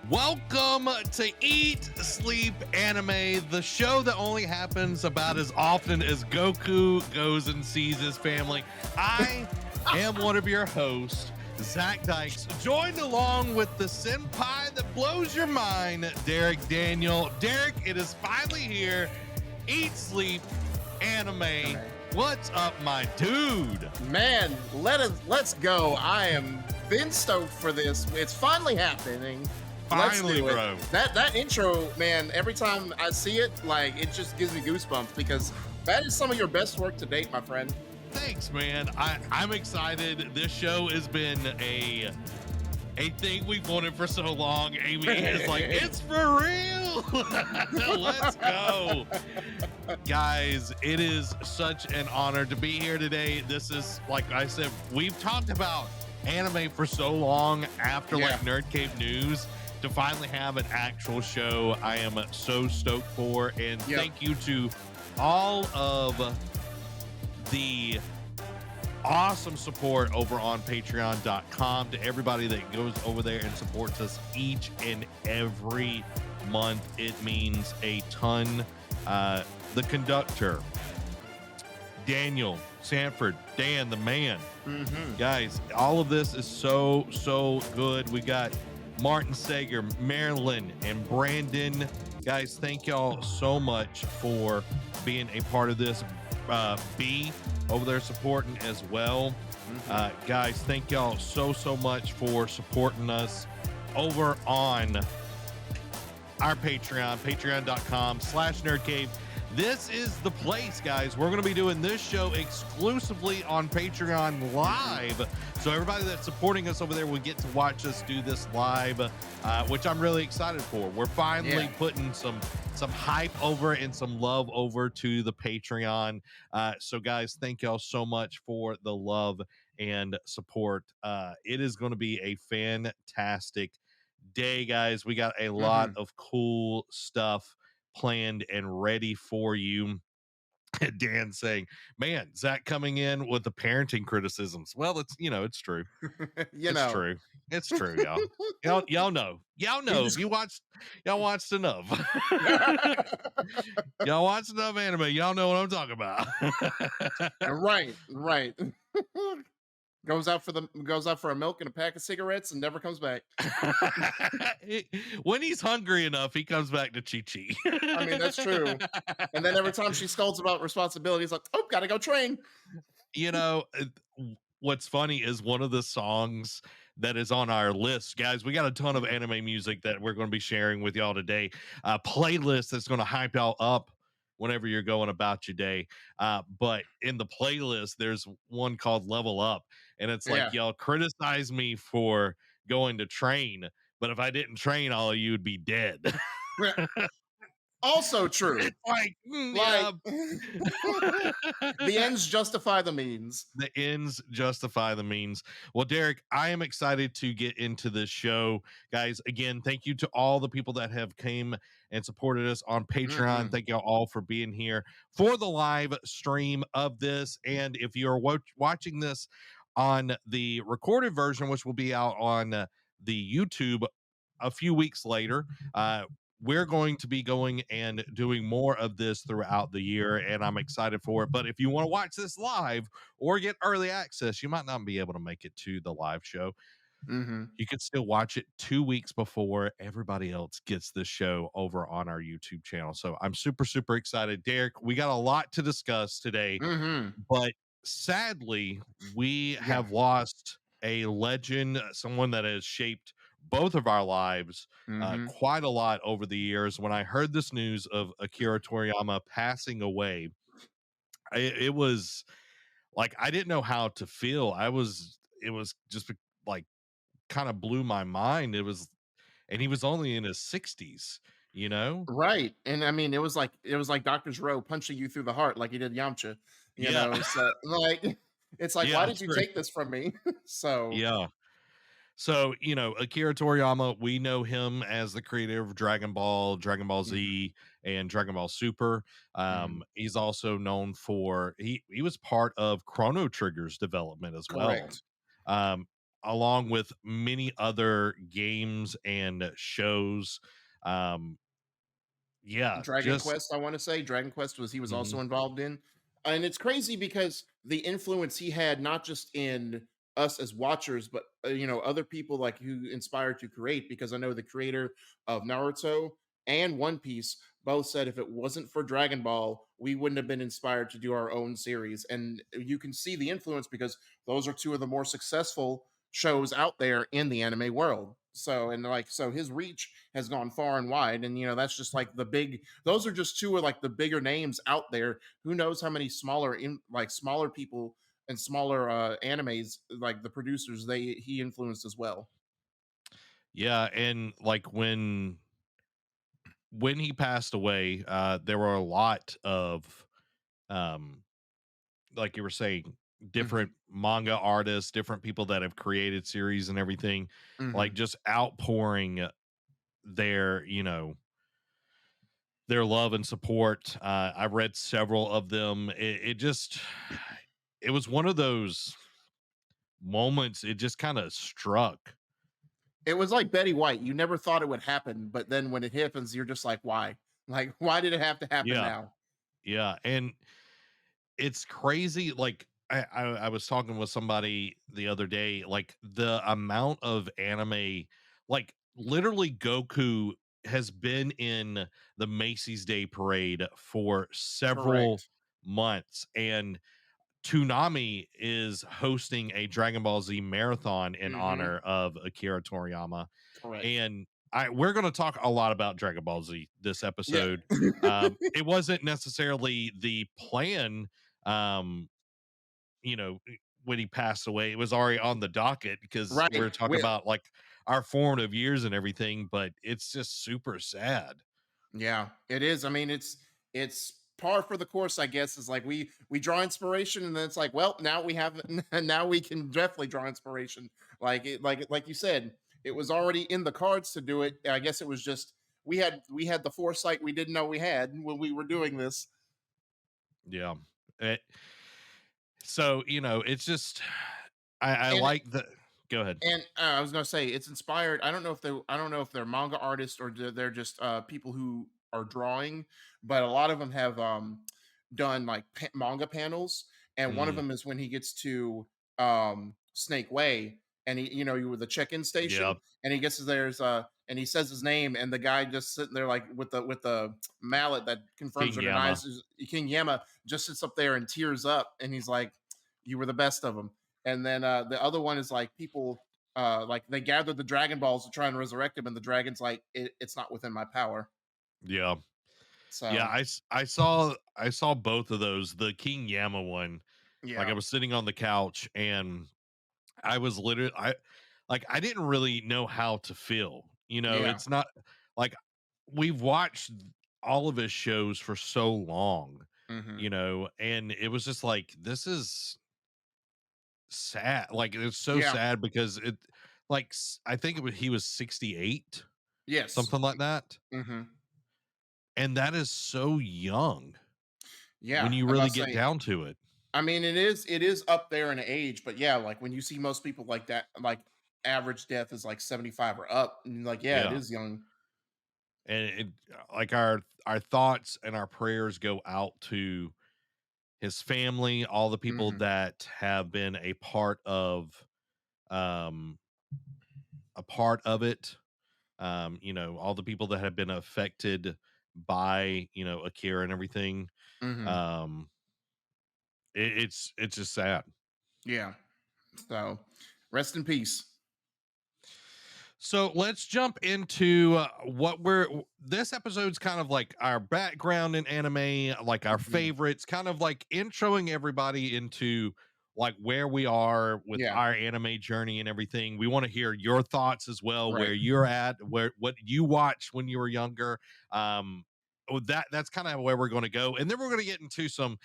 Welcome to Eat, Sleep, Anime, the show that only happens about as often as Goku goes and sees his family. I am one of your hosts, Zach Dykes, joined along with the senpai that blows your mind, Derek Daniel. Derek, it is finally here. Eat, Sleep, Anime. What's up, my dude? Man, let's go. I am been stoked for this. It's finally happening. Finally, let's do bro. it. That intro, man, every time I see it, like it just gives me goosebumps because that is some of your best work to date, my friend. Thanks, man. I'm excited. This show has been a thing we've wanted for so long. Amy is like, it's for real. Let's go. Guys, it is such an honor to be here today. This is, like I said, we've talked about anime for so long after like Nerd Cave News. To finally have an actual show, I am so stoked for. And thank you to all of the awesome support over on patreon.com, to everybody that goes over there and supports us each and every month. It means a ton. The conductor, Daniel Sanford, Dan the man. Guys, all of this is so good. We got Martin Sager, Marilyn, and Brandon. Guys, thank y'all so much for being a part of this. B over there supporting as well. Guys, thank y'all so much for supporting us over on our patreon.com/nerdcave. This is the place, guys. We're going to be doing this show exclusively on Patreon live. So everybody that's supporting us over there will get to watch us do this live, which I'm really excited for. We're finally putting some hype over and some love over to the Patreon. So guys, thank y'all so much for the love and support. It is going to be a fantastic day, guys. We got a lot of cool stuff planned and ready for you. Dan saying, man, Zach coming in with the parenting criticisms. Well, it's it's true. True. It's true, y'all. Y'all know if y'all watched enough. Y'all watched enough anime, y'all know what I'm talking about. Right. Goes out for a milk and a pack of cigarettes and never comes back. When he's hungry enough, he comes back to Chi-Chi. I mean, that's true. And then every time she scolds about responsibility, he's like, oh, gotta go train. What's funny is one of the songs that is on our list, guys. We got a ton of anime music that we're going to be sharing with y'all today. Playlist that's going to hype y'all up whenever you're going about your day. But in the playlist, there's one called Level Up. And it's like, y'all criticize me for going to train, but if I didn't train, all of you would be dead. Also true. The ends justify the means. The ends justify the means. Well, Derek, I am excited to get into this show. Guys, again, thank you to all the people that have came and supported us on Patreon. Thank y'all all for being here for the live stream of this. And if you're watching this on the recorded version, which will be out on the YouTube a few weeks later, we're going to be going and doing more of this throughout the year, and I'm excited for it. But if you want to watch this live or get early access, you might not be able to make it to the live show. You can still watch it 2 weeks before everybody else gets this show over on our YouTube channel. So I'm super excited. Derek, we got a lot to discuss today, but sadly, we have lost a legend, someone that has shaped both of our lives quite a lot over the years. When I heard this news of Akira Toriyama passing away, it was like I didn't know how to feel. It was just like kind of blew my mind. And he was only in his 60s, right. And I mean, it was like Dr. Gero punching you through the heart like he did Yamcha, you know. So like it's like, why did you take this from me? So So, Akira Toriyama, we know him as the creator of Dragon Ball, Dragon Ball Z, and Dragon Ball Super. He's also known for he was part of Chrono Trigger's development as well. along with many other games and shows. Um, yeah, Dragon just Quest, I want to say Dragon Quest was he was mhm, also involved in, and it's crazy because the influence he had not just in us as watchers, but other people like who inspired to create. Because I know the creator of Naruto and One Piece both said if it wasn't for Dragon Ball, we wouldn't have been inspired to do our own series. And you can see the influence because those are two of the more successful shows out there in the anime world. So and like so his reach has gone far and wide. And that's just like the big those are just two of like the bigger names out there. Who knows how many smaller people and smaller animes like the producers he influenced as well. yeah, and like when he passed away, there were a lot of um like you were saying, Hmm. different manga artists, different people that have created series and everything, like Hmm. just outpouring their, their love and support. I read several of them. It just, it was one of those moments. It just kind of struck. It was like Betty White. You never thought it would happen, but then when it happens, you're just like, why? Like, why did it have to happen Yeah, now? yeah, and it's crazy. Like I was talking with somebody the other day. Like the amount of anime, like literally Goku has been in the Macy's Day Parade for several Correct. months, and Toonami is hosting a Dragon Ball Z marathon in Hmm. honor of Akira Toriyama. Correct. And we're going to talk a lot about Dragon Ball Z this Yeah. episode. It wasn't necessarily the plan, um, when he passed away. It was already on the docket because Right. we're talking about like our formative years and everything, but it's just super sad. Yeah, it is. I mean, it's par for the course, I guess. Is like we draw inspiration, and then it's like, well, now we have now we can definitely draw inspiration. Like you said, it was already in the cards to do it. I guess it was just we had the foresight we didn't know we had when we were doing this. Yeah. It, so, it's just, I And like the, go ahead. And I was gonna say it's inspired. I don't know if they're manga artists or they're just people who are drawing, but a lot of them have done like manga panels. And one of Mm, them is when he gets to Snake Way, and you were the check-in yeah. station, and he gets there's and he says his name, and the guy just sitting there like with the mallet that confirms King Yama. recognizes King Yama just sits up there and tears up, and he's like, "You were the best of them." And then the other one is like people like they gathered the Dragon Balls to try and resurrect him, and the dragon's like, it's not within my power. Yeah. Yeah. So I saw both of those. The King Yama one, like I yeah, was sitting on the couch and I was literally, I didn't really know how to feel. yeah, It's not like we've watched all of his shows for so long, hmm, and it was just like, this is sad. Like it's so yeah, sad because I think he was 68, yes, something like that. hmm, And that is so young when yeah. you I'm really about to get say. down to it. I mean, it is up there in age, but yeah, like when you see most people like that, like average death is like 75 or up, and like yeah, it Yeah. is young. And like our thoughts and our prayers go out to his family, all the people Hmm. that have been um a part of it. All the people that have been affected by, Akira and everything. Hmm. Um it's just sad. Yeah. So rest in peace. So let's jump into what this episode's kind of like our background in anime, like our Hmm. favorites, kind of like introing everybody into like where we are with Yeah. our anime journey and everything. We want to hear your thoughts as well, where Right. you're at, where what you watched when you were younger. That's kind of where we're going to go, and then we're going to get into some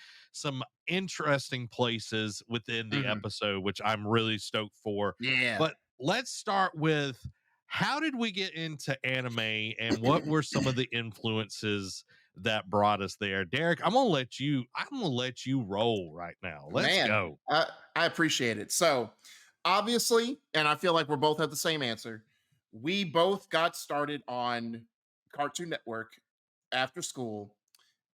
interesting places within the Hmm. episode, which I'm really stoked for. Yeah. But let's start with, how did we get into anime and what were some of the influences that brought us there? Derek, I'm gonna let you roll right now. Let's Man, go. I appreciate it. So, Obviously, and I feel like we're both at the same answer. We both got started on Cartoon Network after school,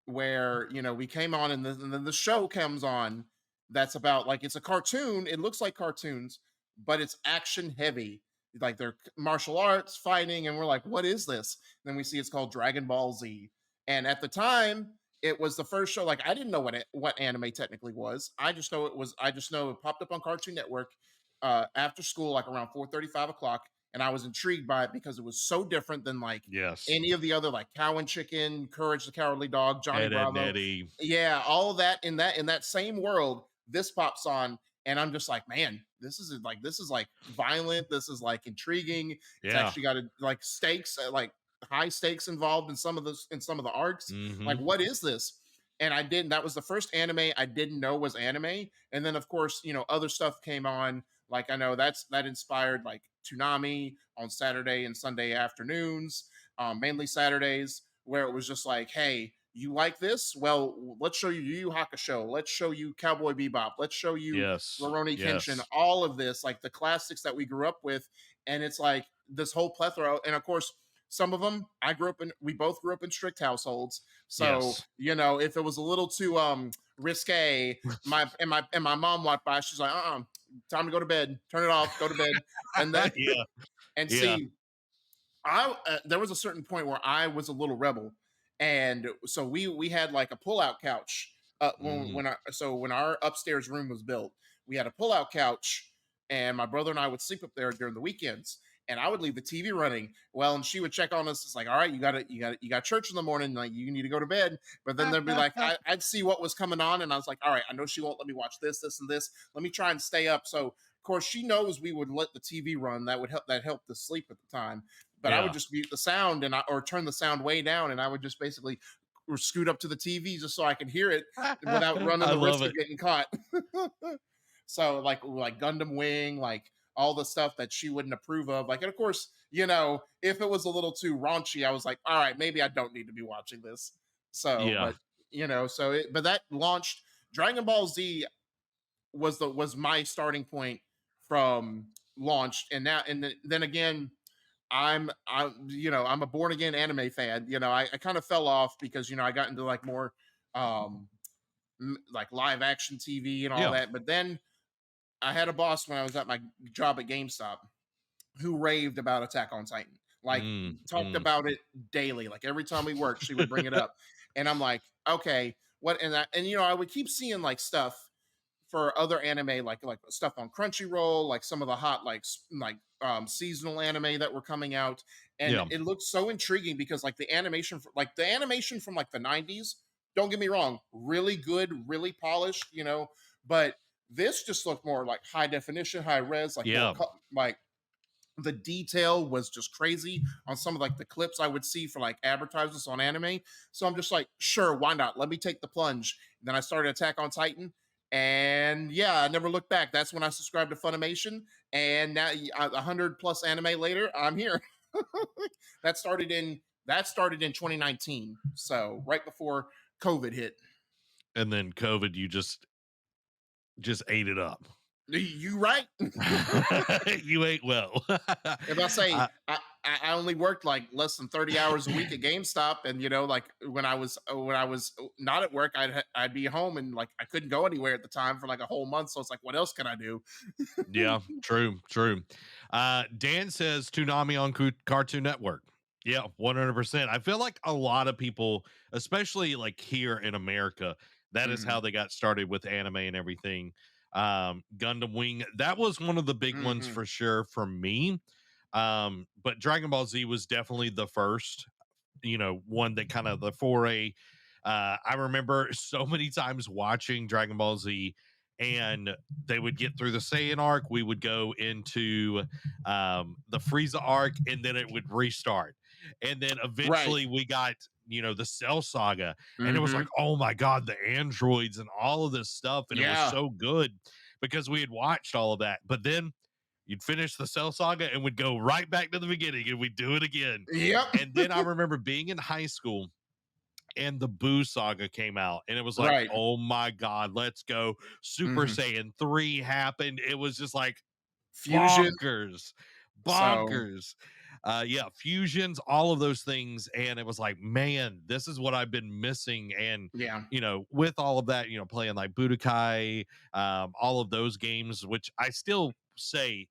where we came on, and then the show comes on that's about, like, it's a cartoon. It looks like cartoons, but it's action heavy, like they're martial arts fighting, and we're like, what is this? Then we see it's called Dragon Ball Z, and at the time it was the first show. Like, I didn't know what anime technically was. I just know it popped up on Cartoon Network after school, like around 4:30, 5 o'clock, and I was intrigued by it because it was so different than like Yes. any of the other, like Cow and Chicken, Courage the Cowardly Dog, Johnny Ed, Ed, and Bravo. Eddie. Yeah, all of that in that same world. This pops on, and I'm just like, man, this is like violent. This is like intriguing. It's Yeah. actually got like stakes, like high stakes involved in some of the arcs. Like, Mm-hmm. what is this? And I didn't. That was the first anime I didn't know was anime. And then, of course, other stuff came on. Like, I know that inspired like Toonami on Saturday and Sunday afternoons, mainly Saturdays, where it was just like, hey, you like this? Well, let's show you Yu Hakusho. Let's show you Cowboy Bebop. Let's show you Yes. Ruroni Kenshin. Yes. All of this, like the classics that we grew up with, and it's like this whole plethora. And of course, some of them we both grew up in strict households. So Yes. if it was a little too risque, my mom walked by. She's like, time to go to bed. Turn it off. Go to bed. And then Yeah. and Yeah. see, there was a certain point where I was a little rebel, and so we had like a pull-out couch. Mm. When our upstairs room was built, we had a pull-out couch, and my brother and I would sleep up there during the weekends. And I would leave the TV running. Well, and she would check on us. It's like, all right, you got church in the morning. Like, you need to go to bed. But then there'd be like, I'd see what was coming on, and I was like, all right, I know she won't let me watch this, and this. Let me try and stay up. So, of course, she knows we would let the TV run. That would help. That helped us sleep at the time. But I would Yeah. just mute the sound or turn the sound way down, and I would just basically or scoot up to the TV just so I could hear it without running I the love risk of it. getting caught. So like Gundam Wing, like all the stuff that she wouldn't approve of. Like, and of course, if it was a little too raunchy, I was like, all right, maybe I don't need to be watching this. So, Yeah. but but that launched Dragon Ball Z was my starting point from launch, and then again, I'm a born again anime fan. I kind of fell off because I got into like more um like live action TV and all Yeah. that. But then I had a boss when I was at my job at GameStop who raved about Attack on Titan. Like, Mm. talked Mm. about it daily. Like, every time we worked, she would bring it up. And I'm like, okay, what I would keep seeing like stuff for other anime, like stuff on Crunchyroll, like some of the hot seasonal anime that were coming out, and Yeah. it looked so intriguing because like the animation from like the 90s, don't get me wrong, really good, really polished, but this just looked more like high definition, high res, like more Yeah. like the detail was just crazy on some of like the clips I would see for like advertisements on anime. So I'm just like, sure, why not? Let me take the plunge. Then I started Attack on Titan, and yeah, I never looked back. That's when I subscribed to Funimation, and now 100 plus anime later, I'm here. That started in 2019, so right before COVID hit. And then COVID, you just ate it up. You right? You ate well. If I say I, I only worked like less than 30 hours a week at GameStop, and like when I was not at work, I'd be home, and like I couldn't go anywhere at the time for like a whole month. So it's like, what else can I do? yeah, true, true. Dan says Toonami on Cartoon Network. Yeah, 100%. I feel like a lot of people, especially like here in America, that is how Hmm. they got started with anime and everything. Gundam Wing, that was one of the big ones Hmm. for sure for me. But Dragon Ball Z was definitely the first, one that kind of the foray. I remember so many times watching Dragon Ball Z, and they would get through the Saiyan arc. We would go into the Frieza arc, and then it would restart. And then Right. eventually we got, the Cell Saga, and it was Hmm. like, oh my God, the androids and all of this stuff. And it was Yeah. so good because we had watched all of that. But then you'd finish the Cell Saga and would go right back to the beginning and we'd do it again. Yep. And then I remember being in high school and the Boo Saga came out, and it was like, Right. oh my God, let's go. Super Hmm. Saiyan 3 happened. It was just like, Fusion. bonkers, So bonkers. Yeah, fusions, all of those things, and it was like, man, this is what I've been missing. And yeah. with all of that, playing like Budokai, all of those games, which I still say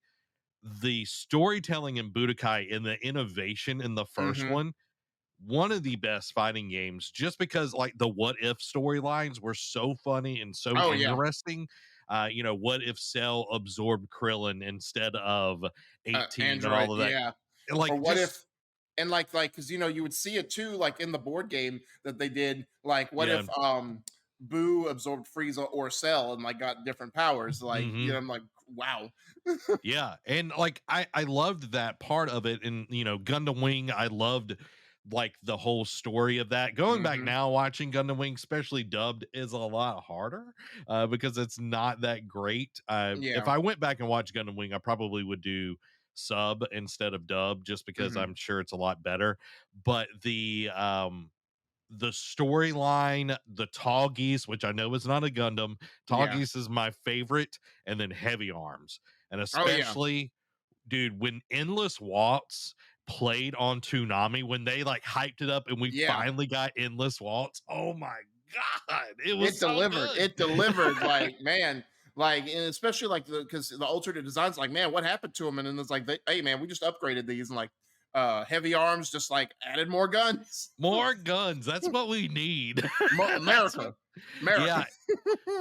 the storytelling in Budokai and the innovation in the first Hmm. one of the best fighting games, just because like the what if storylines were so funny and so Oh yeah. interesting. What if Cell absorbed Krillin instead of 18 and Android. all of that? Yeah. Like Or what just if, and like because you would see it too, like in the board game that they did. Like, what yeah. if Boo absorbed Frieza or Cell and like got different powers? Like, Hmm. I'm like, wow. Yeah, and like I loved that part of it, and Gundam Wing, I loved like the whole story of that. Going back Hmm. now, watching Gundam Wing, especially dubbed, is a lot harder because it's not that great. If Yeah. I went back and watched Gundam Wing, I probably would do sub instead of dub, just because Hmm. I'm sure it's a lot better. But the storyline, the tall geese, which I know is not a Gundam. Tall Yeah. geese is my favorite, and then heavy arms. And Oh yeah. especially, dude, when Endless Waltz played on Toonami, when they like hyped it up and we Yeah. finally got Endless Waltz, oh my God, it was It so delivered. good. It delivered. Like, man. Like, and especially like because the alternate designs, like, man, what happened to them? And then it's like, hey, man, we just upgraded these, and like, heavy arms just like added more guns. More guns. That's what we need. That's what, America, America. yeah,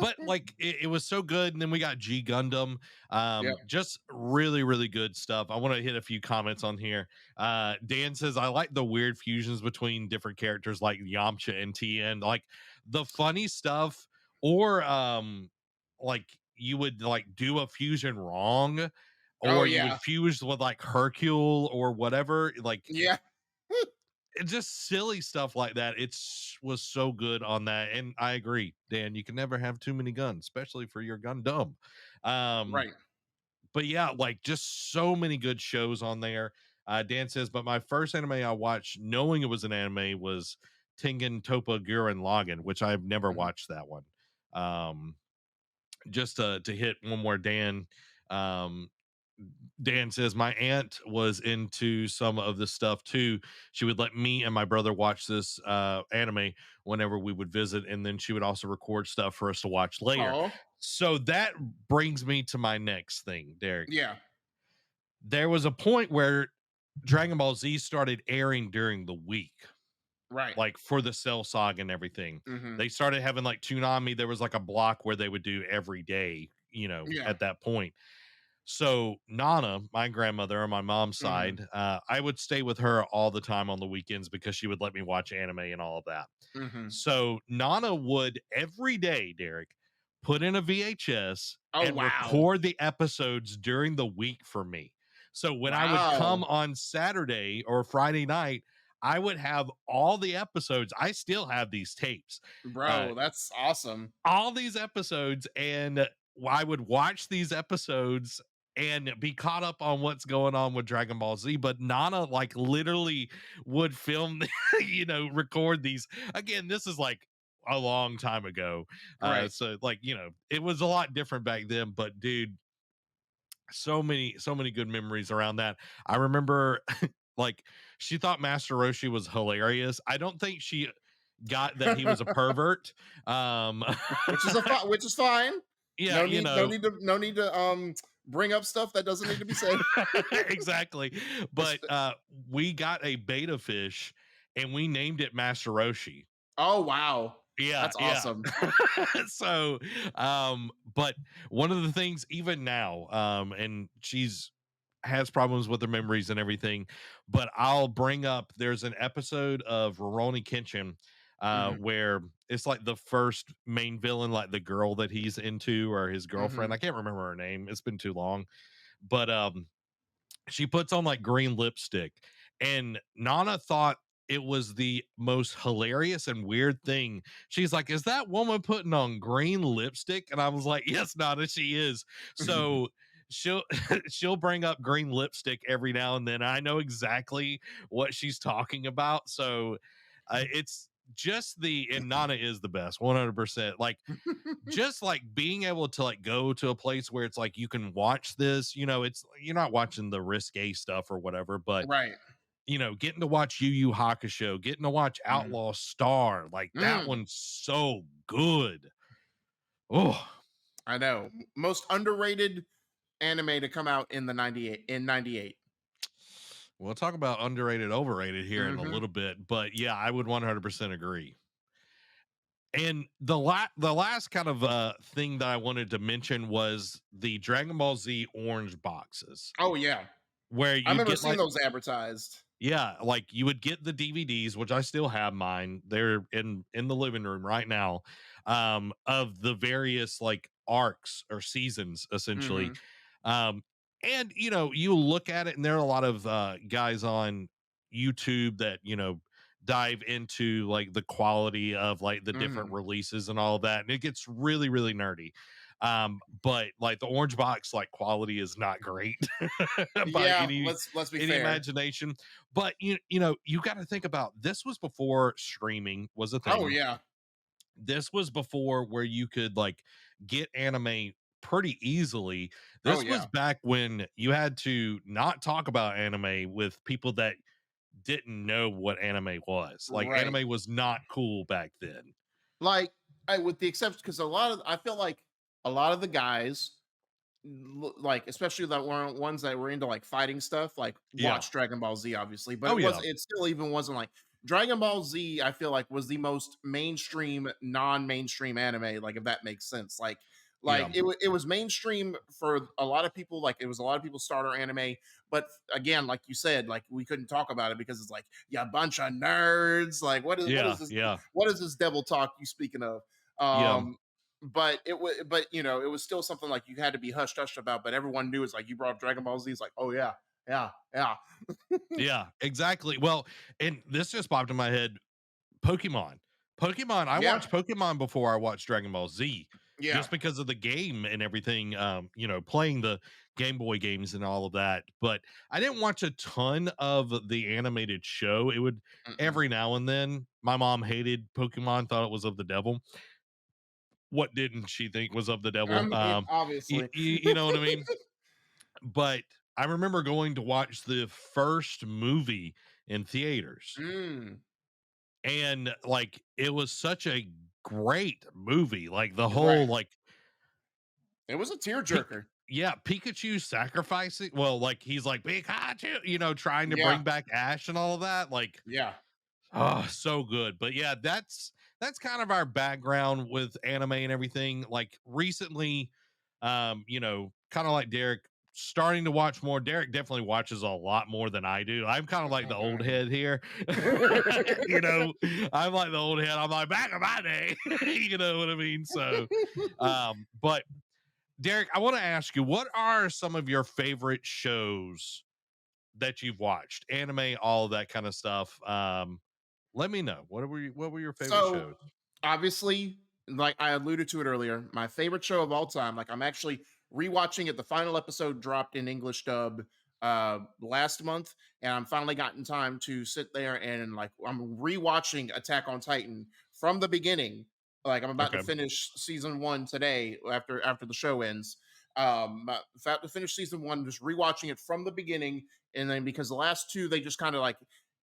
but like it was so good. And then we got G Gundam, Yeah. just really really good stuff. I want to hit a few comments on here. Dan says, I like the weird fusions between different characters like Yamcha and Tien, like the funny stuff, or like you would like do a fusion wrong, Oh or you would yeah. fuse with like Hercule or whatever, like Yeah. it's just silly stuff like that. It's was so good on that, and I agree, Dan. You can never have too many guns, especially for your Gundam. Um, Right. but yeah, like just so many good shows on there. Dan says, but my first anime I watched, knowing it was an anime, was Tengen Toppa Gurren Lagann, which I've never Mhm. watched that one. Um, just to hit one more, Dan. Um, Dan says, my aunt was into some of this stuff too. She would let me and my brother watch this anime whenever we would visit, and then she would also record stuff for us to watch later. Oh So that brings me to my next thing, Derek. yeah. There was a point where Dragon Ball Z started airing during the week, Right. like for the Cell Saga and everything. Hmm. They started having like Toonami. There was like a block where they would do every day, Yeah. at that point. So Nana, my grandmother on my mom's Hmm. side, I would stay with her all the time on the weekends because she would let me watch anime and all of that. Hmm. So Nana would every day, Derek, put in a VHS Oh and wow. record the episodes during the week for me. So when I would come Wow, on Saturday or Friday night, I would have all the episodes. I still have these tapes. Uh, bro, that's awesome. all these episodes, and I would watch these episodes and be caught up on what's going on with Dragon Ball Z. But Nana like literally would film, record these. Again, this is like a long time ago. Right. So like, it was a lot different back then, but dude, so many good memories around that. I remember like she thought Master Roshi was hilarious. I don't think she got that he was a pervert. Um Which is fine. yeah, No need, no need to bring up stuff that doesn't need to be said. exactly. But Espe- we got a beta fish and we named it Master Roshi. oh wow, Yeah, that's yeah. awesome. So, but one of the things, even now, and she's has problems with her memories and everything, but I'll bring up there's an episode of Ruroni Kenshin Hmm. where it's like the first main villain, like the girl that he's into or his girlfriend. Hmm. I can't remember her name. It's been too long. But she puts on like green lipstick, and Nana thought it was the most hilarious and weird thing. She's like, is that woman putting on green lipstick? And I was like, yes, Nana, she is. So she'll she'll bring up green lipstick every now and then. I know exactly what she's talking about. So it's just the and Nana is the best, 100%. Like just like being able to like go to a place where it's like you can watch this, it's you're not watching the risque stuff or whatever, but Right. getting to watch Yu Hakusho, getting to watch Mm. Outlaw Star, like that Mm. one's so good. Oh, I know. Most underrated anime to come out in the 98 in 98. we'll talk about underrated, overrated here in a Mhm. little bit, but yeah, I would 100% agree. And the last kind of thing that I wanted to mention was the Dragon Ball Z orange boxes, Oh yeah. where I you'd remember get seeing like those advertised. yeah, like you would get the DVDs, which I still have mine. They're in the living room right now, of the various like arcs or seasons essentially. Mhm. Um, and you look at it and there are a lot of guys on YouTube that, dive into like the quality of like the different Mhm. releases and all of that. And it gets really, really nerdy. But like the orange box like quality is not great by Yeah, let's be any fair. imagination. But you got to think about this was before streaming was a Oh thing. yeah. This was before where you could like get anime pretty easily. Oh This was yeah. back when you had to not talk about anime with people that didn't know what anime was. Like Right. anime was not cool back then. Like with the exception because I feel like a lot of the guys like especially that were ones that were into like fighting stuff like Yeah. watch Dragon Ball Z obviously, but Oh yeah. it still even wasn't like Dragon Ball Z. I feel like was the most mainstream non-mainstream anime, like if that makes sense. Yeah. It was mainstream for a lot of people, like it was a lot of people's starter anime, but again like you said, like we couldn't talk about it because it's like yeah, a bunch of nerds, like Yeah. Yeah. what is this devil talk you speaking of? Yeah. um but it was, but it was still something like you had to be hushed about. But everyone knew it's like you brought up Dragon Ball Z. It's like, oh yeah, yeah, yeah, Yeah, exactly. Well, and this just popped in my head. Pokemon. Pokemon, I yeah, watched Pokemon before I watched Dragon Ball Z yeah. just because of the game and everything, playing the Game Boy games and all of that. But I didn't watch a ton of the animated show. It would Mm-mm. every now and then. My mom hated Pokemon, thought it was of the devil. What didn't she think was of the I devil? mean, obviously. You know what I mean? But I remember going to watch the first movie in theaters. Mm, And like it was such a great movie. Like the whole right. like It was a Pik tearjerker. yeah, Pikachu sacrificing like he's like Pikachu, trying to Yeah, bring back Ash and all of that. Like, yeah. oh, so good. But yeah, that's kind of our background with anime and everything. Like recently, kind of like Derek starting to watch more. Derek definitely watches a lot more than I do. I'm kind of like the old head here. you know, I'm like the old head. I'm like back in my day. You know what I mean? So but Derek, I want to ask you, what are some of your favorite shows that you've watched? Anime, all of that kind of stuff. Let me know. What were your favorite So shows? obviously, like I alluded to it earlier, my favorite show of all time. Like I'm actually rewatching it. The final episode dropped in English dub last month, and I'm finally gotten time to sit there and like I'm rewatching Attack on Titan from the beginning. Like I'm about to Okay. finish season one today after the show ends. About to finish season one, just rewatching it from the beginning, and then because the last two they just kind of like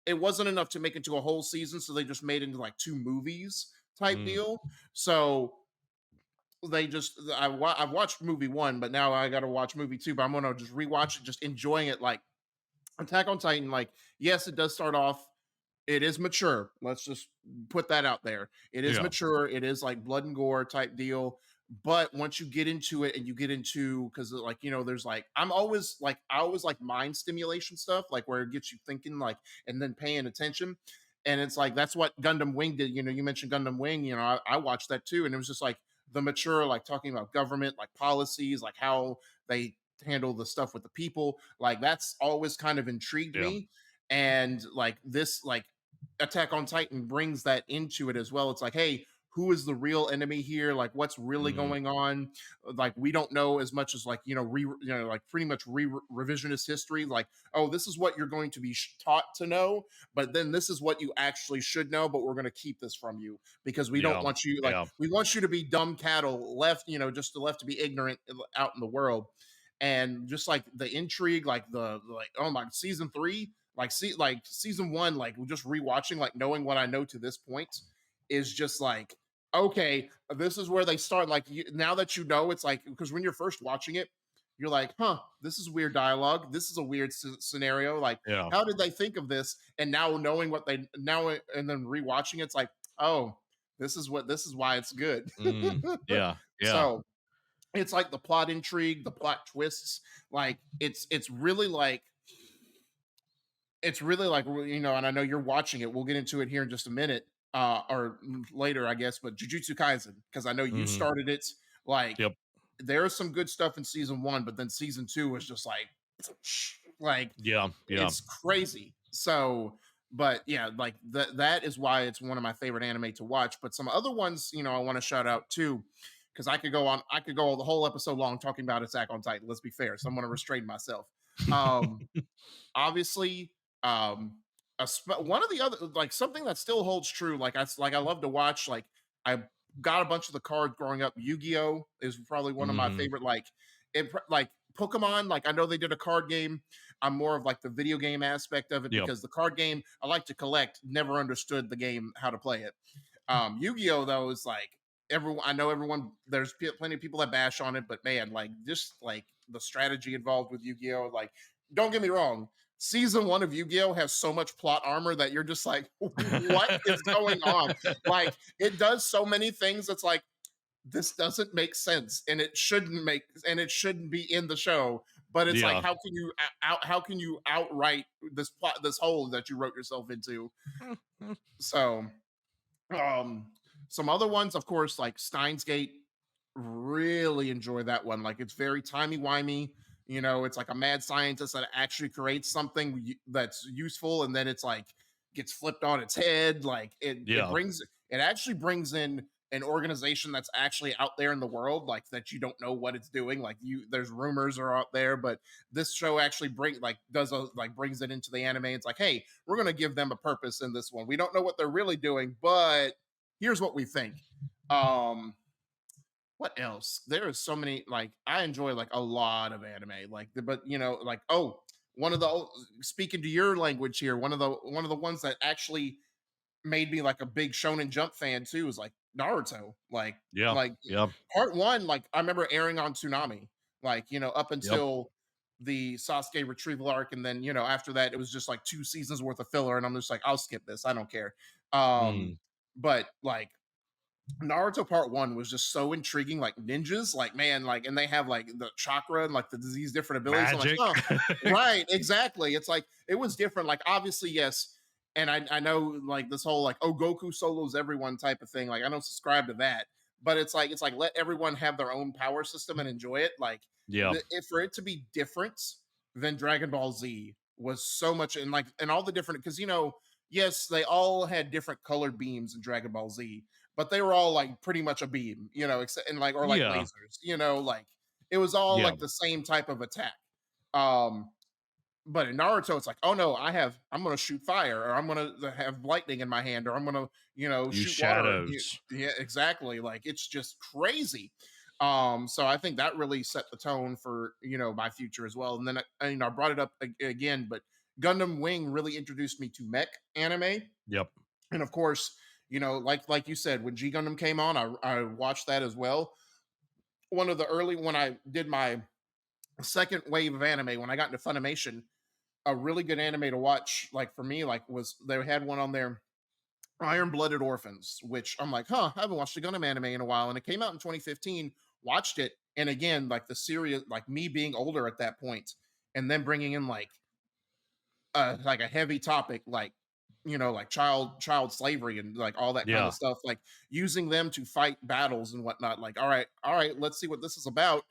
it wasn't enough to make into a whole season, so they just made it into like two movies type Mm, deal. So I've watched movie one, but now I got to watch movie two. But I'm gonna just rewatch it, just enjoying it. Like Attack on Titan, like yes, it does start off. It is mature. Let's just put that out there. It is yeah. mature. It is like blood and gore type deal. But once you get into it and you get into because like there's like I always like mind stimulation stuff, like where it gets you thinking, like and then paying attention. And it's like that's what Gundam Wing did. You mentioned Gundam Wing. I watched that too, and it was just like the mature, like talking about government, like policies, like how they handle the stuff with the people. Like that's always kind of intrigued Yeah. me. And like this, like Attack on Titan brings that into it as well. It's like, hey, who is the real enemy here, like what's really Mm, going on. Like we don't know as much as like like pretty much revisionist history. Like, oh, this is what you're going to be taught to know, but then this is what you actually should know. But we're going to keep this from you because we don't yeah, want you, like yeah. we want you to be dumb cattle left, just to left to be ignorant out in the world. And just like the intrigue, like the like, oh my, season three, like season one, like just rewatching, like knowing what I know to this point is just like, okay, this is where they start. Like now that you know, it's like, because when you're first watching it, you're like, huh, this is weird dialogue. This is a weird scenario. Like, Yeah. how did they think of this? And now knowing what they now and then rewatching, it's like, oh, this is why it's good. Yeah. Yeah. So it's like the plot intrigue, the plot twists. Like it's really like, and I know you're watching it. We'll get into it here in just a minute, or later, I guess. But Jujutsu Kaisen, because I know you Mhm. started it. Like Yep. there is some good stuff in season one, but then season two was just like Yeah. Yeah. it's crazy. So, but yeah, like that is why it's one of my favorite anime to watch. But some other ones, I want to shout out too, because I could go the whole episode long talking about Attack on Titan. Let's be fair, so I'm going to restrain myself. Um, Obviously, um one of the other, like something that still holds true, I love to watch, like I got a bunch of the cards growing up. Yu-Gi-Oh is probably one of my Mhm. favorite, like Pokemon. Like I know they did a card game. I'm more of like the video game aspect of it, Yep. because the card game I like to collect, never understood the game, how to play it. Yu-Gi-Oh though is like, everyone, I know everyone, there's plenty of people that bash on it, but man, like just like the strategy involved with Yu-Gi-Oh, like don't get me wrong, season one of Yu-Gi-Oh has so much plot armor that you're just like, what is going on? Like it does so many things that's like, this doesn't make sense, and it shouldn't be in the show. But it's like, Yeah. how can you how can you outright this hole that you wrote yourself into? So um, some other ones, of course, like Steins Gate, really enjoy that one. Like it's very timey wimey. It's like a mad scientist that actually creates something that's useful, and then it's like gets flipped on its head. Like Yeah. it actually brings in an organization that's actually out there in the world, like that you don't know what it's doing. Like there's rumors are out there, but this show actually brings it into the anime. It's like, hey, we're gonna give them a purpose in this one. We don't know what they're really doing, but here's what we think. Um, what else? There are so many. Like I enjoy like a lot of anime. Like, but like, oh, one of the speaking to your language here, one of the ones that actually made me like a big Shonen Jump fan too is like Naruto. Yeah. Like Yeah. part one, like I remember airing on Toonami. Like up Yep. until the Sasuke retrieval arc, and then after that it was just like 2 seasons worth of filler, and I'm just like, I'll skip this. I don't care. Mm. But like Naruto Part One was just so intriguing, like ninjas, like man, like, and they have like the chakra and like these different abilities. I'm like, Magic. oh, right, exactly. It's like it was different. Like obviously, yes, and I know like this whole like, oh, Goku solos everyone type of thing. Like I don't subscribe to that, but it's like let everyone have their own power system and enjoy it. Like Yeah. for it to be different than Dragon Ball Z was so much, and like and all the different, because yes, they all had different colored beams in Dragon Ball Z, but they were all like pretty much a beam, except and like, or like Yeah. lasers, like it was all Yeah. like the same type of attack. Um, but in Naruto, it's like, oh no, I'm gonna shoot fire, or I'm gonna have lightning in my hand, or I'm gonna, Use shoot water. shadows. Yeah, exactly. Like it's just crazy. So I think that really set the tone for my future as well. And then I brought it up again, but Gundam Wing really introduced me to mech anime, Yep. and of course, like you said, when G Gundam came on, I watched that as well. One of the early when I did my second wave of anime, when I got into Funimation, a really good anime to watch, like for me, like was they had one on there, Iron Blooded Orphans, which I'm like, huh, I haven't watched a Gundam anime in a while, and it came out in 2015. Watched it, and again, like the series, like me being older at that point, and then bringing in like a heavy topic, like like child slavery and like all that kind Yeah. of stuff, like using them to fight battles and whatnot. Like all right, let's see what this is about.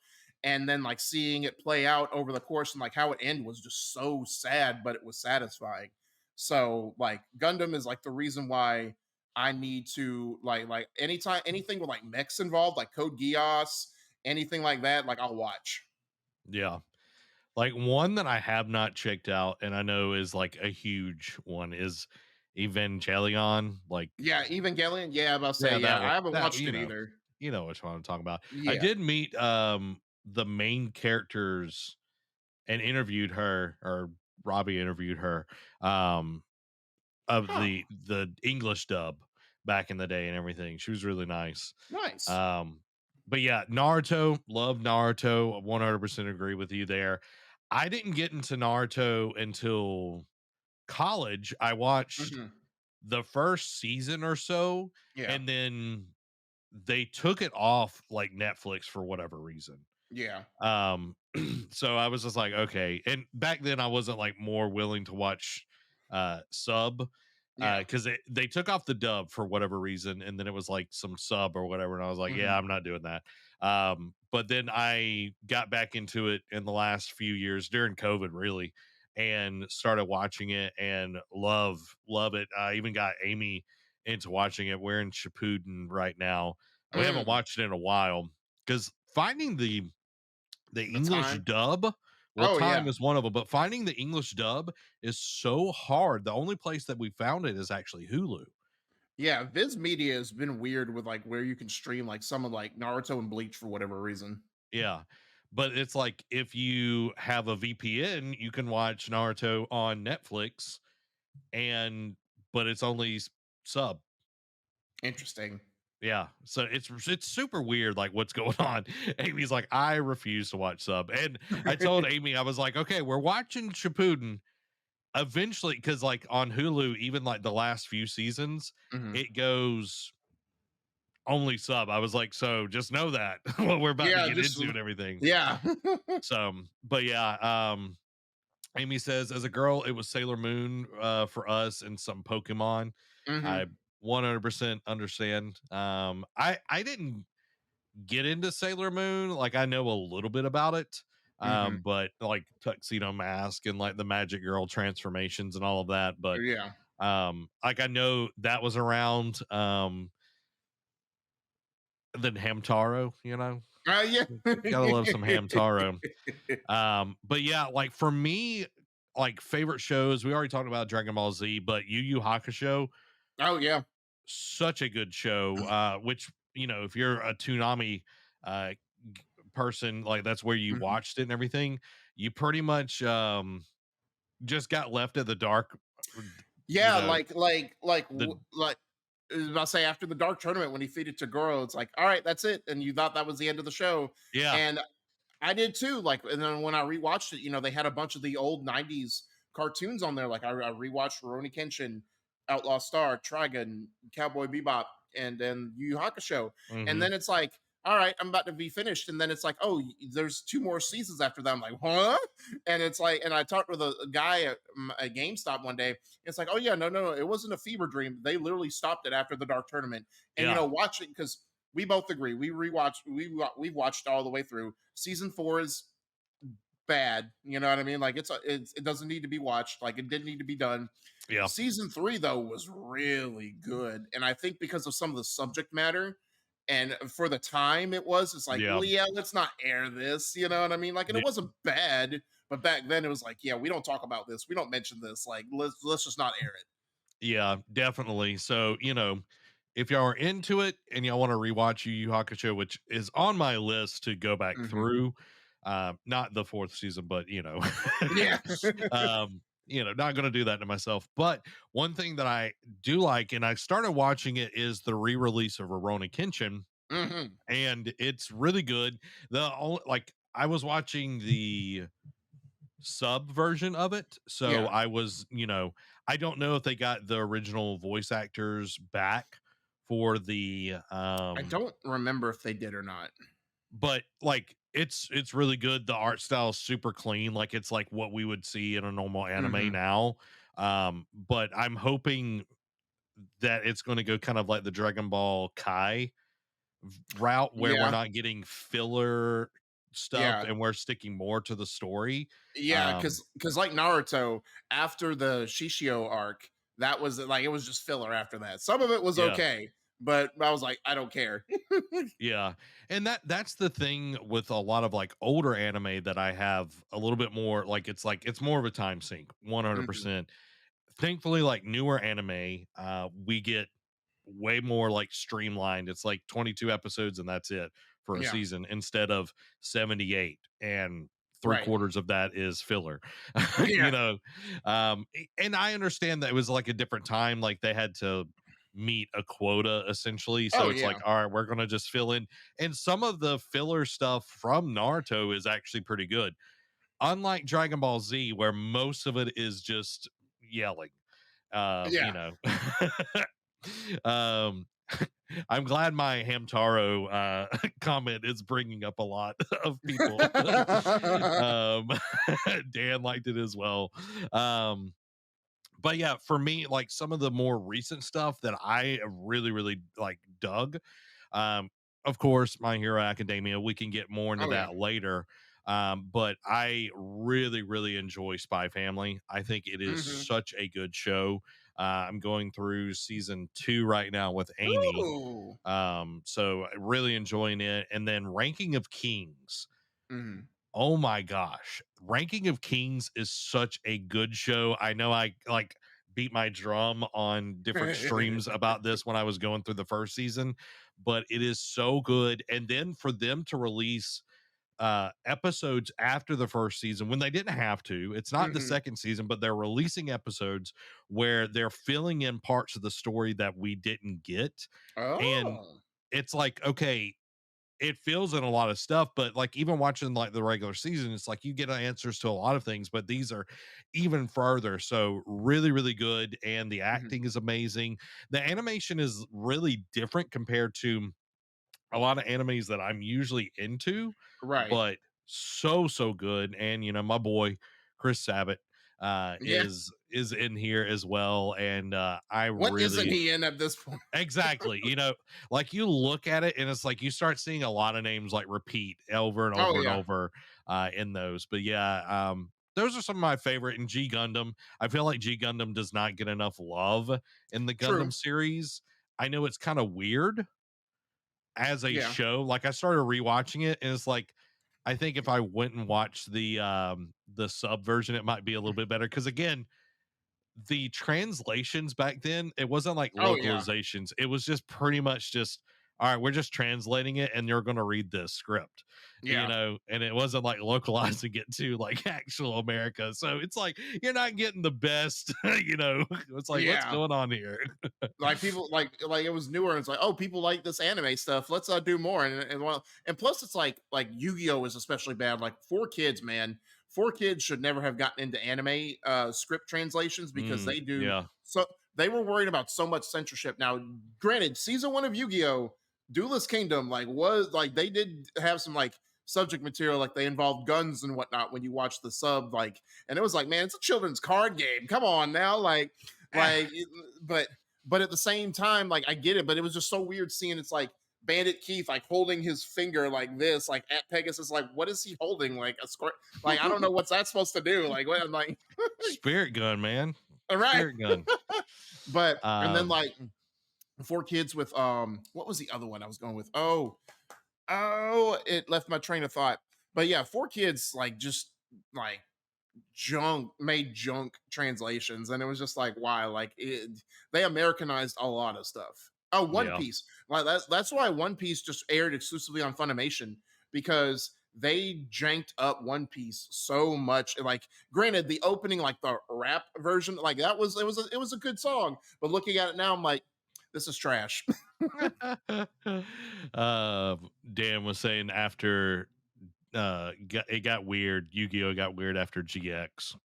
And then like seeing it play out over the course, and like how it ended was just so sad, but it was satisfying. So like Gundam is like the reason why I need to like anytime anything with like mechs involved, like Code Geass, anything like that, like I'll watch. Yeah. Like one that I have not checked out and I know is like a huge one is Evangelion. Like, Yeah, Evangelion. Yeah, I'm about to say, yeah, yeah, that I one, haven't that, watched it either. you know which one I'm talking about. I Yeah. did meet the main characters and interviewed her, or Robbie interviewed her, um of Huh. the English dub back in the day and everything. She was really nice. Nice. Um, but yeah, Naruto, love Naruto. 100% agree with you there. I didn't get into Naruto until college. I watched Hmm. the first season or so, Yeah. and then they took it off like Netflix for whatever reason. Yeah. Um, so I was just like, okay. And back then I wasn't like more willing to watch sub Yeah. because they took off the dub for whatever reason, and then it was like some sub or whatever, and I was like, Hmm. yeah, I'm not doing that. But then I got back into it in the last few years during COVID, really, and started watching it and love it. I even got Amy into watching it. We're in Shippuden right now. We haven't Mm. watched it in a while because finding the The English time. dub, well, Oh time yeah. is one of them, but finding the English dub is so hard. The only place that we found it is actually Hulu. Yeah. Viz Media has been weird with like where you can stream like some of like Naruto and Bleach for whatever reason. Yeah. But it's like if you have a VPN, you can watch Naruto on Netflix and but it's only sub. Interesting. Yeah. So it's super weird like what's going on. Amy's like, I refuse to watch sub. And I told Amy, I was like, okay, we're watching Shippuden eventually, because like on Hulu, even like the last few seasons, Hmm. it goes only sub. I was like, so just know that what we're about to Yeah. get Just into and everything. yeah. So, but yeah, Amy says as a girl, it was Sailor Moon for us and some Pokemon. I Hmm. 100% understand. I didn't get into Sailor Moon. Like I know a little bit about it. Hmm. But like Tuxedo Mask and like the Magic Girl transformations and all of that. But Yeah. like I know that was around. Then Hamtaro, Yeah. gotta love some Hamtaro. But yeah, like for me, like favorite shows, we already talked about Dragon Ball Z, but Yu Hakusho, Oh yeah. such a good show. Which if you're a Toonami uh person, like that's where you Mhm. watched it and everything, you pretty much just got left in the dark. uh, you Yeah, know the like I was about to say after the dark tournament when he feed it to Goro, it's like, all right, that's it. And you thought that was the end of the show. Yeah. And I did too. Like, and then when I rewatched it, they had a bunch of the old '90s cartoons on there. Like, I rewatched Ruroni Kenshin, Outlaw Star, Trigun, Cowboy Bebop, and then Yu Yu Hakusho. And Hmm. then it's like, all right, I'm about to be finished. And then it's like, oh, there's two more seasons after that. I'm like, huh? And it's like, and I talked with a guy at GameStop one day. It's like, oh yeah, no, it wasn't a fever dream. They literally stopped it after the Dark Tournament. And Yeah. watching because we both agree. We've watched all the way through. Season 4 is bad. You know what I mean? Like it doesn't need to be watched. Like it didn't need to be done. Yeah. Season 3 though was really good, and I think because of some of the subject matter and for the time it's like, Yeah. well, yeah, let's not air this. You know what I mean? Like, and Yeah. it wasn't bad, but back then it was like, yeah, we don't talk about this. We don't mention this. Like, let's just not air it. Yeah, definitely. So, if y'all are into it and y'all want to rewatch Yu Yu Hakusho, which is on my list to go back Hmm. through, not the fourth season, but Yeah. not gonna do that to myself. But one thing that I do like, and I started watching it, is the re-release of Ruroni Kenshin, Hmm. and it's really good. The only like I was watching the sub version of it. So Yeah. I was, I don't know if they got the original voice actors back for the I don't remember if they did or not. but like it's really good. The art style is super clean. Like it's like what we would see in a normal anime Hmm. now. But I'm hoping that it's going to go kind of like the Dragon Ball Kai route where we're Yeah. not getting filler stuff Yeah. and we're sticking more to the story. Yeah, Um because like Naruto, after the Shishio arc, that was like it was just filler after that. Some of it was Yeah. okay, but I was like, I don't care. Yeah. And that's the thing with a lot of like older anime that I have a little bit more like it's more of a time sink, Mhm. 100%. Thankfully, like newer anime, we get way more like streamlined. It's like 22 episodes and that's it for a Yeah, season instead of 78 and three right. quarters of that is filler. you Yeah. know, and I understand that it was like a different time, like they had to meet a quota essentially. Oh So it's like, yeah. all right, we're gonna just fill in. And some of the filler stuff from Naruto is actually pretty good. Unlike Dragon Ball Z, where most of it is just yelling. You Yeah. know. um I'm glad my Hamtaro comment is bringing up a lot of people. um Dan liked it as well. Um but yeah, for me, like some of the more recent stuff that I really, really like dug. Um, of course, My Hero Academia, we can get more into Oh yeah. that later. But I really, really enjoy Spy Family. I think it is Hmm. such a good show. I'm going through season 2 right now with Amy. Ooh. So really enjoying it. And then Ranking of Kings. Hmm. Oh my gosh. Ranking of Kings is such a good show. I know I like beat my drum on different streams about this when I was going through the first season, but it is so good. And then for them to release episodes after the first season when they didn't have to, it's not the Hmm. second season, but they're releasing episodes where they're filling in parts of the story that we didn't get. And Oh. it's like, okay, it fills in a lot of stuff, but like even watching like the regular season, it's like you get answers to a lot of things, but these are even further. So really, really good. And the Mhm. acting is amazing. The animation is really different compared to a lot of animes that I'm usually into, Right. but so, so good. And my boy, Chris Sabat, Yeah. is in here as well. And I What isn't really he in at this point? exactly. Like you look at it and it's like you start seeing a lot of names like repeat over and Oh over and yeah. over in those. But yeah, those are some of my favorite in G Gundam. I feel like G Gundam does not get enough love in the True. Gundam series. I know it's kind of weird as a Yeah. show. Like I started rewatching it and it's like I think if I went and watched the sub version, it might be a little bit better. Cause again, the translations back then, it wasn't like Oh yeah. localizations. It was just pretty much just, all right, we're just translating it and you're going to read this script, Yeah. and it wasn't like localizing it to like actual America. So it's like, you're not getting the best, it's like, what's Yeah. going on here? Like people like it was newer and it's like, oh, people like this anime stuff, let's do more. And well, and plus it's like Yu-Gi-Oh is especially bad. Like 4 kids, man, 4 kids should never have gotten into anime script translations because they do Yeah. so. They were worried about so much censorship. Now granted, season 1 of Yu-Gi-Oh, Duelist Kingdom, like was like they did have some like subject material, like they involved guns and whatnot when you watch the sub, like, and it was like, man, it's a children's card game, come on now, like but at the same time, like I get it, but it was just so weird seeing it's like Bandit Keith like holding his finger like this, like at Pegasus, like what is he holding? Like a squirt? Like I don't know what's that supposed to do. Like what? I'm like, Spirit gun, man. all right, Spirit gun. but and then Um, like 4 kids with what was the other one I was going with? Oh, it left my train of thought. But yeah, 4 kids like just like junk translations, and it was just like why, like they Americanized a lot of stuff. Oh, One yeah. Piece, like that's why One Piece just aired exclusively on Funimation, because they janked up One Piece so much. Like granted, the opening, like the rap version, like that was it was a good song, but looking at it now I'm like, this is trash. uh, Dan was saying after it got weird. Yu-Gi-Oh got weird after GX.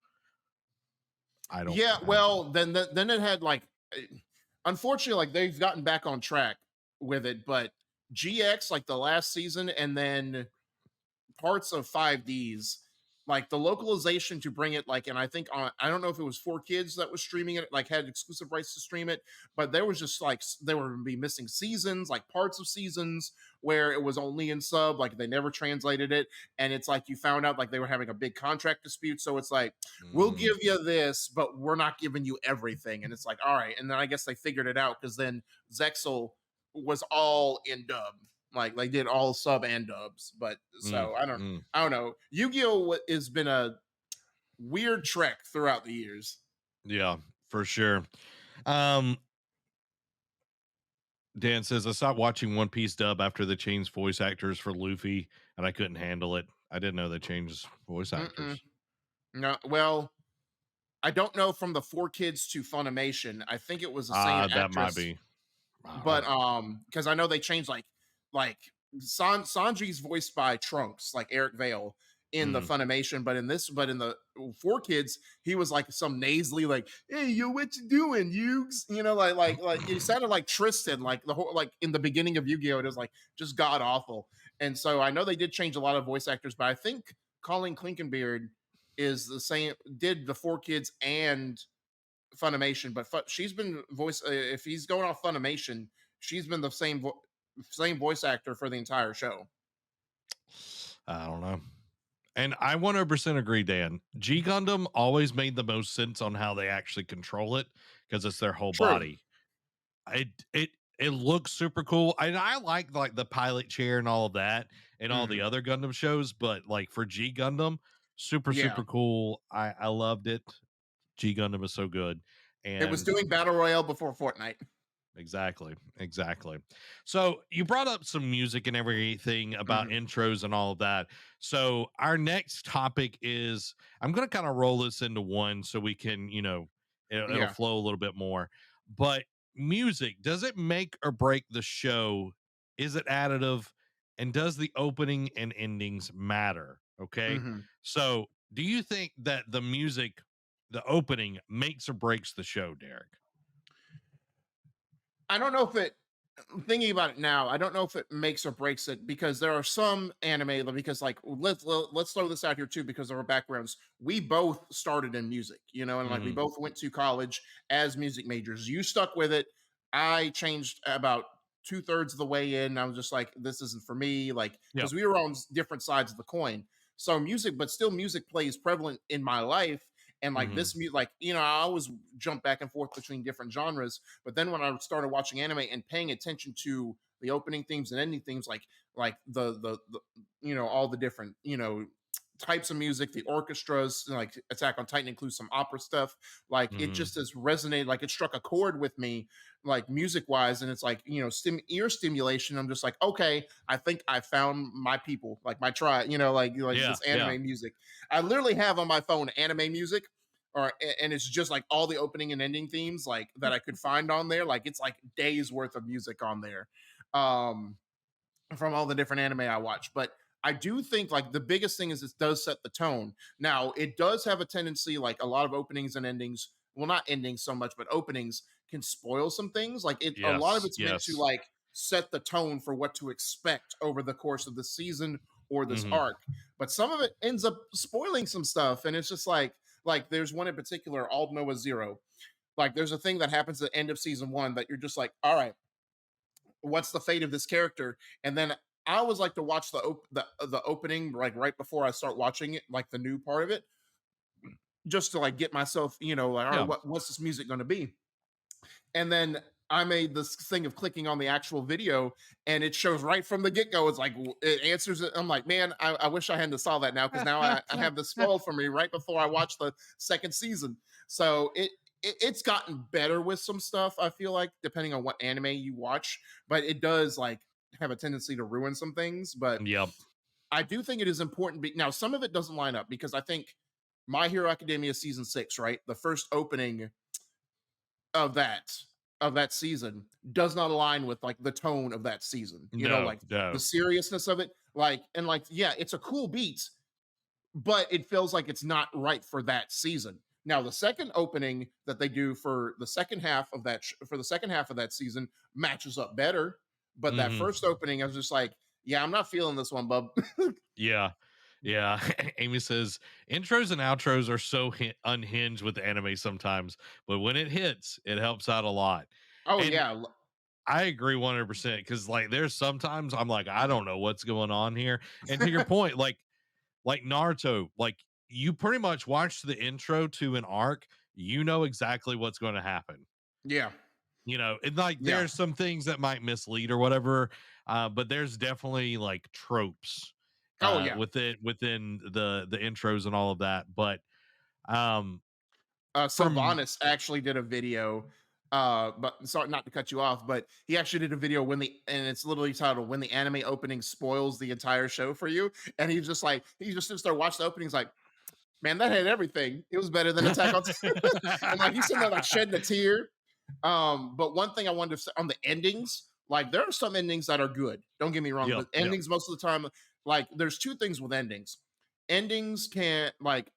I don't. Yeah, I, well, then it had like, unfortunately, like they've gotten back on track with it, but GX like the last season, and then parts of 5Ds, like the localization to bring it like, and I think on, I don't know if it was 4Kids that was streaming it, like had exclusive rights to stream it, but there was just like there would be missing seasons, like parts of seasons where it was only in sub, like they never translated it, and it's like you found out like they were having a big contract dispute, so it's like we'll Mm, give you this, but we're not giving you everything, and it's like all right, and then I guess they figured it out because then Zexel was all in dub. Like they did all sub and dubs, but mm, so mm. I don't know. Yu-Gi-Oh has been a weird trek throughout the years. Yeah, for sure. Um, Dan says I stopped watching One Piece dub after they changed voice actors for Luffy, and I couldn't handle it. I didn't know they changed voice Mm-mm. actors. No, well, I don't know from the 4Kids to Funimation. I think it was the same That might actress, be. I but don't know. because I know they changed like Sanji's voiced by Trunks, like Eric Vale in the Mm. Funimation, but in the 4Kids, he was like some nasally, like, "Hey, yo, what you doing, Yugs?" You know, like it sounded like Tristan, like the whole like in the beginning of Yu-Gi-Oh, it was like just god awful. And so I know they did change a lot of voice actors, but I think Colleen Clinkenbeard is the same, did the 4Kids and Funimation, but she's been voice. If he's going off Funimation, she's been the same voice actor for the entire show. I don't know. And I 100% agree, Dan. G Gundam always made the most sense on how they actually control it because it's their whole True. body. It it it looks super cool. And I like the pilot chair and all of that and all the Mhm. other Gundam shows, but like for G Gundam, Yeah, super cool. I loved it. G Gundam is so good. it was And doing battle royale before Fortnite. exactly. So you brought up some music and everything about Mhm. intros and all of that. So our next topic is I'm going to kind of roll this into one so we can, it'll Yeah. flow a little bit more. But music, does it make or break the show? Is it additive? And does the opening and endings matter? Okay. Mhm. So do you think that the music, the opening makes or breaks the show, Derek? I don't know if it thinking about it now, I don't know if it makes or breaks it because there are some anime because like let's throw this out here too because of our backgrounds. We both started in music, you know, and like we Mm-hmm. both went to college as music majors. You stuck with it. I changed about 2/3 of the way in. I was just like, this isn't for me, like Yep. because we were on different sides of the coin. So music, but still music plays prevalent in my life. And like Mm-hmm. this music, like I always jump back and forth between different genres, but then when I started watching anime and paying attention to the opening themes and ending themes, like the all the different types of music, the orchestras, like Attack on Titan includes some opera stuff. Like it Mm-hmm. just has resonated, like it struck a chord with me, like music wise, and it's like ear stimulation. I'm just like, okay, I think I found my people, like my tribe, like Yeah, this yeah. anime music. I literally have on my phone anime music or and it's just like all the opening and ending themes like that I could find on there. Like it's like days worth of music on there. Um from all the different anime I watch. But I do think like the biggest thing is it does set the tone. Now, it does have a tendency, like a lot of openings and endings, well, not endings so much, but openings can spoil some things. Like a lot of Yes, it's meant to yes. like set the tone for what to expect over the course of the season or this Mhm, arc. But some of it ends up spoiling some stuff. And it's just like there's one in particular, All Noah Zero. Like there's a thing that happens at the end of season one that you're just like, all right, what's the fate of this character? And then I always like to watch the opening like right before I start watching it, like the new part of it, just to like get myself, like all right, yeah. what's this music going to be? And then I made this thing of clicking on the actual video, and it shows right from the get go. It's like it answers it. I'm like, man, I wish I hadn't saw that now because now I have this spoiled for me right before I watch the second season. So it's gotten better with some stuff. I feel like depending on what anime you watch, but it does like have a tendency to ruin some things. But Yep. I do think it is important. Now, some of it doesn't line up because I think My Hero Academia season 6, right? The first opening of that season does not align with like the tone of that season. No, Like the no. seriousness of it, like and like yeah, it's a cool beat, but it feels like it's not right for that season. Now, the second opening that they do for the second half of that season matches up better, but that Mhm. first opening I was just like, yeah, I'm not feeling this one, bub. Yeah. Yeah. Amy says intros and outros are so unhinged with anime sometimes, but when it hits, it helps out a lot. Oh And yeah, I agree 100% because like there's sometimes I'm like, I don't know what's going on here. And to your point, like Naruto, like you pretty much watch the intro to an arc, you know exactly what's going to happen. yeah, You know, and like yeah. there's some things that might mislead or whatever, but there's definitely like tropes Oh yeah. within the intros and all of that. But um from Sylvanas actually did a video. But sorry not to cut you off, but he actually did a video and it's literally titled "When the Anime Opening Spoils the Entire Show for You." And he's just like, he just sits there, watch the openings, like, man, that had everything. It was better than Attack on Titan. And like he's sitting there like shedding a tear. But one thing I wanted to say on the endings, like there are some endings that are good. Don't get me wrong, yep, but yep, endings most of the time, like there's two things with endings. Endings can like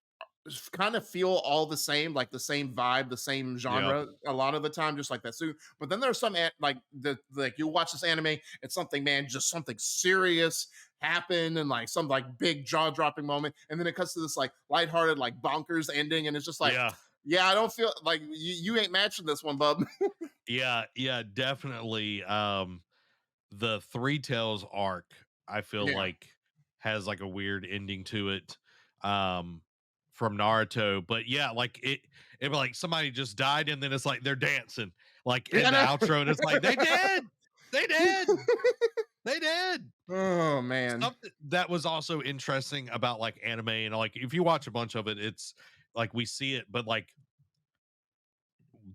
kind of feel all the same, like the same vibe, the same yep, genre a lot of the time, just like that. So, but then there's some like you'll watch this anime, it's something, man, just something serious happen and like some like big jaw dropping moment, and then it cuts to this like lighthearted, like bonkers ending, and it's just like, yeah. yeah, I don't feel like you ain't matching this one, bub. Yeah, yeah, definitely. The Three Tails arc, I feel Yeah. like has like a weird ending to it. Um from Naruto. But yeah, like it like somebody just died and then it's like they're dancing like in the Yeah. outro, and it's like they did. They did. They did. Oh man. Something that was also interesting about like anime, and like if you watch a bunch of it, it's like we see it, but like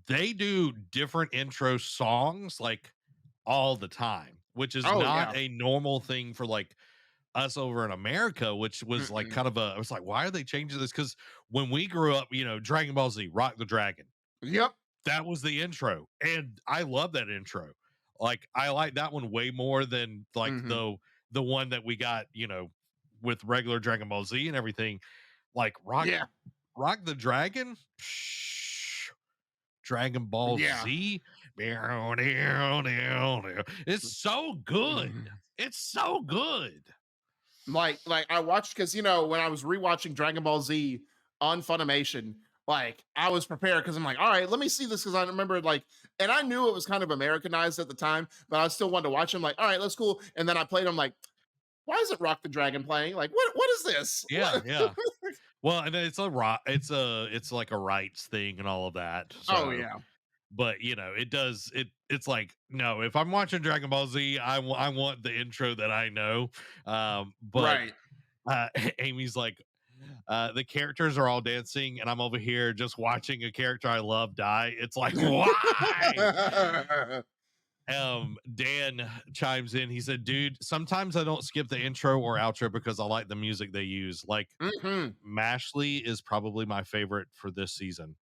they do different intro songs like all the time, which is Oh not yeah. a normal thing for like us over in America, which was like Mm-mm. kind of a, I was like, why are they changing this? Because when we grew up, you know, Dragon Ball Z, Rock the Dragon, Yep. that was the intro. And I love that intro. Like I like that one way more than like Hmm. the one that we got, you know, with regular Dragon Ball Z and everything. Like Yeah. Rock the Dragon. Psh, Dragon Ball Yeah. Z. It's so good. It's so good. Like I watched, because you know when I was rewatching Dragon Ball Z on Funimation, like I was prepared because I'm like, all right, let me see this, because I remember like, and I knew it was kind of Americanized at the time, but I still wanted to watch him. Like, all right, that's cool. And then I played. I'm like, why isn't Rock the Dragon playing? Like, what is this? Yeah, yeah. Well, and it's a it's like a rights thing and all of that. Oh So, yeah, but you know, it's like no, if I'm watching Dragon Ball Z, I want the intro that I know. But right. Amy's like the characters are all dancing and I'm over here just watching a character I love die. It's like why? Dan chimes in. He said, "Dude, sometimes I don't skip the intro or outro because I like the music they use. Like Hmm. Mashley is probably my favorite for this season.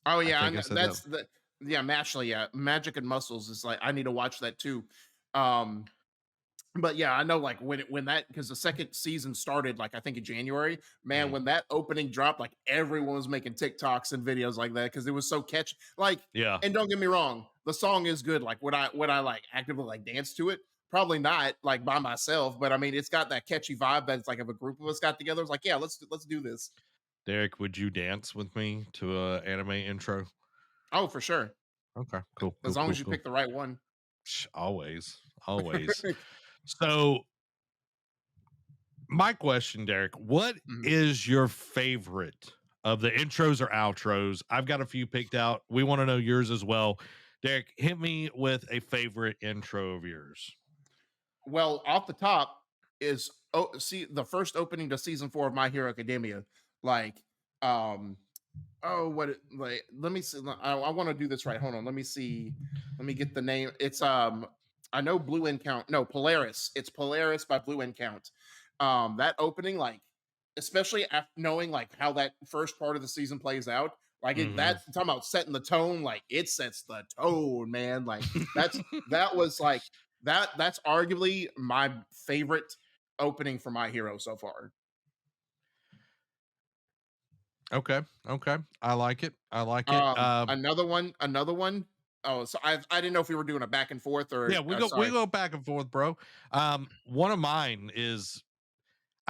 Oh I yeah, think I said that. that's the, yeah, Mashley, yeah, Magic and Muscles is like, I need to watch that too. Um, but yeah, I know like when that, because the second season started like I think in January, man, Mm, when that opening dropped, like everyone was making TikToks and videos like that because it was so catchy. Like, yeah, and don't get me wrong, the song is good. Like, would I like actively like dance to it? Probably not, like by myself, but I mean, it's got that catchy vibe that's like if a group of us got together, it's like, yeah, let's do this. Derek, would you dance with me to a anime intro? Oh, for sure, Okay, cool, as cool, long cool, as you cool. pick the right one. Always, always. So, my question, Derek, what Mhm. is your favorite of the intros or outros? I've got a few picked out. We want to know yours as well. Derek, hit me with a favorite intro of yours. Well, off the top is, oh, see, the first opening to season 4 of My Hero Academia. Like, um, oh, like, let me see. I want to do this right. Hold on. Let me see. Let me get the name. It's I know Blue Encount. No, Polaris. It's Polaris by Blue Encount. That opening, like, especially after knowing like how that first part of the season plays out, like Hmm. that, talking about setting the tone, like it sets the tone, man. Like that was like that's arguably my favorite opening for My Hero so far. Okay, okay. I like it. I like it. Another one. Oh, so I didn't know if we were doing a back and forth or Yeah, we sorry. go back and forth, bro. One of mine is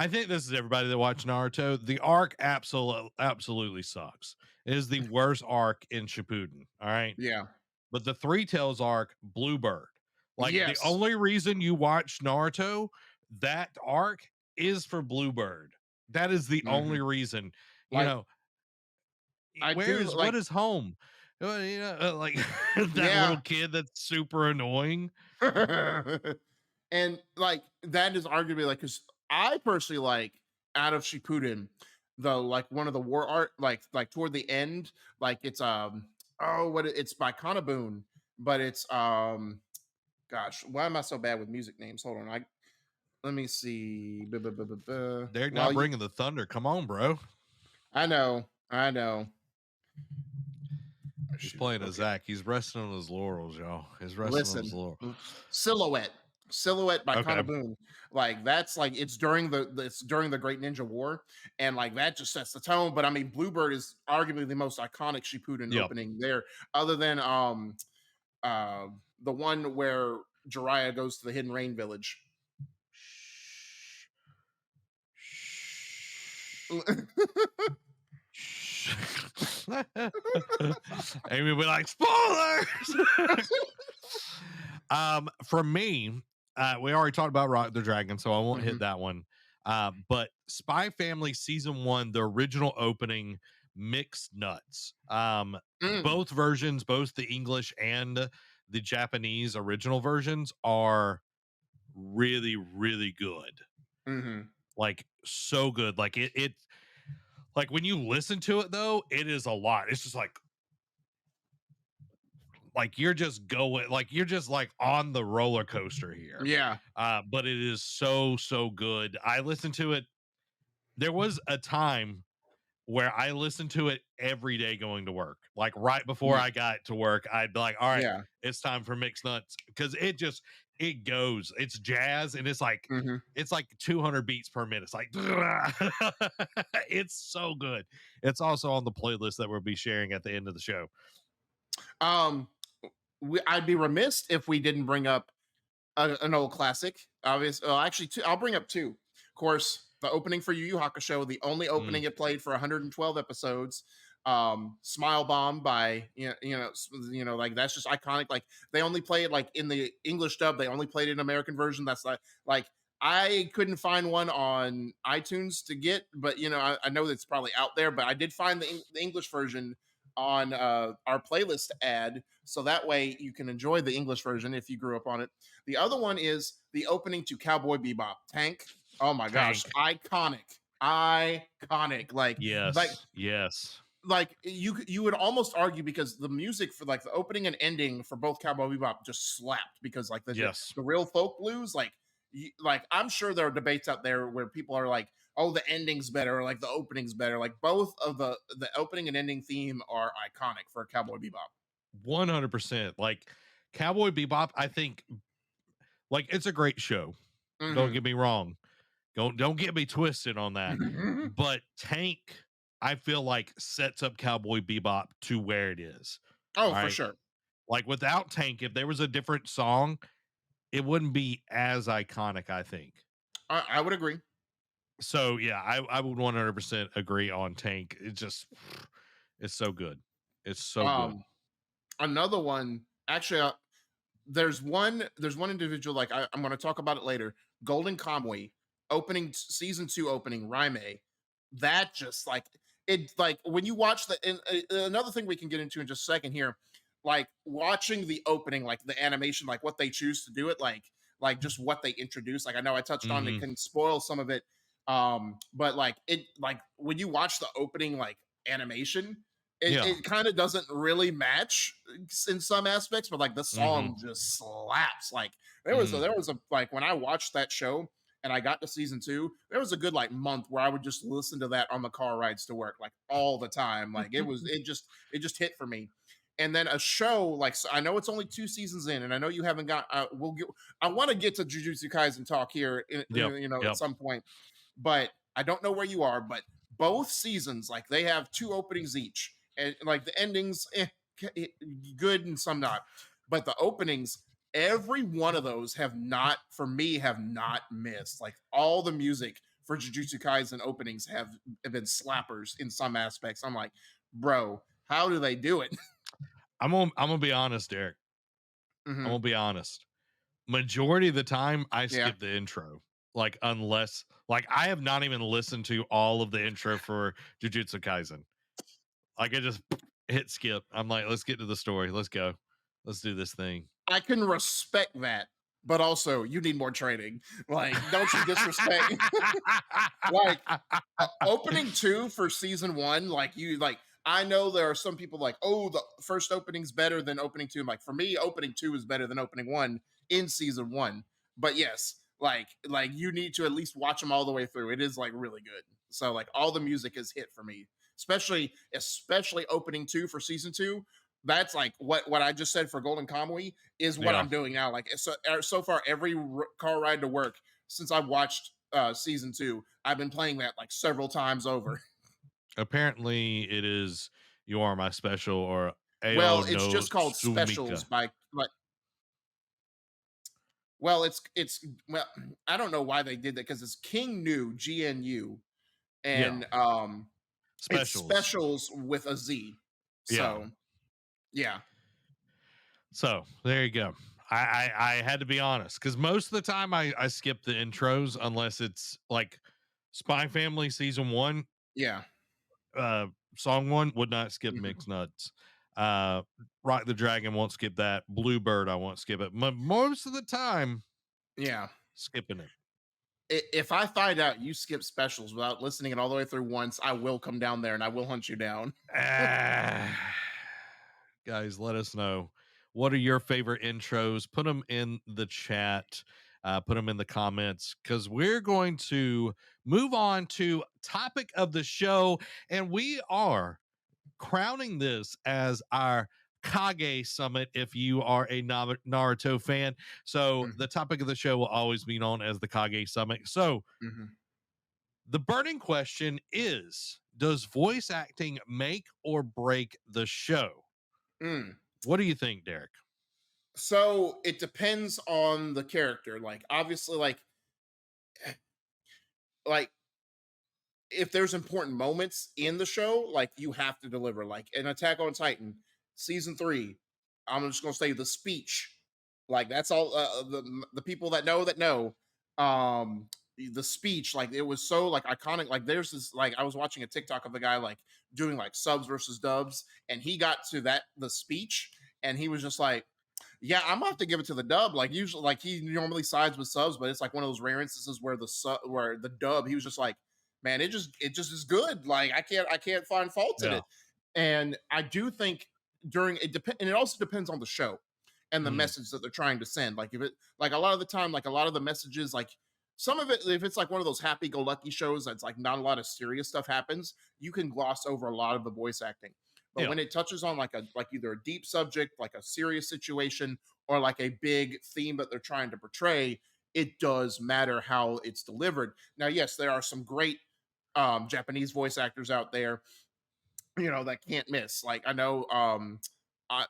I think this is everybody that watched Naruto. The arc absolutely sucks. It is the worst arc in Shippuden. All right. Yeah. But the Three Tails arc, Bluebird, like the Yes. only reason you watch Naruto, that arc is for Bluebird. That is the Mhm. only reason. You Like know, I do where's what like is home? Like that little yeah. kid that's super annoying. And like that is arguably like because I personally like out of Shippuden, the like one of the war art like toward the end, like it's it's by Kanabun, but it's gosh, why am I so bad with music names? Hold on, I let me see. They're Well, not bringing the thunder. Come on, bro. I know. Oh, He's shoot. playing a Okay. Zach. He's resting on his laurels, y'all. He's resting on his Listen, laurels. Silhouette. Silhouette by Okay. Boon. Like that's like it's during it's during the Great Ninja War, and like that just sets the tone. But I mean, Bluebird is arguably the most iconic Shippuden Yep. opening there, other than uh the one where Jiraiya goes to the Hidden Rain village. Amy will be like, spoilers. For me, we already talked about Rock the Dragon, so I won't hit Mhm. that one. But Spy Family season 1, the original opening, mixed nuts. Mm. Both versions, both the English and the Japanese original versions, are really, really good. Mhm. Like so good. Like it like when you listen to it though, it is a lot. It's just like you're just going like you're just like on the roller coaster here. Yeah. But it is so good. I listened to it. There was a time where I listened to it every day going to work. Like right before Mm. I got to work, I'd be like, all right, Yeah. it's time for mixed nuts. Cause it goes. It's jazz and Mhm. it's like 200 beats per minute. It's like it's so good. It's also on the playlist that we'll be sharing at the end of the show. Um, I'd be remiss if we didn't bring up an old classic. Obviously, actually, two. I'll bring up two. Of course, the opening for Yu Hakusho, the only Mm, opening it played for 112 episodes. Smile Bomb by like that's just iconic. Like they only play it like in the English dub. They only played it in American version. That's like I couldn't find one on iTunes to get, but I know that's probably out there. But I did find the English version on our playlist ad, so that way you can enjoy the English version if you grew up on it. The other one is the opening to Cowboy Bebop. Tank. Oh my gosh, Tank. iconic, iconic. Like Yes. like you would almost argue because the music for like the opening and ending for both Cowboy Bebop just slapped because like Yes. the real folk blues like I'm sure there are debates out there where people are like, oh, the ending's better or like the opening's better. Like both of the opening and ending theme are iconic for Cowboy Bebop. 100%. Like Cowboy Bebop, I think like it's a great show. Don't Hmm. get me wrong. Don't get me twisted on that. But Tank, I feel like sets up Cowboy Bebop to where it is. Oh, All for right. sure. Like without Tank, if there was a different song, it wouldn't be as iconic, I think. I would agree. So yeah, I would 100% agree on Tank. It's so good. It's so good. Um, Another one, actually, there's one individual like I'm going to talk about it later. Golden Kamuy opening season 2 opening Rhyme. That just like it like when you watch another thing we can get into in just a second here, like watching the opening, like the animation, like what they choose to do it, like just what they introduce. Like I know I touched on it Hmm. can spoil some of it, but like it like when you watch the opening like animation, Yeah. it kind of doesn't really match in some aspects, but like the Hmm. song just slaps. Like Hmm. there was a like when I watched that show and I got to season 2, there was a good like month where I would just listen to that on the car rides to work like all the time. Like it just hit for me. And then a show like so I know it's only 2 seasons in, and I know you haven't got. We'll get. I want to get to Jujutsu Kaisen talk here, Yep. at Yep. some point, but I don't know where you are. But both seasons, like they have 2 openings each, and like the endings, good and some not, but the openings, every one of those have not, for me, have not missed. Like all the music for Jujutsu Kaisen openings have been slappers in some aspects. I'm like, bro, how do they do it? I'm gonna be honest, Derek. I'm Hmm. gonna be honest. Majority of the time, I Yeah, skip the intro. Like, unless, like, I have not even listened to all of the intro for Jujutsu Kaisen. Like, I just hit skip. I'm like, let's get to the story. Let's go. Let's do this thing. I can respect that, but also you need more training. Like, don't you disrespect? Like, opening two for season one, like you like. I know there are some people like, oh, the first opening's better than opening two. I'm like, for me, opening two is better than opening one in season one. But yes, like you need to at least watch them all the way through. It is like really good. So like all the music is hit for me, especially opening two for season two. That's like what I just said for Golden Kamuy is what Yeah. I'm doing now. Like so far, every car ride to work since I've watched season two, I've been playing that like several times over. Apparently, it is "You Are My Special" or "Ao Well, it's no just called Specials Sumika." by like well, it's well, I don't know why they did that because it's King New GNU Yeah, and it's specials. Specials with a Z. Yeah. So yeah. So there you go. I had to be honest because most of the time I skip the intros unless it's like Spy Family season one, Yeah. uh, song one would not skip Mhm. Mixed Nuts. Uh, Rock the Dragon won't skip that. Bluebird I won't skip it. But most of the time Yeah. skipping it. If I find out you skip Specials without listening it all the way through once, I will come down there and I will hunt you down. Ah, guys, let us know. What are your favorite intros? Put them in the chat. Put them in the comments because we're going to move on to topic of the show, and we are crowning this as our Kage Summit. If you are a Naruto fan, so Mhm. the topic of the show will always be known as the Kage Summit. So Mhm. the burning question is: does voice acting make or break the show? Mm. What do you think, Derek? So it depends on the character. Like obviously, like if there's important moments in the show, like you have to deliver. Like in Attack on Titan season three, I'm just gonna say the speech. Like that's all. The people that know. The speech, like it was so like iconic. Like there's this like I was watching a TikTok of the guy like doing like subs versus dubs, and he got to the speech, and he was just like, yeah, I'm gonna have to give it to the dub. Like usually, like he normally sides with subs, but it's like one of those rare instances where where the dub, he was just like, man, it just is good. Like I can't find fault in Yeah. it. And I do think during it depend, and it also depends on the show and the Mhm. message that they're trying to send. Like if it, like a lot of the time, like a lot of the messages, like some of it, if it's like one of those happy-go-lucky shows that's like not a lot of serious stuff happens, you can gloss over a lot of the voice acting. But Yeah. when it touches on like either a deep subject, like a serious situation, or like a big theme that they're trying to portray, it does matter how it's delivered. Now, yes, there are some great Japanese voice actors out there, that can't miss. Like I know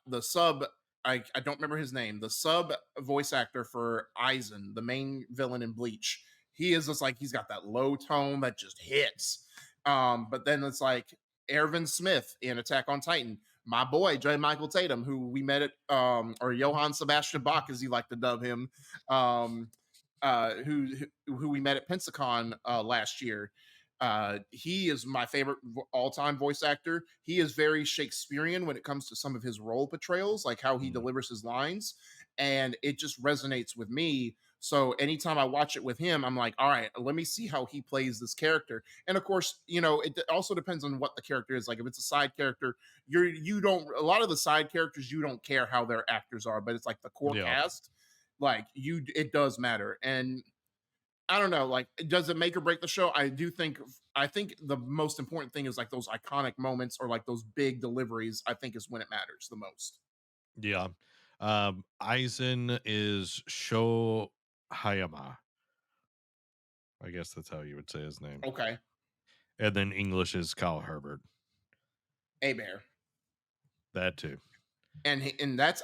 the sub, I don't remember his name, the sub voice actor for Aizen, the main villain in Bleach. He is just like he's got that low tone that just hits. But then it's like Ervin Smith in Attack on Titan, my boy J. Michael Tatum, who we met at or Johann Sebastian Bach, as you like to dub him, um, who we met at Pensacon last year. He is my favorite all-time voice actor. He is very Shakespearean when it comes to some of his role portrayals, like how he Mhm. delivers his lines, and it just resonates with me. So anytime I watch it with him, I'm like, all right, let me see how he plays this character. And of course, it also depends on what the character is. Like if it's a side character, you don't a lot of the side characters you don't care how their actors are, but it's like the core Yeah. cast, like it does matter. And I don't know, like, does it make or break the show? I think the most important thing is like those iconic moments or like those big deliveries, I think is when it matters the most. Yeah. Aizen is Sho Hayama. I guess that's how you would say his name. Okay. And then English is Kyle Herbert. A Bear. That too. And that's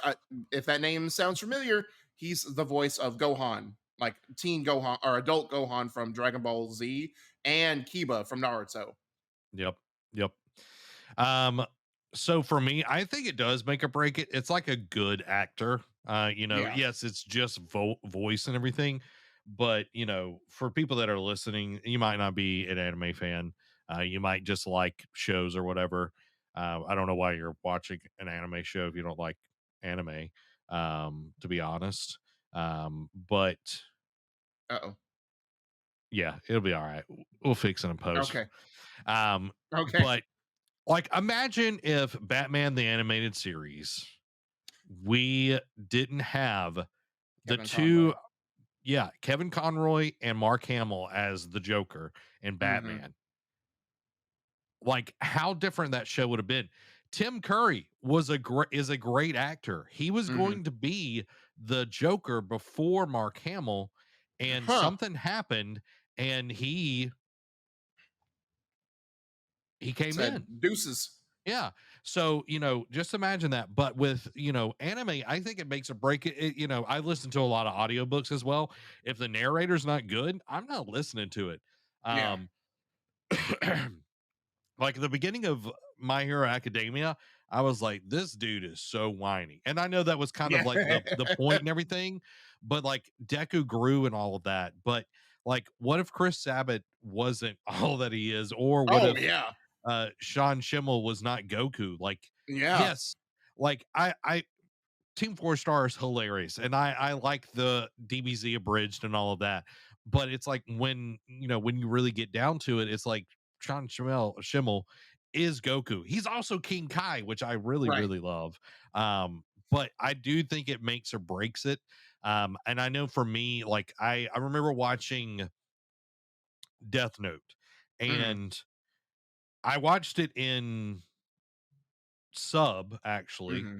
if that name sounds familiar, he's the voice of Gohan like teen Gohan or adult Gohan from Dragon Ball Z, and Kiba from Naruto. Yep. Yep. Um, so for me, I think it does make or break it. It's like a good actor. Yeah. Yes, it's just voice and everything, but for people that are listening, you might not be an anime fan. You might just like shows or whatever. I don't know why you're watching an anime show if you don't like anime. To be honest, but Uh-oh. yeah, it'll be all right. We'll fix it in post. Okay. Um, Okay. but like, imagine if Batman the Animated Series, we didn't have the Kevin two, Conroy. yeah, Kevin Conroy and Mark Hamill as the Joker and Hmm. Batman. Like, how different that show would have been. Tim Curry is a great actor. He was Hmm. going to be the Joker before Mark Hamill, and Huh. something happened, and he came Said in. deuces. Yeah. So, just imagine that. But with, anime, I think it makes or break it. I listen to a lot of audiobooks as well. If the narrator's not good, I'm not listening to it. Yeah. Um, like the beginning of My Hero Academia, I was like, this dude is so whiny. And I know that was kind of Yeah. like the point and everything, but like Deku grew and all of that. But like, what if Chris Sabat wasn't all that he is? Or what Oh if yeah. Sean Schimmel was not Goku? Like, Yeah. yes, like I Team Four Star is hilarious, and I like the DBZ abridged and all of that. But it's like when you really get down to it, it's like Sean Schimmel is Goku. He's also King Kai, which I really Right. really love. But I do think it makes or breaks it. And I know for me, like I remember watching Death Note, Hmm. and I watched it in sub actually, Hmm.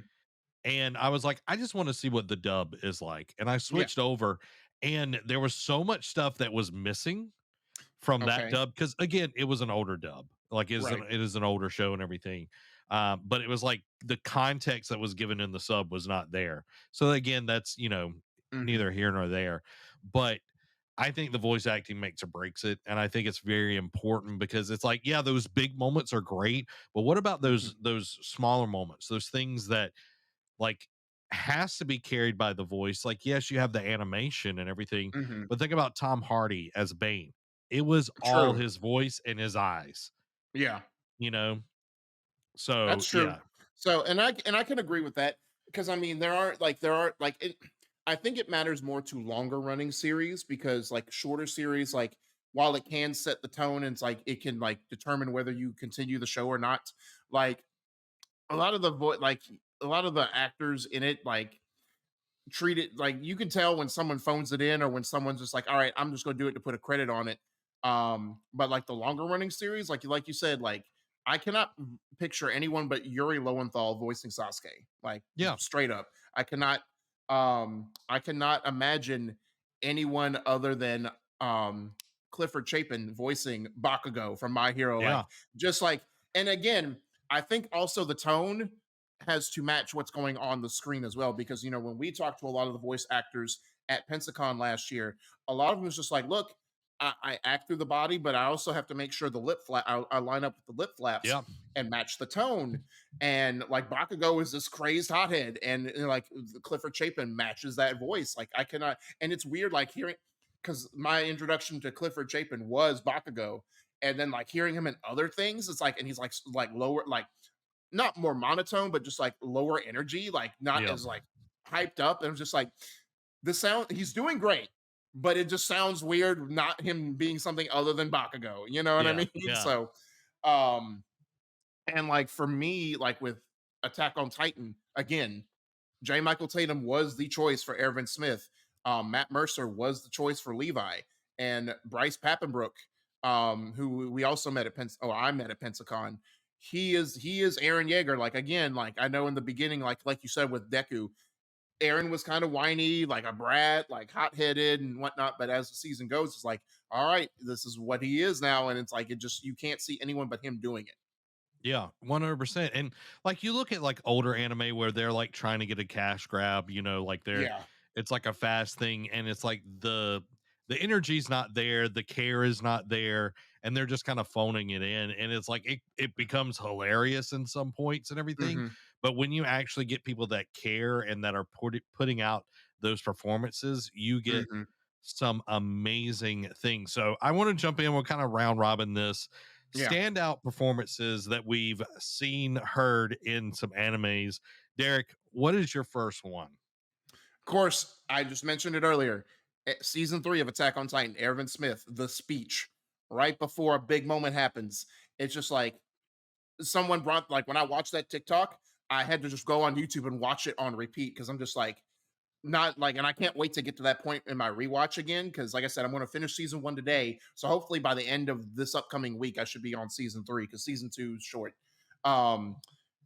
and I was like, I just want to see what the dub is like. And I Yeah. switched over, and there was so much stuff that was missing from that Okay. dub because again, it was an older dub. Like Right. it is an older show and everything. But it was like the context that was given in the sub was not there. So again, that's Hmm. neither here nor there. But I think the voice acting makes or breaks it, and I think it's very important because it's like, yeah, those big moments are great, but what about Hmm. those smaller moments, those things that like has to be carried by the voice. Like, yes, you have the animation and everything, Hmm. but think about Tom Hardy as Bane. It was all True. his voice and his eyes, Yeah. you know? So That's true. yeah. So, and I can agree with that because I mean there are like I think it matters more to longer running series because like shorter series like while it can set the tone and it's like it can like determine whether you continue the show or not. Like a lot of the like a lot of the actors in it like treat it like you can tell when someone phones it in or when someone's just like, all right, I'm just gonna do it to put a credit on it. But like the longer running series, like you said, like I cannot picture anyone but Yuri Lowenthal voicing Sasuke. Like Yeah. straight up. I cannot imagine anyone other than Clifford Chapin voicing Bakugo from My Hero. Yeah. Like just like and again, I think also the tone has to match what's going on the screen as well. Because you know, when we talked to a lot of the voice actors at Pensacon last year, a lot of them was just like, "Look, I act through the body, but I also have to make sure the lip flap. I line up with the lip flaps Yeah. and match the tone." And like Bakugo is this crazed hothead, and like Clifford Chapin matches that voice. Like I cannot, and it's weird, like hearing because my introduction to Clifford Chapin was Bakugo, and then like hearing him in other things, it's like, and he's like lower, like not more monotone, but just like lower energy, like not Yeah. as like hyped up. And it was just like the sound he's doing great, but it just sounds weird, not him being something other than Bakugo. You know what I Yeah. mean? Yeah. So um and like for me, like with Attack on Titan, again, J. Michael Tatum was the choice for Ervin Smith. Matt Mercer was the choice for Levi, and Bryce Pappenbrook, who we also met at I met at Pensacon. He is Aaron Yeager. Like again, like I know in the beginning, like you said with Deku, Aaron was kind of whiny, like a brat, like hot headed and whatnot. But as the season goes, it's like, all right, this is what he is now, and it's like it just you can't see anyone but him doing it. Yeah, 100%. And like you look at like older anime where they're like trying to get a cash grab, like they're Yeah. it's like a fast thing, and it's like the energy's not there, the care is not there, and they're just kind of phoning it in, and it's like it becomes hilarious in some points and everything. Hmm. But when you actually get people that care and that are putting out those performances, you get Hmm. some amazing things. So I want to jump in. We'll kind of round robin this Yeah. standout performances that we've seen, heard in some animes. Derek, what is your first one? Of course, I just mentioned it earlier. Season 3 of Attack on Titan, Erwin Smith, the speech right before a big moment happens. It's just like someone brought, like, when I watched that TikTok, I had to just go on YouTube and watch it on repeat because I'm just like, not like, and I can't wait to get to that point in my rewatch again because, like I said, I'm going to finish season 1 today. So hopefully by the end of this upcoming week, I should be on season 3 because season 2 is short. Um,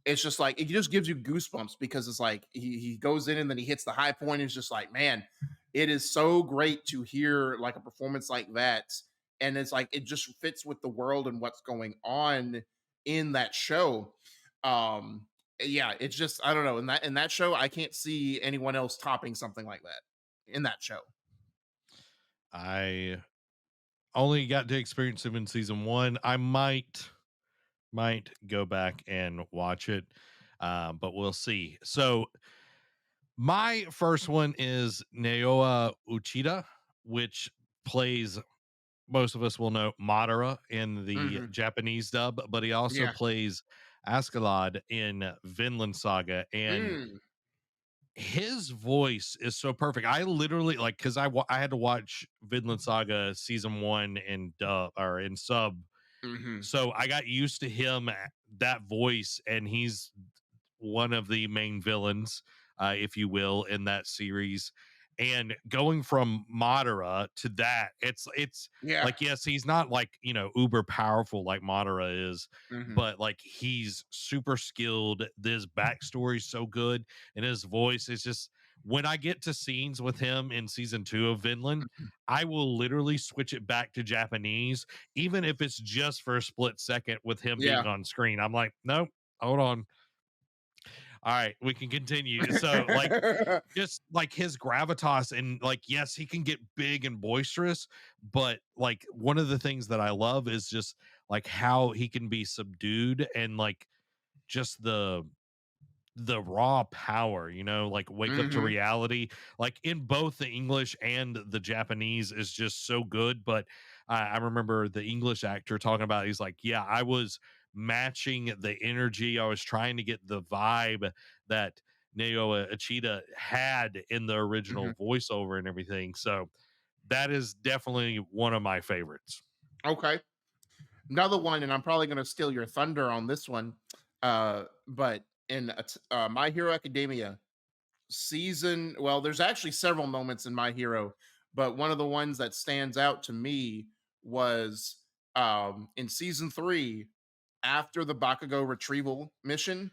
it's just like it just gives you goosebumps because it's like he goes in and then he hits the high point. It's just like, man, it is so great to hear like a performance like that, and it's like it just fits with the world and what's going on in that show. Um, yeah, it's just I don't know. In that show, I can't see anyone else topping something like that in that show. I only got to experience him in season one. I might go back and watch it, but we'll see. So my first one is Naoya Uchida, which plays, most of us will know, Madara in the Hmm. Japanese dub, but he also Yeah. plays Askeladd in Vinland Saga, and Mm. his voice is so perfect. I literally, like, because I had to watch Vinland Saga season one in dub or in sub, Hmm. so I got used to him, that voice, and he's one of the main villains, if you will, in that series. And going from Madara to that, it's Yeah. like, yes, he's not like, uber powerful like Madara is, Hmm. but like he's super skilled. This backstory's so good, and his voice is just, when I get to scenes with him in season 2 of Vinland, I will literally switch it back to Japanese, even if it's just for a split second with him being Yeah. on screen. I'm like, nope, hold on. All right, we can continue. So, like, just like his gravitas, and like, yes, he can get big and boisterous, but like one of the things that I love is just like how he can be subdued, and like just the raw power, like wake up to Hmm. reality, like in both the English and the Japanese, is just so good. But I remember the English actor talking about, he's like, yeah, I was matching the energy, I was trying to get the vibe that Naoya Achida had in the Hmm. original voiceover and everything. So that is definitely one of my favorites. Okay. Another one, and I'm probably going to steal your thunder on this one. But in My Hero Academia season, well, there's actually several moments in My Hero, but one of the ones that stands out to me was in season 3 after the Bakugo retrieval mission,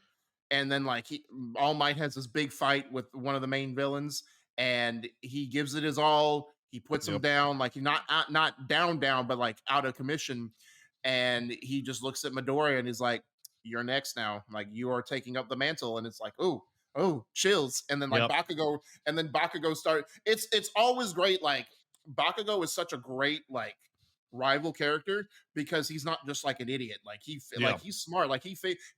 and then like All Might has this big fight with one of the main villains, and he gives it his all. He puts him Yep. down, like he not down, but like out of commission, and he just looks at Midoriya and he's like, "You're next now. Like you are taking up the mantle." And it's like, oh, chills. And then like Yep. Bakugo start. It's always great. Like Bakugo is such a great like rival character because he's not just like an idiot. Like Yeah. he's smart. Like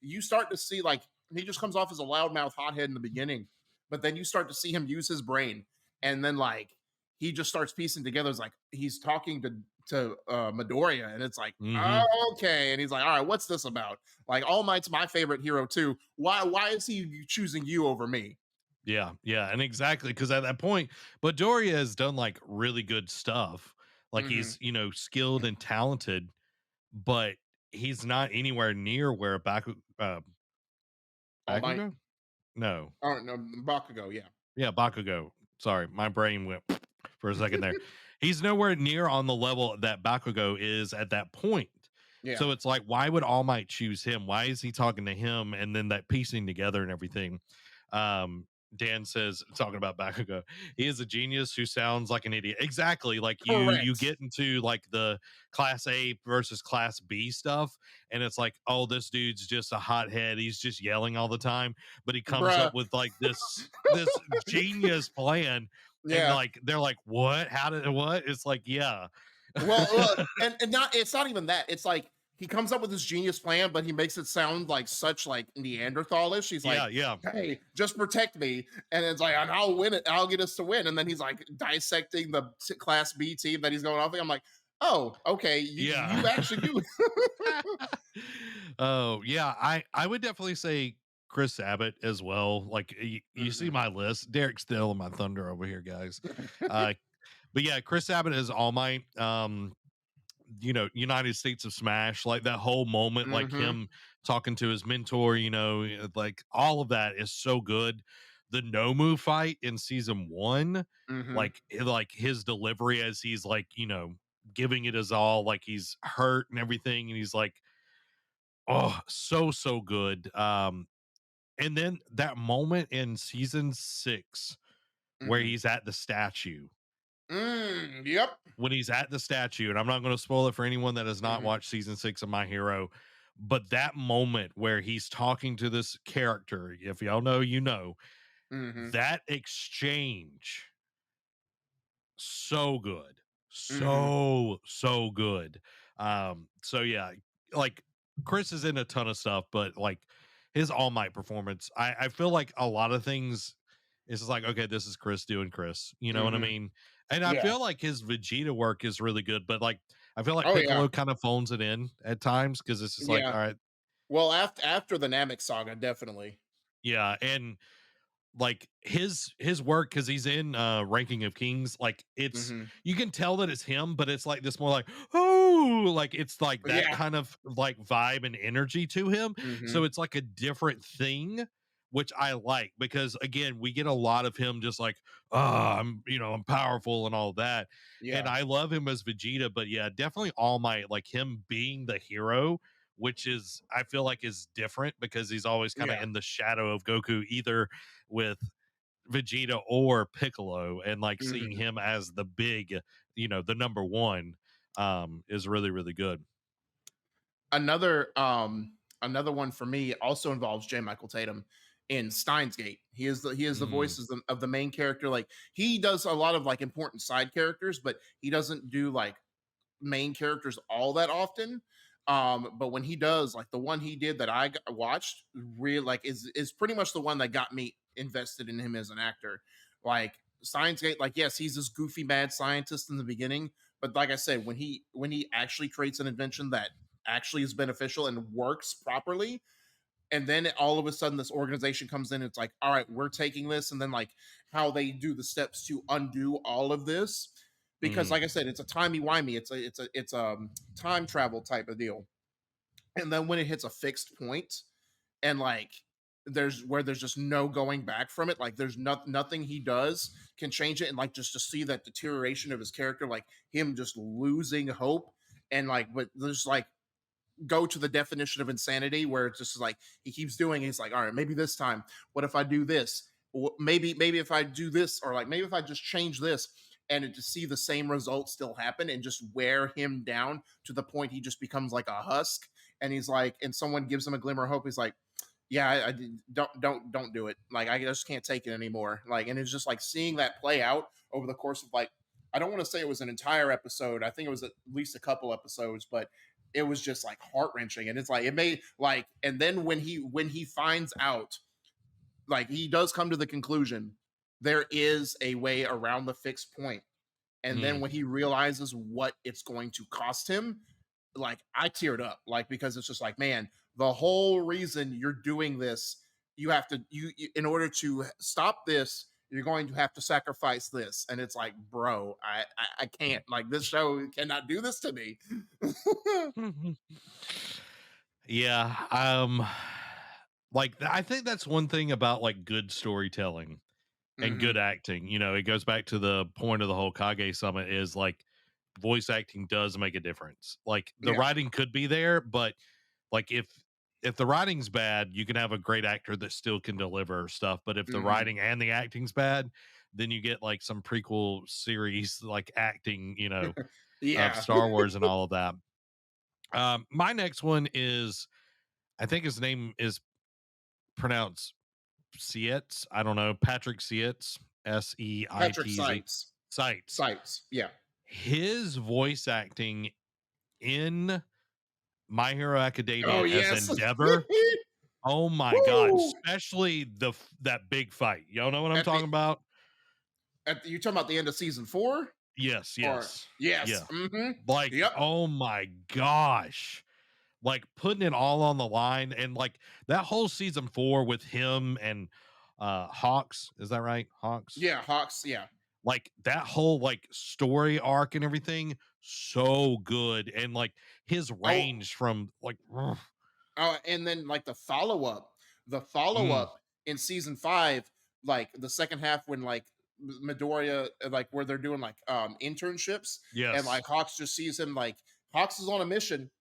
you start to see like he just comes off as a loudmouth hothead in the beginning, but then you start to see him use his brain, and then like he just starts piecing together. It's like he's talking to Midoriya, and it's like, Hmm. oh, okay. And he's like, all right, what's this about? Like All Might's my favorite hero too. Why is he choosing you over me? Yeah, yeah, and exactly, because at that point, but Doria has done like really good stuff. Like Hmm. he's, skilled and talented, but he's not anywhere near where All Might. Bakugo? No. Oh no, Bakugo. Yeah, Yeah, Bakugo. Sorry, my brain went for a second there. He's nowhere near on the level that Bakugo is at that point. yeah. So it's like, why would All Might choose him? Why is he talking to him? And then that piecing together and everything. Um, Dan says, talking about Bakugo, he is a genius who sounds like an idiot. Exactly. Like you Correct, get into like the class A versus class B stuff, and it's like, oh, this dude's just a hothead. He's just yelling all the time, but he comes bruh. up with like this genius plan, And Yeah. like they're like, "What? How did what?" It's like, yeah. Well, and not it's not even that. It's like he comes up with this genius plan, but he makes it sound like such like Neanderthalish. He's Yeah, like, yeah. "Hey, just protect me," and it's like, "And I'll win it. I'll get us to win." And then he's like dissecting the Class B team that he's going off. I'm like, "Oh, okay, Yeah. you actually do." Oh, yeah, I would definitely say Chris Abbott as well. Like you see Mhm. my list. Derek's still in my thunder over here, guys. Uh but yeah, Chris Abbott is All Might. United States of Smash, like that whole moment, like Mhm. him talking to his mentor, like all of that is so good. The Nomu fight in season one, Mhm. like his delivery as he's like, giving it his all, like he's hurt and everything, and he's like, oh, so good. And then that moment in season six where Mhm. he's at the statue Yep. when he's at the statue, and I'm not going to spoil it for anyone that has not Mhm. watched season six of My Hero, but that moment where he's talking to this character, if y'all know, Mhm. that exchange, so good, Mhm. so good. So yeah, like Chris is in a ton of stuff, but like his All Might performance, I feel like a lot of things it's just like, okay, this is Chris doing Chris, you know what I Mhm. mean? And I Yeah. feel like his Vegeta work is really good, but like I feel like Oh yeah. Piccolo kind of phones it in at times because it's just like, Yeah. all right, Well, after the Namek saga, definitely. yeah, and like his work because he's in Ranking of Kings, like it's Mhm. you can tell that it's him, but it's like this more like, oh, like it's like that Yeah. kind of like vibe and energy to him, so Mhm. it's like a different thing, which I like because again we get a lot of him just like, oh, I'm powerful and all that, and Yeah. I love him as Vegeta, but yeah, definitely All Might, like him being the hero, which is I feel like is different because he's always kind of Yeah. in the shadow of Goku, either with Vegeta or Piccolo, and like seeing Mhm. him as the big, the number one, is really, really good. Another one for me also involves J. Michael Tatum in Steins Gate. He is the Mm, voice of the main character. Like he does a lot of like important side characters, but he doesn't do like main characters all that often. But when he does, like the one he did that watched, real like is pretty much the one that got me invested in him as an actor. Like Science Gate, like yes, he's this goofy mad scientist in the beginning, but like I said, when he actually creates an invention that actually is beneficial and works properly, and then all of a sudden this organization comes in, it's like, all right, we're taking this, and then like how they do the steps to undo all of this, because mm, like I said, it's a timey-wimey, it's a time travel type of deal. And then when it hits a fixed point, and like there's just no going back from it, like there's nothing he does can change it, and like just to see that deterioration of his character, like him just losing hope, and like but there's like go to the definition of insanity where it's just like he keeps doing it. He's like, all right, maybe this time, what if I do this? Maybe if I do this, or like maybe if I just change this, and to see the same results still happen and just wear him down to the point he just becomes like a husk. And he's like, and someone gives him a glimmer of hope. He's like, yeah, don't do it. Like I just can't take it anymore. Like, and it's just like seeing that play out over the course of like, I don't want to say it was an entire episode. I think it was at least a couple episodes, but it was just like heart wrenching. And it's like it made like, and then when he finds out, like he does come to the conclusion there is a way around the fixed point, and then mm, when he realizes what it's going to cost him, like I teared up, like because it's just like, man, the whole reason you're doing this, you have to in order to stop this, you're going to have to sacrifice this, and it's like, bro, I can't, like this show cannot do this to me. mhm. Yeah, like I think that's one thing about like good storytelling and Hmm. good acting. It goes back to the point of the whole Kage summit is like voice acting does make a difference. Like the Yeah. writing could be there, but like if the writing's bad, you can have a great actor that still can deliver stuff. But if the Hmm. writing and the acting's bad, then you get like some prequel series like acting, of Yeah. Star Wars and all of that. My next one is I think his name is pronounced Sietz. I don't know, Patrick Sietz. Patrick Seitz. Sites. Sites. Sites. Yeah. His voice acting in My Hero Oh Academia as yes. Endeavor. Oh my god, Woo! especially that big fight. Y'all know what I'm At the talking about? you talking about the end of season 4? Yes, Or yes. yes. Yeah. Mm-hmm. Like, Yep. oh my gosh. Like putting it all on the line and like that whole season 4 with him and Hawks, is that right? Hawks? Yeah, Hawks. Yeah. Like that whole like story arc and everything, so good. And like his Oh, range from like and then like the mm, follow-up in season 5, like the second half when like Midoriya, like where they're doing like internships, and yes. like Hawks just sees him, like Hawks is on a mission.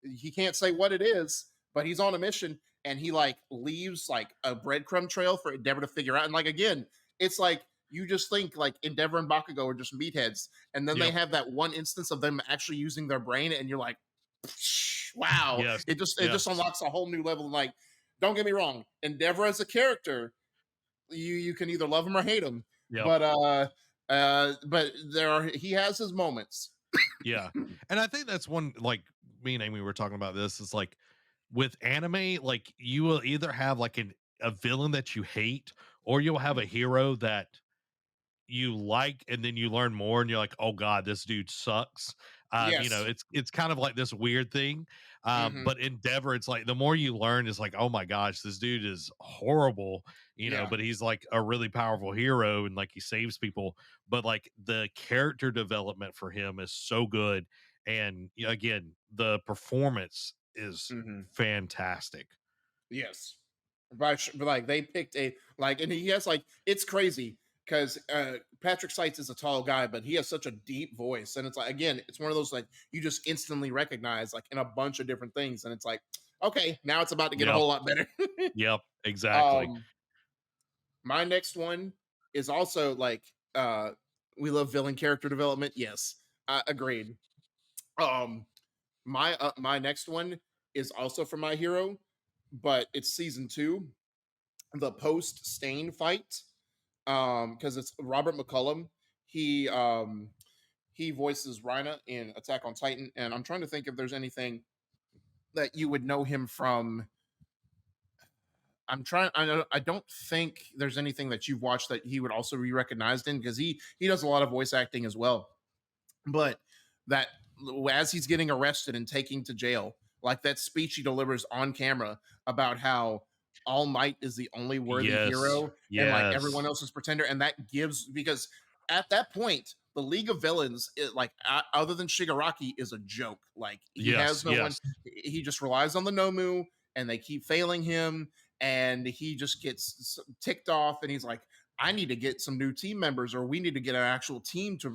He can't say what it is, but he's on a mission, and he like leaves like a breadcrumb trail for Endeavor to figure out. And like again, it's like you just think like Endeavor and Bakugo are just meatheads, and then they Yep. have that one instance of them actually using their brain, and you're like, wow, Yes. it just Yes. unlocks a whole new level. Like, don't get me wrong, Endeavor as a character, you can either love him or hate him, Yep. but he has his moments. Yeah. And I think that's one like me and Amy were talking about this. Is like with anime, like you will either have like a villain that you hate, or you'll have a hero that you like and then you learn more and you're like, oh god, this dude sucks. Yes. It's kind of like this weird thing. Hmm. But Endeavor, it's like the more you learn, it's like, oh my gosh, this dude is horrible, Yeah. but he's like a really powerful hero and like he saves people. But like the character development for him is so good. And again, the performance is Hmm. fantastic. Yes. But like they picked a like, and he has like, it's crazy because Patrick Seitz is a tall guy, but he has such a deep voice, and it's like again, it's one of those like you just instantly recognize like in a bunch of different things, and it's like, okay, now it's about to get a Yep. whole lot better. Yep. Exactly. um, my next one is also like we love villain character development. Yes, agreed. Um, my next one is also for My Hero, but it's season 2, the post Stain fight, because it's Robert McCullum. He voices Rhina in Attack on Titan, and I'm trying to think if there's anything that you would know him from. I don't think there's anything that you've watched that he would also be recognized in, because he does a lot of voice acting as well. But that, as he's getting arrested and taken to jail, like that speech he delivers on camera about how All Might is the only worthy Yes. hero, and like Yes. everyone else is pretender, and that gives, because at that point the League of Villains, other than Shigaraki, is a joke. Like he Yes. has no one. Yes. He just relies on the Nomu, and they keep failing him, and he just gets ticked off, and he's like, I need to get some new team members, or we need to get an actual team to,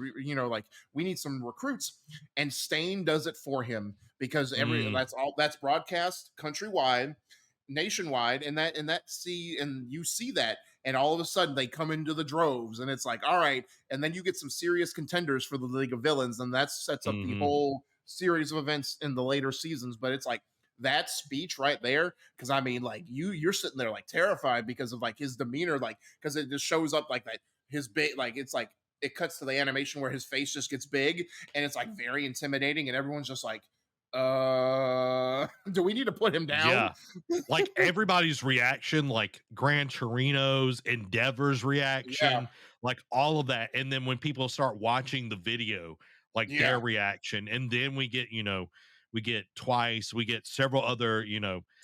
like we need some recruits. And Stain does it for him, because Mm, that's broadcast countrywide, nationwide, and you see that, and all of a sudden they come into the droves, and it's like, all right, and then you get some serious contenders for the League of Villains, and that sets up the mhm. whole series of events in the later seasons. But it's like that speech right there, because I mean, like you're sitting there like terrified because of like his demeanor, like because it just shows up like that, his big, like it's like it cuts to the animation where his face just gets big, and it's like very intimidating, and everyone's just like, do we need to put him down? Yeah. Like everybody's reaction, like Gran Torino's, Endeavor's Yeah. reaction, like all of that. And then when people start watching the video, like their Yeah. reaction. And then we get Twice, we get several other,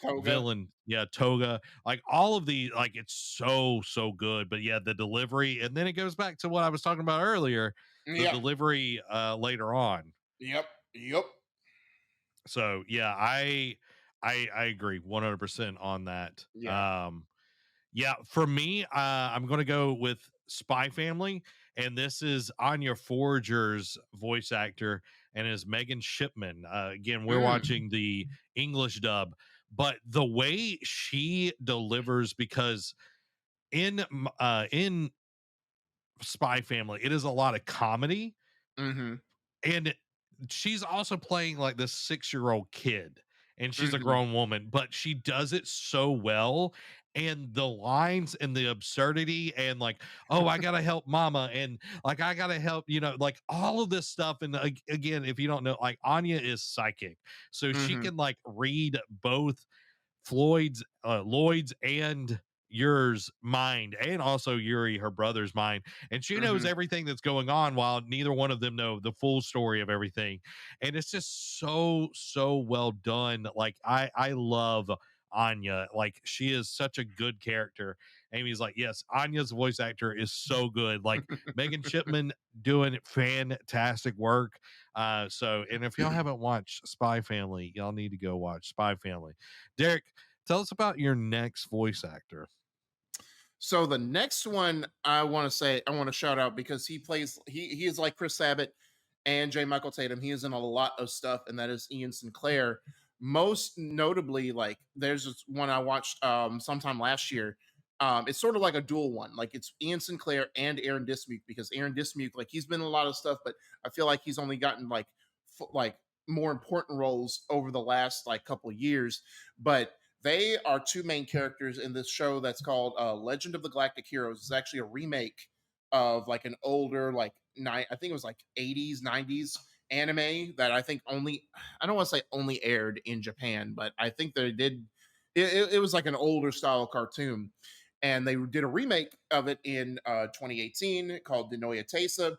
Toga. villain, yeah, Toga, like all of the, like it's so, so good. But yeah, the delivery, and then it goes back to what I was talking about earlier, the Yeah. delivery later on. Yep. Yep. So yeah, I agree 100% on that. Yeah. Yeah, for me, I'm gonna go with Spy Family, and this is Anya Forger's voice actor, and is Megan Shipman. Again, we're Mm. watching the English dub, but the way she delivers, because in Spy Family, it is a lot of comedy, Mm-hmm. and she's also playing like this 6-year-old kid, and she's a Mm-hmm. grown woman, but she does it so well. and the lines and the absurdity and like, oh, I gotta help mama, and like I gotta help, like all of this stuff. And again, if you don't know, like Anya is psychic, so she Hmm. can like read both Lloyd's and yours mind, and also Yuri, her brother's mind. And she knows Hmm. everything that's going on while neither one of them know the full story of everything. And it's just so well done. Like I love Anya. Like she is such a good character. Amy's like, yes, Anya's voice actor is so good. Like Megan Shipman doing fantastic work. And if y'all haven't watched Spy Family, y'all need to go watch Spy Family. Derek, tell us about your next voice actor. So the next one I want to say, I want to shout out because he is like Chris Sabat and J. Michael Tatum. He is in a lot of stuff, and that is Ian Sinclair. Most notably, like there's this one I watched sometime last year. It's sort of like a dual one. Like it's Ian Sinclair and Aaron Dismuke, because Aaron Dismuke, like he's been in a lot of stuff, but I feel like he's only gotten like like more important roles over the last like couple of years. But they are two main characters in this show that's called Legend of the Galactic Heroes. It's actually a remake of like an older, like I think it was like 80s, 90s anime that I think I don't want to say only aired in Japan, but I think they did. It was like an older style cartoon, and they did a remake of it in 2018 called Denoya Tesa.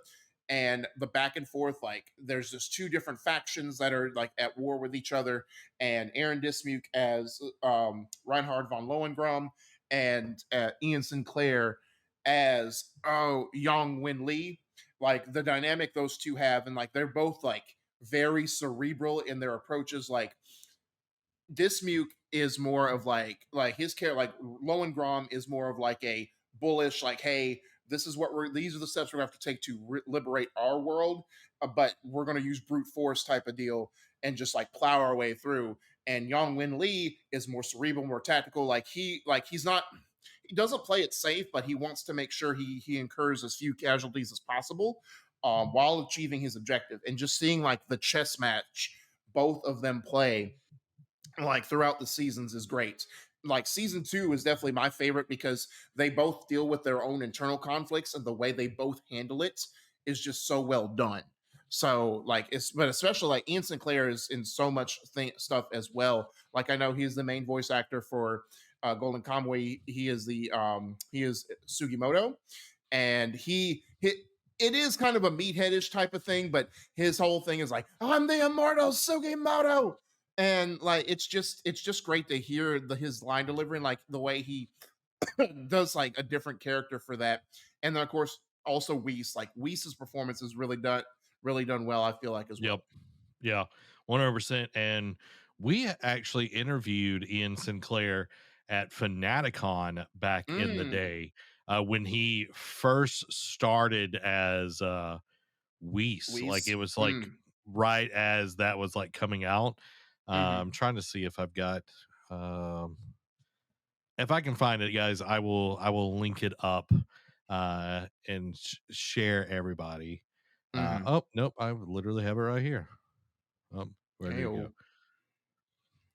And the back and forth, like there's just two different factions that are like at war with each other, and Aaron Dismuke as Reinhard von Lohengram, and Ian Sinclair as Yong Win Lee. Like the dynamic those two have, and like they're both like very cerebral in their approaches. Like Dismuke is more of like his care, like Lohengram is more of like a bullish, like, hey, this is what these are the steps we have to take to liberate our world, but we're going to use brute force type of deal and just like plow our way through. And Yang Win Lee is more cerebral, more tactical. He's not, he doesn't play it safe, but he wants to make sure he incurs as few casualties as possible, while achieving his objective. And just seeing like the chess match both of them play like throughout the seasons is great. Like season 2 is definitely my favorite because they both deal with their own internal conflicts, and the way they both handle it is just so well done. So like but especially like Ian Sinclair is in so much stuff as well. Like I know he's the main voice actor for Golden Kamuy. He is Sugimoto, and it is kind of a meatheadish type of thing, but his whole thing is like, I'm the immortal Sugimoto. And like it's just great to hear his line delivery, and like the way he does like a different character for that. And then of course also Whis, performance is really done well, I feel like, as Yep. well. Yeah. 100%. And we actually interviewed Ian Sinclair at Fanaticon back in the Mm. day, when he first started as Weiss. Like it Whis. was like Mm. right as that was like coming out. Hmm. I'm trying to see if I've got um if I can find it, guys. I will link it up and share everybody. Hmm. Oh nope, I literally have it right here. Where did it go? Hey.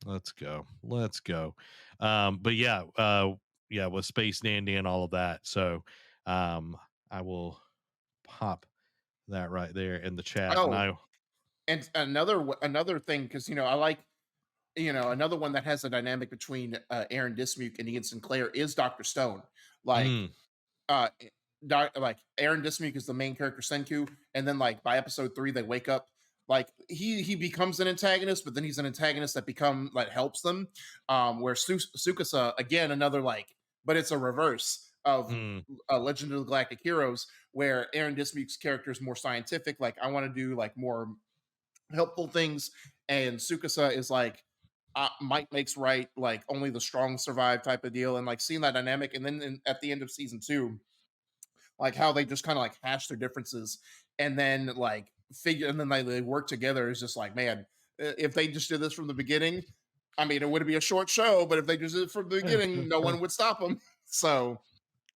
Let's go. But yeah, yeah, with Space Dandy and all of that. So um I will pop that right there in the chat. And Oh, I and another thing, because I like, another one that has a dynamic between Aaron Dismuke and Ian Sinclair is Dr. Stone. Like mm, uh like Aaron Dismuke is the main character Senku, and then like by episode 3 they wake up, like he becomes an antagonist, but then he's an antagonist that helps them. Where Sukasa, again, another like, but it's a reverse of mm, Legend of the Galactic Heroes, where Aaron Dismuke's character is more scientific, like I want to do like more helpful things, and Sukasa is like, might makes right, like only the strong survive type of deal. And like seeing that dynamic, and then at the end of season 2, like how they just kind of like hash their differences, and then like figure, and then they work together, is just like, man, if they just did this from the beginning, I mean, it would be a short show, but if they just did it from the beginning, no one would stop them. So,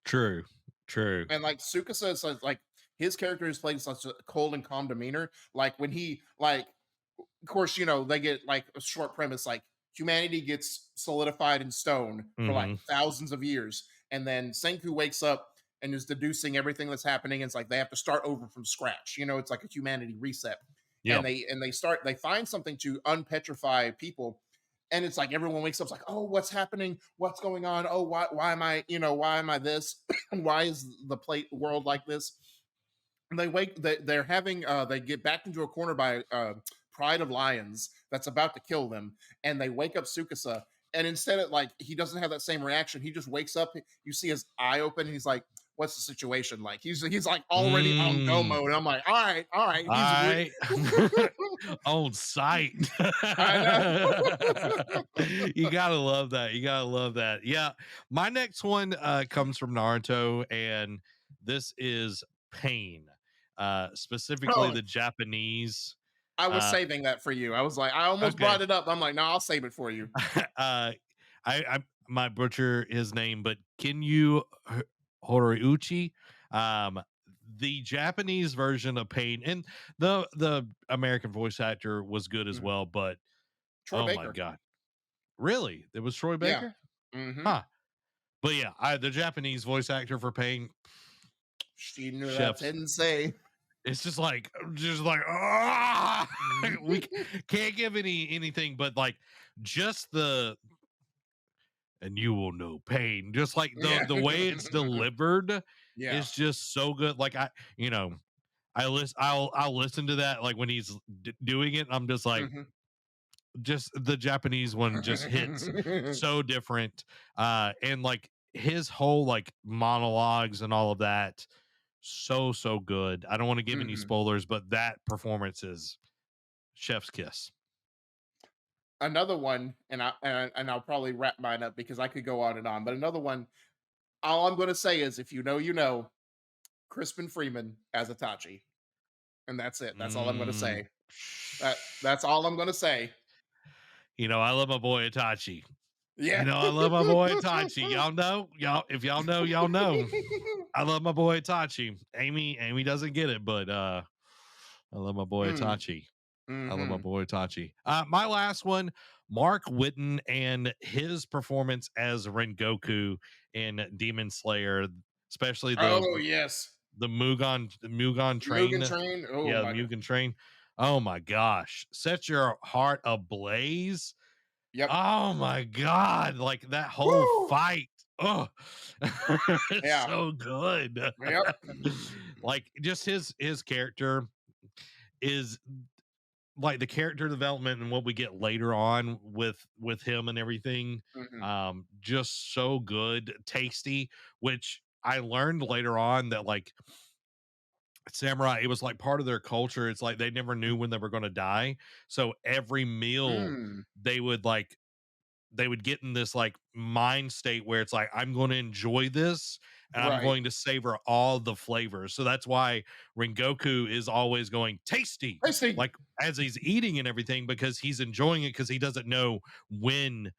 true, true. and like Sukasa is like his character is playing such a cold and calm demeanor. Like when he like, of course, they get like a short premise, like humanity gets solidified in stone for like Mm-hmm. thousands of years, and then Senku wakes up and is deducing everything that's happening. And it's like they have to start over from scratch. It's like a humanity reset, and Yep. they find something to unpetrify people. And it's like everyone wakes up, it's like, oh, what's happening? What's going on? Oh, why am I, why am I this? Why is the plate world like this? And they're having they get backed into a corner by pride of lions that's about to kill them, and they wake up Sukasa, and instead of like he doesn't have that same reaction, he just wakes up, you see his eye open, and he's like, what's the situation like? He's like already on go Mm. mode. I'm like, all right, I on sight. I know. You gotta love that. You gotta love that. Yeah. My next one comes from Naruto, and this is Pain. Specifically Oh, the Japanese. I was Uh saving that for you. I was like, I almost okay. brought it up. I'm like, no, I'll save it for you. I might butcher his name, but Kinyu Horiuchi. Um, the Japanese version of Pain, and the American voice actor was good as Mhm. well. But Troy oh my Baker. god, really? It was Troy Yeah. Baker? Mm-hmm. Huh. But yeah, the Japanese voice actor for Pain, Shinura chefs. Tensei. It's just like ah, we can't give anything, but like just the and you will know pain. Just like Yeah. the way it's delivered Yeah. is just so good. Like I'll listen to that like when he's doing it. I'm just like Mhm. just the Japanese one just hits so different. And like his whole like monologues and all of that, so good. I don't want to give any Mhm. spoilers, but that performance is chef's kiss. Another one, and I'll probably wrap mine up because I could go on and on. But another one, all I'm going to say is, if you know, you know, Crispin Freeman as Itachi, and that's it. That's all I'm going to Mm. say. That's all I'm going to say. I love my boy Itachi. Yeah. I love my boy Itachi. Y'all know, if y'all know, y'all know. I love my boy Itachi. Amy doesn't get it, but I love my boy Mm. Itachi. I love my Hmm. boy Itachi. My last one, Mark Witten and his performance as Rengoku in Demon Slayer, especially Oh yes, the Mugon Mugen train. Train. Oh Yeah, the my god. Mugen train. Oh my gosh. Set your heart ablaze. Yep. Oh my god, like that whole Woo. fight. Oh, it's Yeah. so good. Yep. Like just his character is like the character development and what we get later on with him and everything. Hmm. Just so good, tasty, which I learned later on that like samurai, it was like part of their culture. It's like they never knew when they were going to die, so every meal Mm. they would like they would get in this like mind state where it's like I'm going to enjoy this and I'm Right. going to savor all the flavors. So that's why Rengoku is always going tasty, I see. like as he's eating and everything, because he's enjoying it because he doesn't know when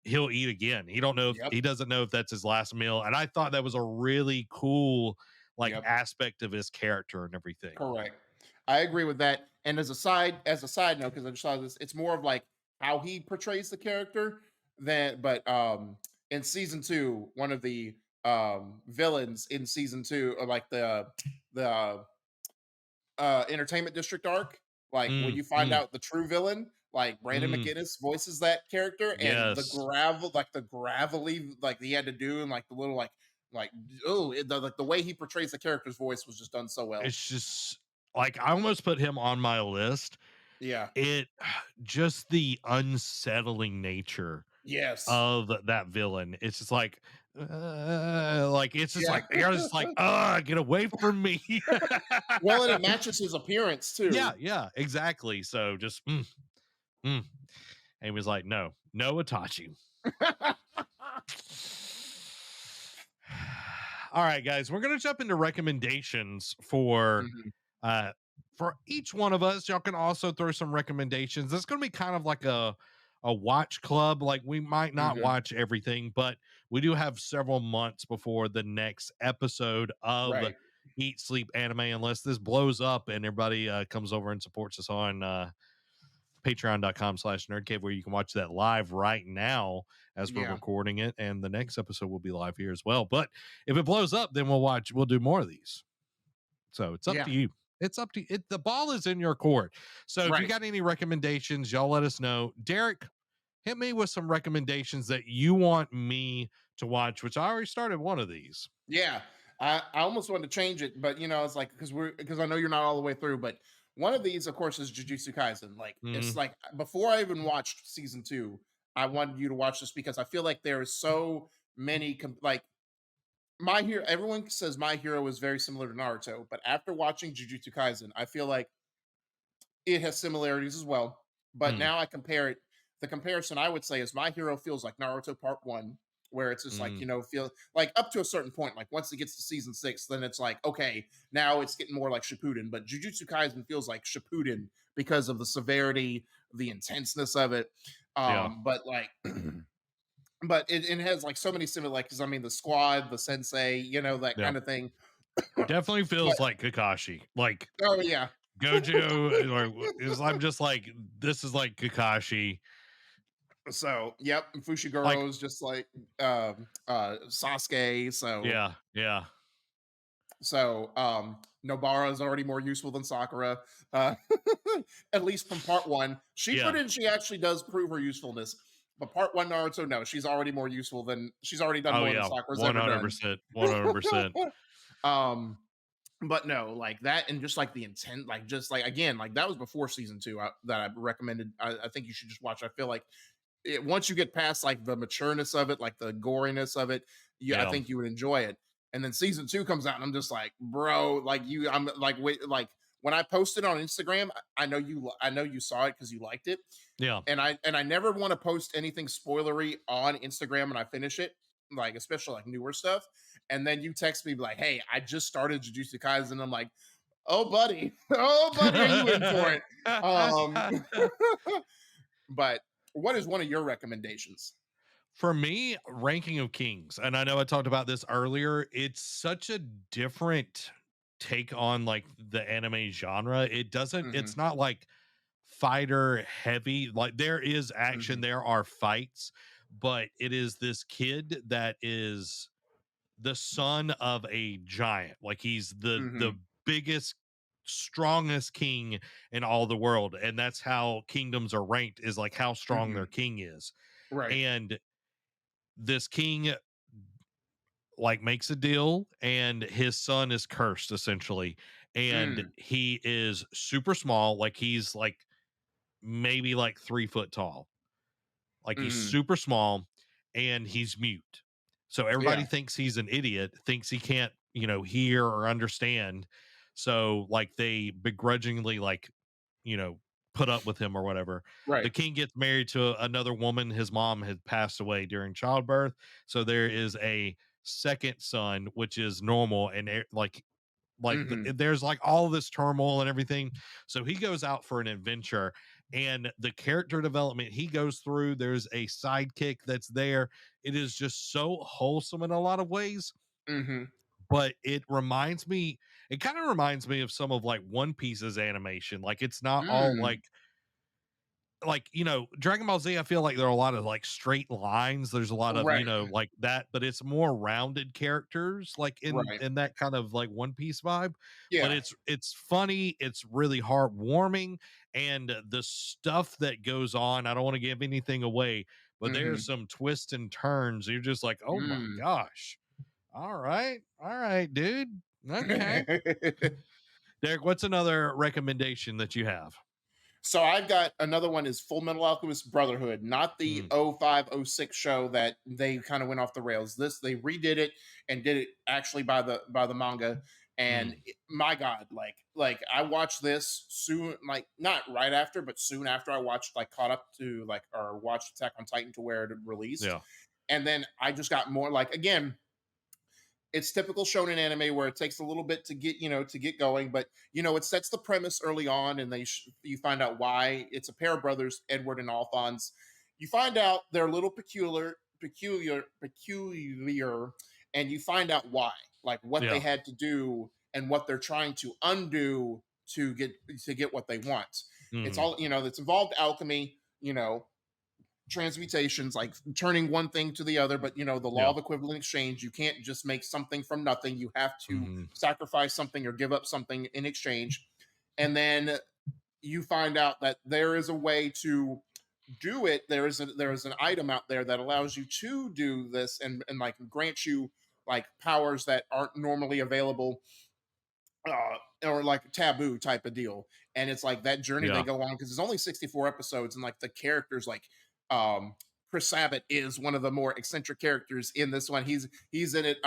he'll eat again. Yep. He doesn't know if that's his last meal. And I thought that was a really cool like Yep. aspect of his character and everything. Correct. I agree with that. And as a side note, because I just saw this, it's more of like how he portrays the character than but in season two, one of the villains in season two, or like the entertainment district arc, like when Mm, you find mm, out the true villain, like Brandon mm. McGinnis voices that character, and Yes. the gravelly, like he had to do, and like the little like oh, like the way he portrays the character's voice was just done so well. It's just like I almost put him on my list. Yeah. It just the unsettling nature Yes. of that villain. It's just like it's just Yeah. like you're just like, get away from me. Well, and it matches his appearance Yeah, too. yeah, exactly. So just mm. And he was like, no Itachi. All right, guys, we're gonna jump into recommendations Mhm. for each one of us. Y'all can also throw some recommendations. It's gonna be kind of like a watch club. Like we might not Mhm. watch everything, but we do have several months before the next episode of Right. Eat Sleep Anime, unless this blows up and everybody comes over and supports us on patreon.com/nerdcave, where you can watch that live right now as we're Yeah. recording it. And the next episode will be live here as well. But if it blows up, then we'll do more of these. So it's up Yeah. to you. It's up to it. The ball is in your court. So if you Right. got any recommendations, y'all let us know. Derek, hit me with some recommendations that you want me to watch, which I already started one of these. Yeah. I almost wanted to change it, but it's like because I know you're not all the way through, but one of these, of course, is Jujutsu Kaisen. Like it's Mm, like before I even watched season 2, I wanted you to watch this because I feel like there is so many like My Hero. Everyone says My Hero is very similar to Naruto, but after watching Jujutsu Kaisen, I feel like it has similarities as well. But mm, now I compare it. The comparison I would say is My Hero feels like Naruto Part 1, where it's just like, mm. feel like up to a certain point, like once it gets to season 6, then it's like, okay, now it's getting more like Shippuden. But Jujutsu Kaisen feels like Shippuden because of the severity, the intenseness of it. Yeah. But like, but it has like so many similar, like, because I mean, the squad, the sensei, that Yeah. kind of thing. Definitely But feels like Kakashi. Like oh yeah, Gojo, I'm just like, this is like Kakashi. so yep, Like, Fushiguro is just like Sasuke. yeah, yeah, Nobara is already more useful than Sakura, uh, at least from part 1. yeah. Shippuden, she actually does prove her usefulness, but part 1 Naruto, no, she's already done Oh more than yeah, Sakura's ever done. 100%, 100%. um, but no, like that, and just like the intent, like just like again, like that was before season 2 that I recommended. I think you should just watch. I feel like once you get past like the matureness of it, like the goriness of it, I Yeah, think you would enjoy it. And then season 2 comes out, and I'm just like, bro, like I'm like, wait, like when I posted on Instagram, I know you saw it because you liked it, yeah. and I never want to post anything spoilery on Instagram when I finish it, like especially like newer stuff. And then you text me like, hey, I just started Jujutsu Kaisen, and I'm like, oh buddy, oh buddy, are you in for it? Um, but what is one of your recommendations? For me, Ranking of Kings, and I know I talked about this earlier, it's such a different take on like the anime genre. It's Mhm, not like fighter heavy. Like there is action, mhm, there are fights, but it is this kid that is the son of a giant. Like he's the mhm, biggest, strongest king in all the world, and that's how kingdoms are ranked, is like how strong their mhm. king is. Right. And this king like makes a deal, and his son is cursed essentially, and Mm, he is super small. Like he's like maybe like 3 foot tall. Like he's mhm. super small, and he's mute. So everybody Yeah. thinks he's an idiot, thinks he can't, hear or understand. So like they begrudgingly like, you know, put up with him or whatever. The Right. king gets married to another woman. His mom had passed away during childbirth. So there is a second son, which is normal. And Mhm, there's like all this turmoil and everything. So he goes out for an adventure, and the character development he goes through, there's a sidekick that's there. It is just so wholesome in a lot of ways. mhm. But it kind of reminds me of some of like One Piece's animation. Like it's not all Mm. like Dragon Ball Z, I feel like there are a lot of like straight lines. There's a lot of Right. like that, but it's more rounded characters, like in Right. that kind of like One Piece vibe. But Yeah. it's funny, it's really heartwarming, and the stuff that goes on. I don't want to give anything away, but there's Mhm. some twists and turns. You're just like, oh my Mm. gosh, all right, dude. Okay, Derek, what's another recommendation that you have? So I've got another one is Full Metal Alchemist Brotherhood, not the Mm, 0506 show that they kind of went off the rails. This they redid it and did it actually by the manga. And mm, my God, like I watched this soon, like not right after, but soon after I watched like caught up to like or watched Attack on Titan to where it released. yeah, And then I just got more like again, it's typical shonen anime where it takes a little bit to get to get going, but it sets the premise early on, and you find out why it's a pair of brothers, Edward and Alphonse. You find out they're a little peculiar, and you find out why, like what they yeah, had to do and what they're trying to undo to get what they want. it's Mhm. all, it's involved alchemy, transmutations, like turning one thing to the other, but the law Yeah. of equivalent exchange, you can't just make something from nothing. You have to Mhm. sacrifice something or give up something in exchange. And then you find out that there is a way to do it. There is an item out there that allows you to do this, and like grants you like powers that aren't normally available, or like taboo type of deal. And it's like that journey they Yeah. go on, because there's only 64 episodes, and like the characters, like Chris Sabat is one of the more eccentric characters in this one. He's in it.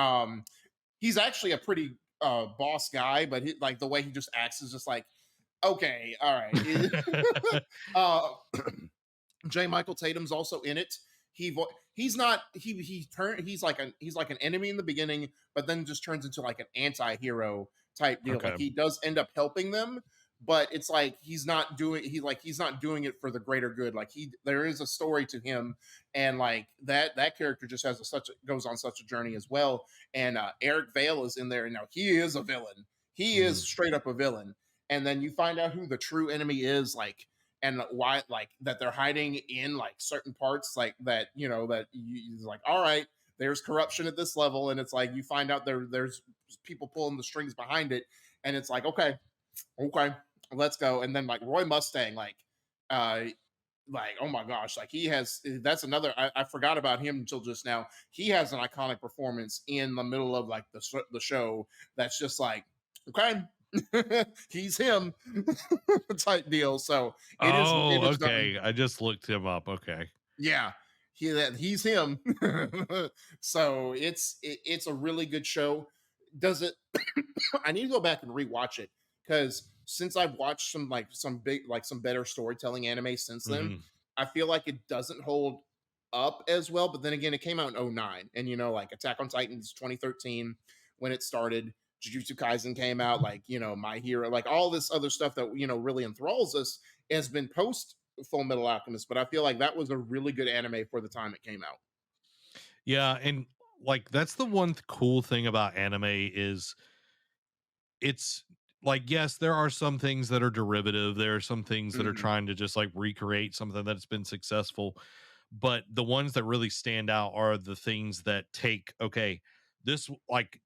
He's actually a pretty boss guy, but like the way he just acts is just like, okay, all right. uh J. Michael Tatum's also in it. He's not he's like an enemy in the beginning, but then just turns into like an anti-hero type deal. Like Okay. he does end up helping them, but it's like he's not doing it for the greater good. Like there is a story to him, and like that character just has goes on such a journey as well. And Eric Vale is in there, and now he is a villain. He is Mhm. straight up a villain. And then you find out who the true enemy is, like, and why, like, that they're hiding in like certain parts, like that, that like, all right, there's corruption at this level. And it's like you find out there's people pulling the strings behind it, and it's like, okay, let's go. And then like Roy Mustang, uh oh my gosh, like he has, that's another, I forgot about him until just now. He has an iconic performance in the middle of like the show, that's just like, okay, he's him type deal. So it Oh, is done. okay. I just looked him up. Okay. Yeah, he's him. So it's a really good show. Does it? I need to go back and rewatch it, because since I've watched some better storytelling anime since then, Mhm. I feel like it doesn't hold up as well. But then again, it came out in '09, and like Attack on Titan's 2013 when it started. Jujutsu Kaisen came out, like, My Hero, like all this other stuff that really enthralls us has been post Full Metal Alchemist. But I feel like that was a really good anime for the time it came out. Yeah, and like that's the one cool thing about anime is it's like, yes, there are some things that are derivative. There are some things that are Hmm. trying to just like recreate something that's been successful. But the ones that really stand out are the things that take, okay, this like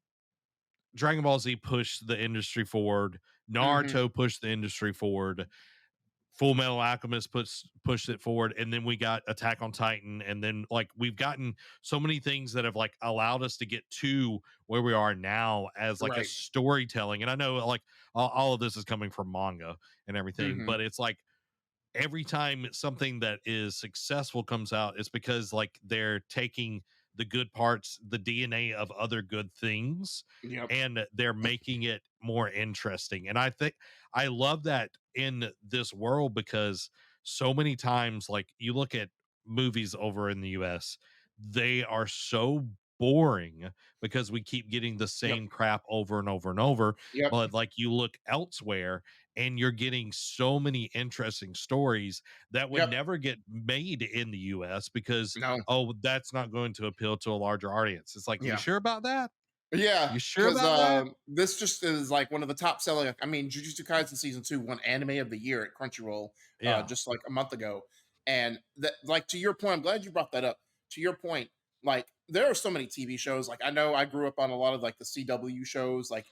Dragon Ball Z pushed the industry forward, Hmm. Naruto pushed the industry forward, Full Metal Alchemist pushed it forward, and then we got Attack on Titan, and then like we've gotten so many things that have like allowed us to get to where we are now as like a Right. storytelling. And I know like all of this is coming from manga and everything, Hmm. but it's like every time something that is successful comes out, it's because like they're taking the good parts, the DNA of other good things, Yep. and they're making it more interesting. And I think I love that in this world because so many times, like you look at movies over in the US, they are so boring because we keep getting the Yep. same crap over and over and over. Yep. But like you look elsewhere and you're getting so many interesting stories that would Yep. never get made in the US because, No. oh, that's not going to appeal to a larger audience. It's like, you Yeah. sure about that? Yeah, You sure because about that? this just is like one of the top selling. I mean, Jujutsu Kaisen season 2 won Anime of the Year at Crunchyroll, Yeah. just like a month ago. And that, like, to your point, I'm glad you brought that up. To your point, like, there are so many TV shows. Like, I know I grew up on a lot of like the CW shows, like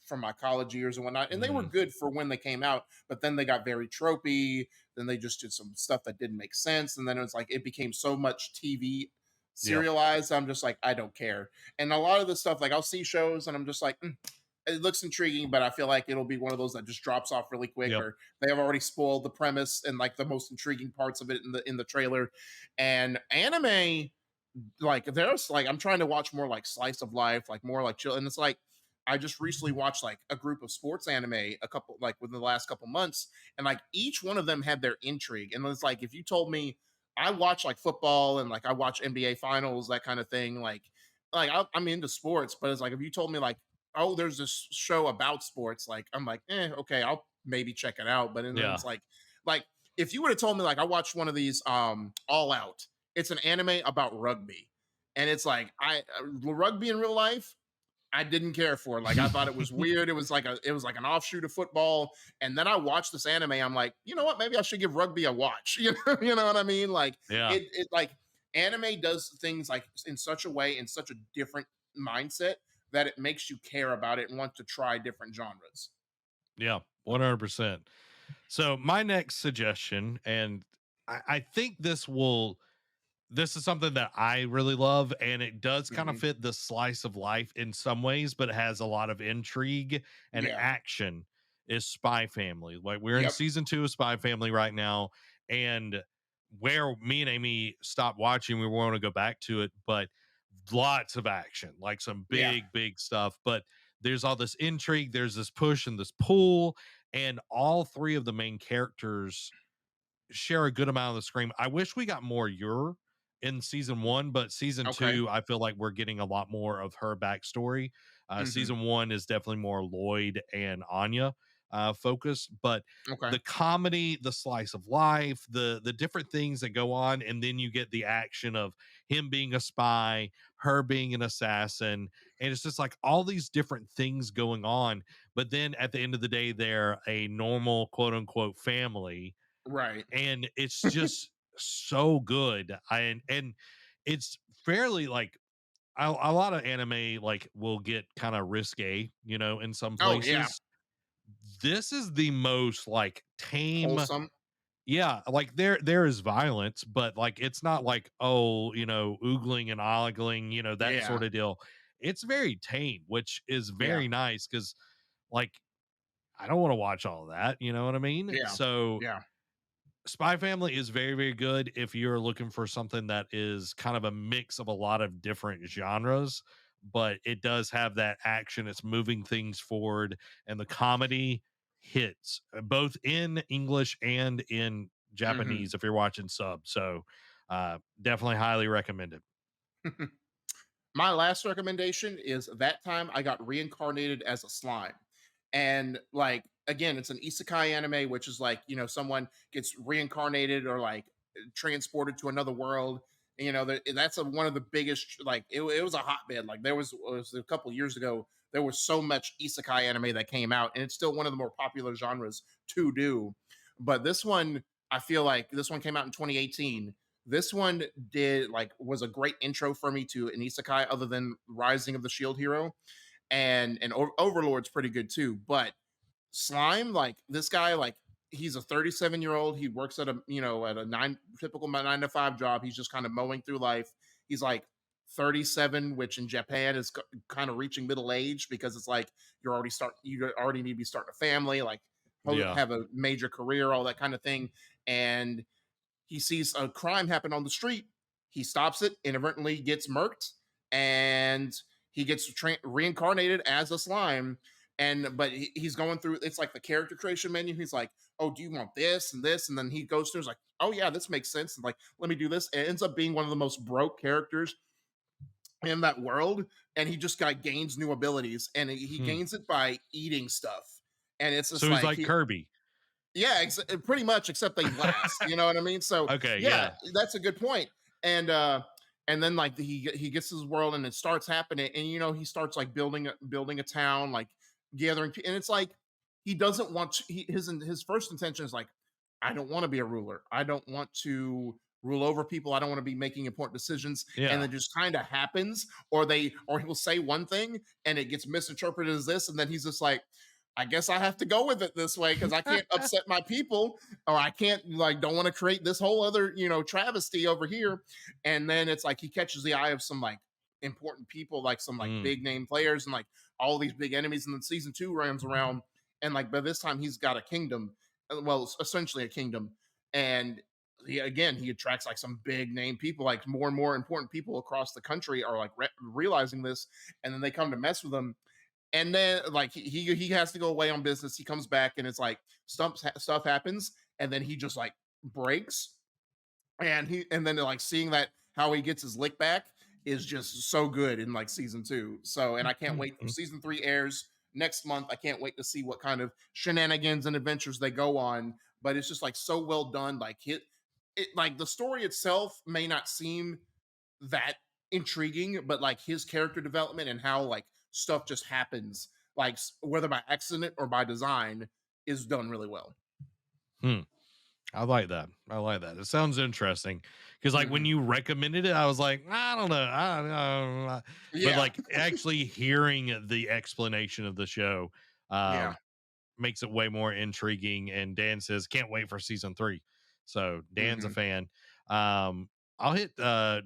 from my college years and whatnot, and they were Mhm. good for when they came out. But then they got very tropey. Then they just did some stuff that didn't make sense, and then it was like it became so much TV Yep. serialized. I'm just like, I don't care. And a lot of the stuff, like I'll see shows and I'm just like, it looks intriguing, but I feel like it'll be one of those that just drops off really quick, Yep. or they have already spoiled the premise and like the most intriguing parts of it in the trailer. And anime, like there's like, I'm trying to watch more like slice of life, like more like chill. And it's like I just recently watched like a group of sports anime, a couple, like within the last couple months, and like each one of them had their intrigue. And it's like if you told me I watch like football and like I watch NBA finals, that kind of thing, I'm into sports, but it's like if you told me like, oh, there's this show about sports, like I'm like, okay, I'll maybe check it out. But then Yeah. it's like if you would have told me like I watched one of these All Out, it's an anime about rugby, and it's like rugby in real life. I didn't care for it. Like I thought it was weird. It was like an offshoot of football. And then I watched this anime. I'm like, you know what? Maybe I should give rugby a watch. You know what I mean? Like Yeah. it like anime does things like in such a way, in such a different mindset that it makes you care about it and want to try different genres. Yeah. 100%. So my next suggestion, and I think this is something that I really love, and it does kind of Mhm. fit the slice of life in some ways, but it has a lot of intrigue and Yeah. action. Is Spy Family. Like we're in Yep. season 2 of Spy Family right now, and where me and Amy stopped watching, we want to go back to it, but lots of action, like some Yeah. big stuff. But there's all this intrigue, there's this push and this pull, and all three of the main characters share a good amount of the screen. I wish we got more Yor in season 1, but season Okay. 2, I feel like we're getting a lot more of her backstory. Hmm. Season 1 is definitely more Lloyd and Anya focused, but Okay. the comedy, the slice of life, the different things that go on, and then you get the action of him being a spy, her being an assassin, and it's just like all these different things going on. But then at the end of the day, they're a normal quote unquote family, Right. and it's just so good. And it's fairly like a lot of anime like will get kind of risque, in some Oh yeah. places. This is the most like tame. Wholesome. Yeah, like there is violence, but like it's not like, oh, oogling and ogling, that Yeah. sort of deal. It's very tame, which is Yeah. very nice because like I don't want to watch all of that, you know what I mean? Yeah. So Yeah. Spy Family is very, very good if you're looking for something that is kind of a mix of a lot of different genres, but it does have that action. It's moving things forward, and the comedy hits both in English and in Hmm. Japanese if you're watching sub. So, definitely highly recommended. My last recommendation is that time I got reincarnated as a slime. And like again, it's an isekai anime, which is like, someone gets reincarnated or like transported to another world. And, that's one of the biggest, like it was a hotbed. Like it was a couple years ago, there was so much isekai anime that came out, and it's still one of the more popular genres to do. But this one, I feel like this one came out in 2018. This one was a great intro for me to an isekai other than Rising of the Shield Hero, and Overlord's pretty good too. But Slime, like this guy, like he's a 37-year-old. He works at a typical 9 to 5 job. He's just kind of mowing through life. He's like 37, which in Japan is kind of reaching middle age because it's like you already need to be starting a family, like Yeah. have a major career, all that kind of thing. And he sees a crime happen on the street. He stops it, inadvertently gets murked, and he gets reincarnated as a slime. And but he's going through. It's like the character creation menu. He's like, "Oh, do you want this and this?" And then he goes through. He's like, "Oh yeah, this makes sense." And like, let me do this. And it ends up being one of the most broke characters in that world. And he just gains new abilities, and he Hmm. gains it by eating stuff. And it's just So he's like like Kirby. yeah, pretty much, except they last. You know what I mean? So Okay. yeah, Yeah. that's a good point. And then like he gets his world, and it starts happening, and he starts like building a town, like gathering, and it's like he doesn't want to, his first intention is like, I don't want to be a ruler. I don't want to rule over people. I don't want to be making important decisions. And Yeah. then just kind of happens, or he'll say one thing and it gets misinterpreted as this, and then he's just like, I guess I have to go with it this way because I can't upset my people, or I can't don't want to create this whole other travesty over here. And then it's like he catches the eye of some like important people, like some like Mm. big name players, and like all these big enemies. And then season 2 runs around, and like by this time he's got a kingdom, well, essentially a kingdom. And he attracts like some big name people, like more and more important people across the country are like realizing this, and then they come to mess with him. And then like he has to go away on business. He comes back, and it's like stuff happens, and then he just like breaks. And then like seeing that how he gets his lick back is just so good in like season 2. So, and I can't wait for season 3 airs next month. I can't wait to see what kind of shenanigans and adventures they go on. But it's just like so well done. Like it like the story itself may not seem that intriguing, but like his character development and how like stuff just happens, like whether by accident or by design, is done really well. Hmm. I like that. I like that. It sounds interesting because, like, when Hmm. you recommended it, I was like, I don't know, I don't know. But Yeah, like, actually hearing the explanation of the show yeah. makes it way more intriguing. And Dan says, can't wait for season 3. So Dan's a Hmm. fan. I'll hit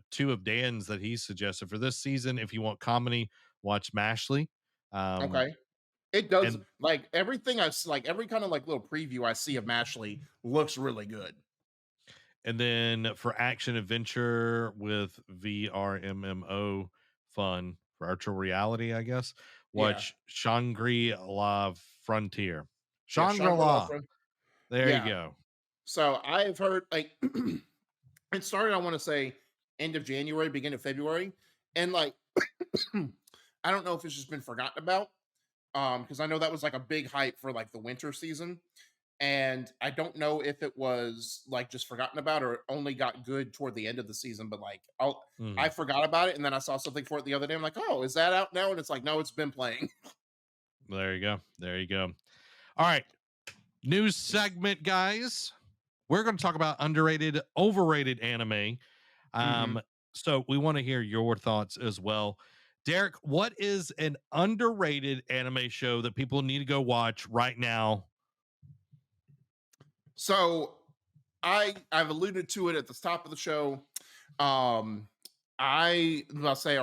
two of Dan's that he suggested for this season. If you want comedy, watch Mashley. Um, Okay. It does, and like everything like every kind of like little preview I see of Mashley looks really good. And then for action adventure with VRMMO fun, virtual reality, I guess, Yeah, watch Shangri La Frontier. yeah. Shangri Shangri-La La. Front. There you Yeah. go. So I've heard like it started, I want to say end of January, beginning of February. And like I don't know if it's just been forgotten about. Because I know that was like a big hype for like the winter season. And I don't know if it was like just forgotten about or only got good toward the end of the season, but like I Mhm. forgot about it and then I saw something for it the other day. I'm like, oh, is that out now? And it's like, no, it's been playing. There you go. There you go. All right. News segment, guys. We're going to talk about underrated, overrated anime. Hmm. Um, so we want to hear your thoughts as well. Derek, what is an underrated anime show that people need to go watch right now? So I've alluded to it at the top of the show. Um, I'll say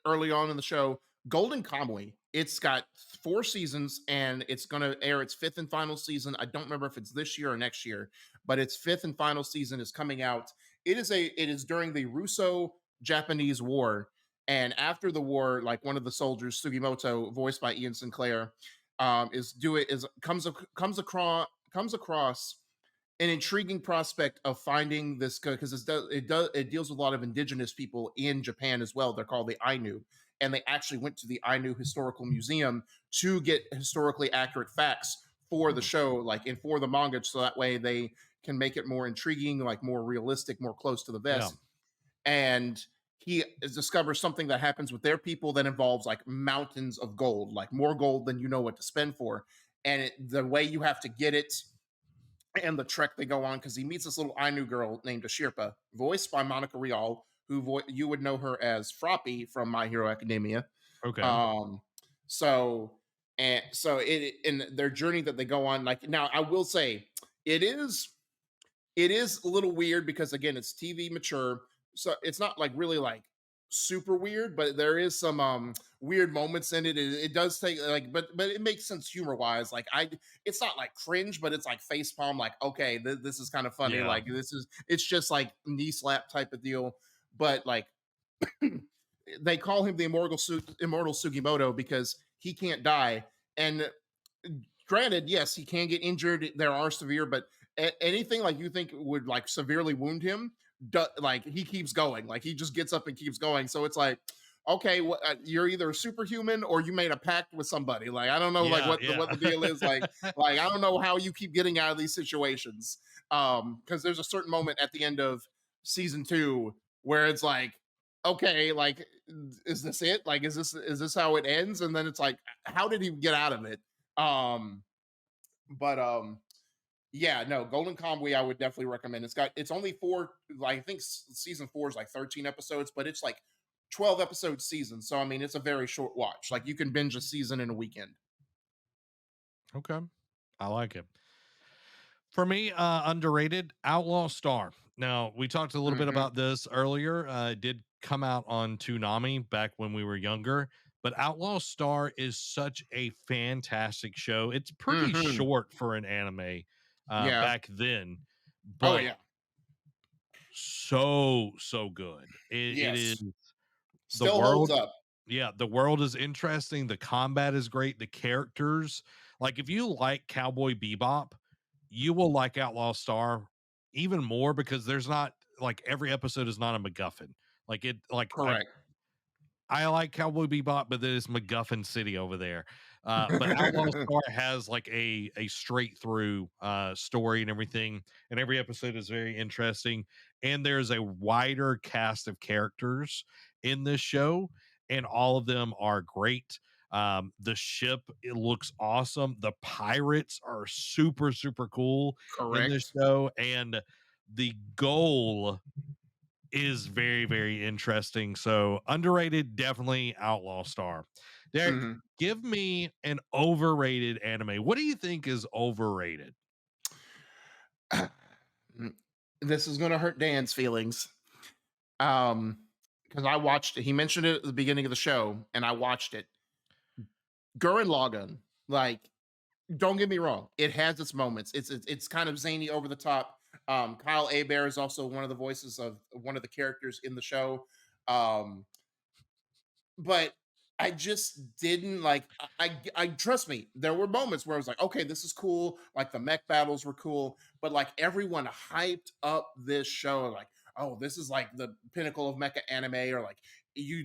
early on in the show, Golden Kamuy. It's got 4 seasons and it's going to air its fifth and final season. I don't remember if it's this year or next year, but its fifth and final season is coming out. It is during the Russo-Japanese War, and after the war, like one of the soldiers, Sugimoto, voiced by Ian Sinclair, is do it is comes across an intriguing prospect of finding this, because it deals with a lot of indigenous people in Japan as well. They're called the Ainu, and they actually went to the Ainu Historical Museum to get historically accurate facts for the show, like and for the manga, so that way they can make it more intriguing, like more realistic, more close to the Yeah. vest. And he discovers something that happens with their people that involves like mountains of gold, like more gold than you know what to spend for. And the way you have to get it and the trek they go on, because he meets this little Ainu girl named Ashirpa, voiced by Monica Rial, who you would know her as Froppy from My Hero Academia. Okay. Um, so so it in their journey that they go on, like now I will say it is it is a little weird because again it's TV mature, so it's not like really like super weird, but there is some weird moments in it. It does take like, but it makes sense humor wise. Like it's not like cringe, but it's like face palm. Like okay, this is kind of funny. Yeah. Like it's just like knee slap type of deal. But like they call him the immortal Sugimoto because he can't die. And granted, yes, he can get injured. There are severe, but anything like you think would like severely wound him, like he keeps going. Like he just gets up and keeps going. So it's like, okay, you're either a superhuman or you made a pact with somebody. Like I don't know, like Yeah. what the deal is. Like I don't know how you keep getting out of these situations. Because there's a certain moment at the end of season 2 where it's like, okay, like is this it? Like is this how it ends? And then it's like, how did he get out of it? Um, but yeah, no, Golden Kamuy I would definitely recommend. It's only four, like I think season 4 is like 13 episodes, but it's like 12 episode season. So I mean, it's a very short watch. Like you can binge a season in a weekend. Okay. I like it. For me, underrated Outlaw Star. Now, we talked a little bit Hmm. about this earlier. It did come out on Toonami back when we were younger, but Outlaw Star is such a fantastic show. It's pretty Hmm. short for an anime Yeah. back then, Oh but yeah. so good. It is Yes. the Still holds world. up. Yeah, the world is interesting. The combat is great. The characters, like if you like Cowboy Bebop, you will like Outlaw Star even more because there's not like every episode is not a MacGuffin. Like it, like Correct. I like Cowboy Bebop, but there's MacGuffin City over there. But Outlaw Star has like a straight through story and everything, and every episode is very interesting. And there's a wider cast of characters in this show, and all of them are great. The ship, it looks awesome. The pirates are super, super cool in this Correct. show. And the goal is very, very interesting. So underrated, definitely Outlaw Star. Derek, Mhm. give me an overrated anime. What do you think is overrated? This is gonna hurt Dan's feelings. Um, because I watched it. He mentioned it at the beginning of the show, and I watched it. Gurren Lagann, like, don't get me wrong, it has its moments. It's kind of zany, over the top. Kyle Abair is also one of the voices of one of the characters in the show. Um, but I just didn't like. I trust me. There were moments where I was like, okay, this is cool. Like the mech battles were cool, but like everyone hyped up this show, like, oh, this is like the pinnacle of mecha anime, or like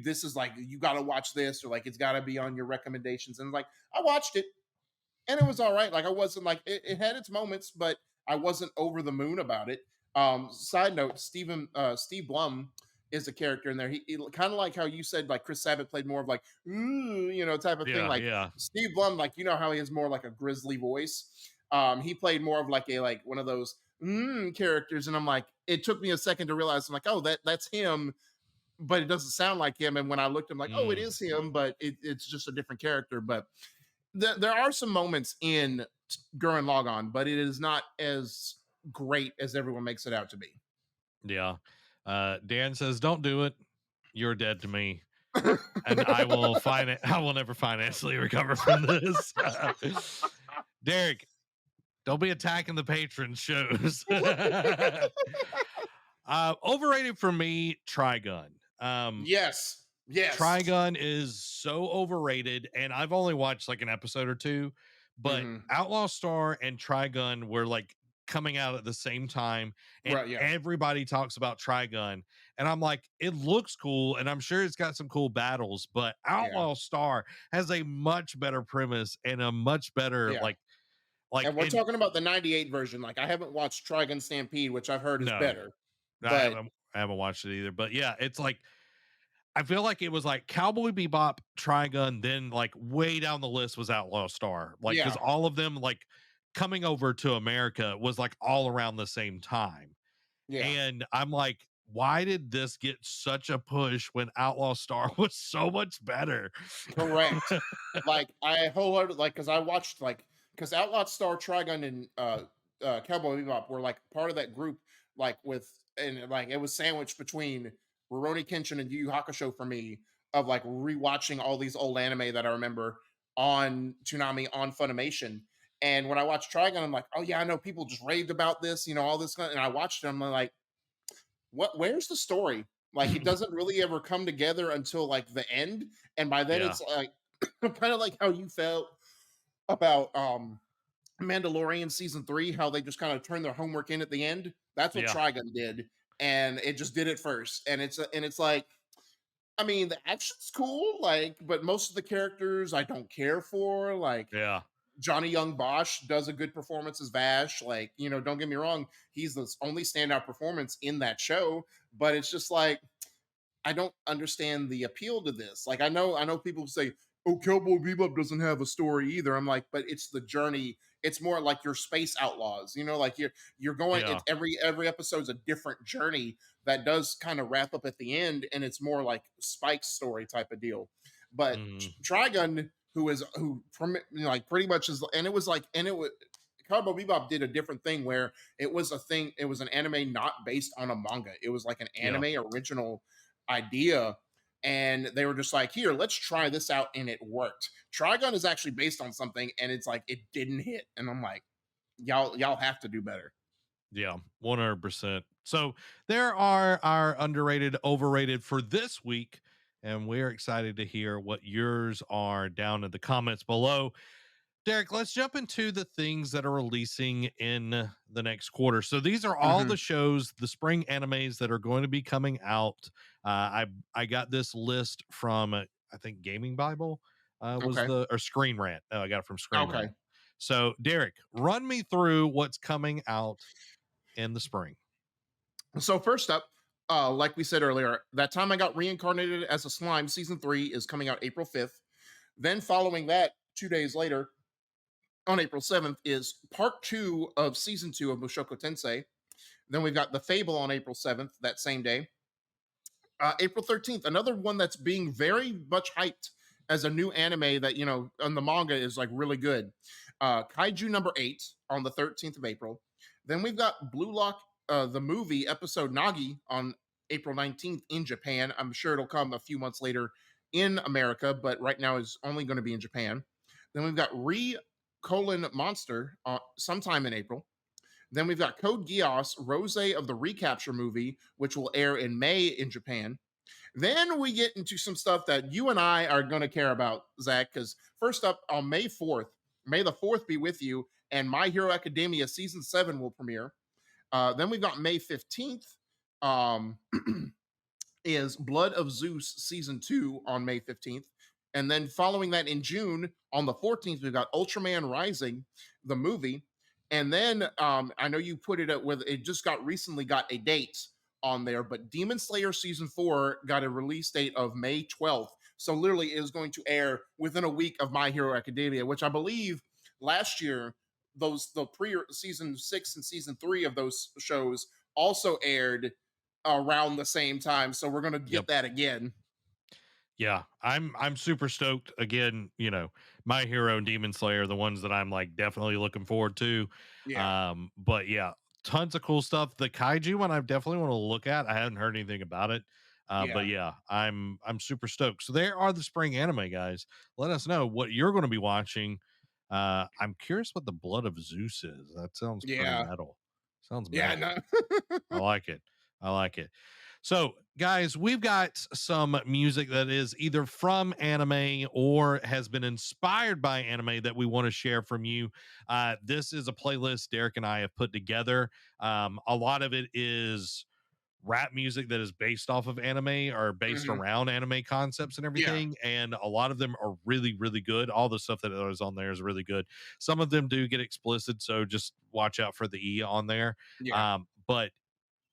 this is like you got to watch this, or like it's got to be on your recommendations. And like I watched it, and it was all right. Like I wasn't like it had its moments, but I wasn't over the moon about it. Side note: Steve Blum is a character in there. He kind of like how you said, like Chris Sabat played more of like type of thing. Yeah, Like yeah. Steve Blum, like how he has more like a grizzly voice. He played more of like one of those characters, and I'm like, it took me a second to realize, I'm like, oh, that's him, but it doesn't sound like him. And when I looked, I'm like, oh, it Mm, is him, but it's just a different character. But there are some moments in Gurren Lagann, but it is not as great as everyone makes it out to be. yeah. Dan says, don't do it. You're dead to me. And I will I will never financially recover from this. Derek, don't be attacking the patron shows. Overrated for me, Trigun. Yes, yes. Trigun is so overrated, and I've only watched like an episode or two, but Hmm. Outlaw Star and Trigun were like coming out at the same time, and Right, yeah, everybody talks about Trigun, and I'm like, it looks cool, and I'm sure it's got some cool battles, but yeah, Outlaw Star has a much better premise and a much better yeah. like And we're and talking about the '98 version. Like I haven't watched Trigun Stampede, which I've heard is no, better, I but haven't watched it either, but yeah, it's like I feel like it was like Cowboy Bebop, Trigun, then like way down the list was Outlaw Star. Like, because yeah, all of them like coming over to America was like all around the same time. yeah, And I'm like, why did this get such a push when Outlaw Star was so much better? correct. Like I wholeheartedly, like, because I watched, like, because Outlaw Star, Trigun, and Cowboy Bebop were like part of that group, like with, and like it was sandwiched between Ruroni Kenshin and Yu Hakusho for me, of like rewatching all these old anime that I remember on Toonami, on Funimation. And when I watched Trigun, I'm like, oh yeah, I know people just raved about this, all this, and I watched it. I'm like, what? Where's the story? Like, it doesn't really ever come together until like the end, and by then Yeah. it's like kind of like how you felt about Mandalorian season 3, how they just kind of turned their homework in at the end. That's what Yeah. Trigun did, and it just did it first. And it's like, I mean, the action's cool, like, but most of the characters I don't care for. Like Yeah. Johnny Young Bosch does a good performance as Vash. Like, don't get me wrong, he's the only standout performance in that show, but it's just like, I don't understand the appeal to this. Like I know people say, "Oh, Cowboy Bebop doesn't have a story either." I'm like, but it's the journey. It's more like your space outlaws. Like you're going. Yeah. It's every episode's a different journey that does kind of wrap up at the end, and it's more like Spike's story type of deal. But Mm, Trigun, who from like pretty much is, and it was like, and it was. Cowboy Bebop did a different thing where it was a thing. It was an anime not based on a manga. It was like an yeah. anime original idea, and they were just like, here, let's try this out, and it worked. Trigun is actually based on something, and it's like it didn't hit, and I'm like, y'all have to do better. Yeah, 100%. So there are our underrated, overrated for this week. And we're excited to hear what yours are down in the comments below. Derek, let's jump into the things that are releasing in the next quarter. So these are all Hmm. the shows, the spring animes that are going to be coming out. I got this list from I think Gaming Bible was Okay. the or Screen Rant. No, I got it from Screen Okay. Rant. So Derek, run me through what's coming out in the spring. So first up, like we said earlier, that time I got reincarnated as a slime season 3 is coming out April 5th. Then following that, 2 days later, on April 7th, is part two of season two of Mushoku Tensei. Then we've got The Fable on April 7th, that same day. April 13th, another one that's being very much hyped as a new anime that, on the manga is like really good. Kaiju number 8 on the 13th of April. Then we've got Blue Lock, the movie episode Nagi on April 19th in Japan. I'm sure it'll come a few months later in America, but right now is only going to be in Japan. Then we've got Monster sometime in April. Then we've got Code Geass, Rose of the Recapture movie, which will air in May in Japan. Then we get into some stuff that you and I are going to care about, Zach, because first up on May 4th, May the 4th be with you, and My Hero Academia Season 7 will premiere. Then we've got May 15th. Is Blood of Zeus Season 2 on May 15th. And then following that in June, on the 14th, we've got Ultraman Rising, the movie. And then I know you put it up with, it just recently got a date on there, but Demon Slayer Season 4 got a release date of May 12th. So literally it is going to air within a week of My Hero Academia, which I believe last year, the season 6 and season 3 of those shows also aired around the same time, so we're gonna get that again. Yeah, I'm super stoked. Again, My Hero and Demon Slayer are the ones that I'm like definitely looking forward to. Yeah. But yeah, tons of cool stuff. The kaiju one I definitely want to look at. I haven't heard anything about it. But Yeah. yeah, I'm super stoked. So there are the spring anime guys. Let us know what you're going to be watching. I'm curious what the Blood of Zeus is. That sounds pretty Yeah. metal. Sounds Yeah, metal. no. I like it. I like it. So, guys, we've got some music that is either from anime or has been inspired by anime that we want to share from you. This is a playlist Derek and I have put together. A lot of it is rap music that is based off of anime or based Mhm. around anime concepts and Yeah. everything. And a lot of them are really, really good. All the stuff that is on there is really good. Some of them do get explicit, so just watch out for the E on there. Yeah. But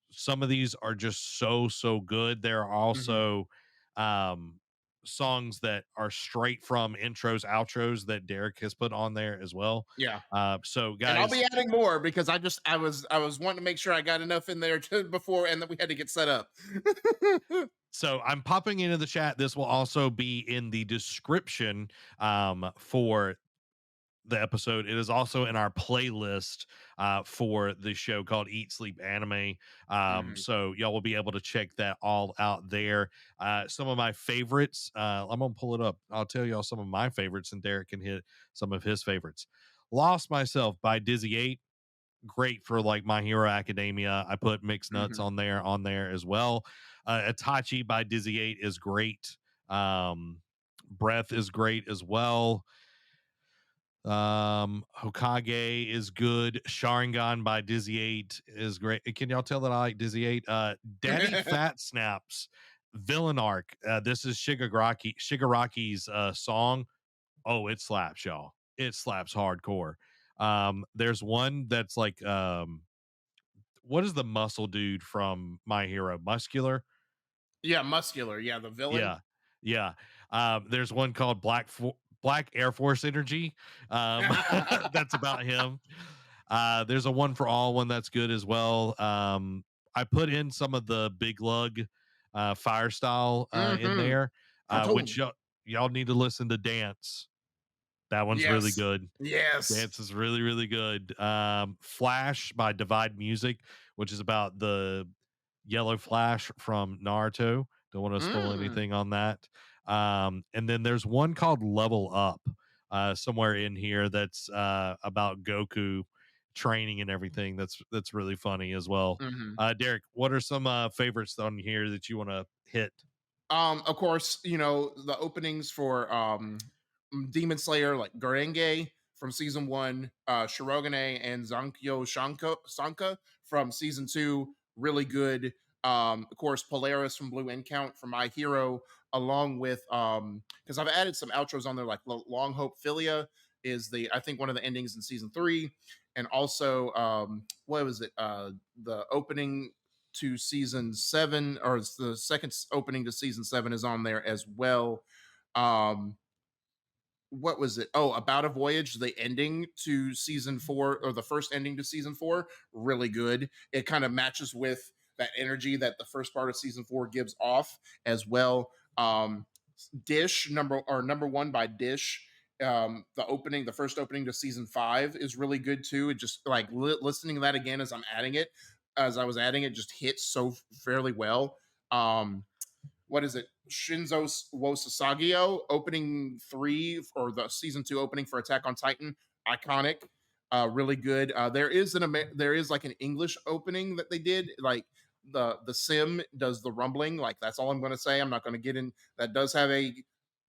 some of these are just so good. There are Mhm. also um songs that are straight from intros, outros that Derek has put on there as well. Yeah. So And I'll guys, be adding more because I was wanting to make sure I got enough in there before and that we had to get set up. so I'm popping into the chat. This will also be in the description for the episode. It is also in our playlist for the show called Eat Sleep Anime. Mhm. So y'all will be able to check that all out there. Some of my favorites, I'm gonna pull it up. I'll tell y'all some of my favorites, and Derek can hit some of his favorites. Lost Myself by Dizzy 8. Great for like My Hero Academia. I put Mixed Nuts Mhm. on there as well. Itachi by Dizzy 8 is great. Breath is great as well. Hokage is good. Sharingan by Dizzy 8 is great. Can y'all tell that I like Dizzy 8? Daddy Fat Snaps, Villain Arc. This is Shigaraki's song. Oh, it slaps, y'all. It slaps hardcore. There's one that's like what is the muscle dude from My Hero? Muscular? Yeah, Muscular. Yeah, the villain. Yeah. Yeah. There's one called Black Air Force Energy. That's about him. There's a One for All one that's good as well. I put in some of the Big Lug fire style in Mhm. there, which Cartoon. y'all need to listen to Dance. That one's really Yes. good. Yes. Dance is really, really good. Flash by Divide Music, which is about the Yellow Flash from Naruto. Don't want to spoil Mm. anything on that. And then there's one called Level Up somewhere in here that's about Goku training and everything. That's really funny as well. Mhm. Derek, what are some favorites on here that you want to hit? Of course, the openings for Demon Slayer, like Garenge from season one, Shirogane and Zankyo Sanka from season two, really good. Of course, Polaris from Blue Encount from My Hero, along with because I've added some outros on there, like Long Hope Philia is I think one of the endings in season three, and also what was it? The opening to season seven, or it's the second opening to season seven is on there as well. Um, what was it? Oh, About a Voyage, the ending to season 4, or the first ending to season 4, really good. It kind of matches with that energy that the first part of season 4 gives off as well. Dish number 1 by Dish. The first opening to season 5 is really good too. It just like listening to that again as I was adding it, just hits so fairly well. What is it? Shinzo wo Sasagio opening 3, or the season 2 opening for Attack on Titan, iconic, really good. There is like an English opening that they did, like the sim does the rumbling, like that's all I'm going to say. I'm not going to get in. That does have a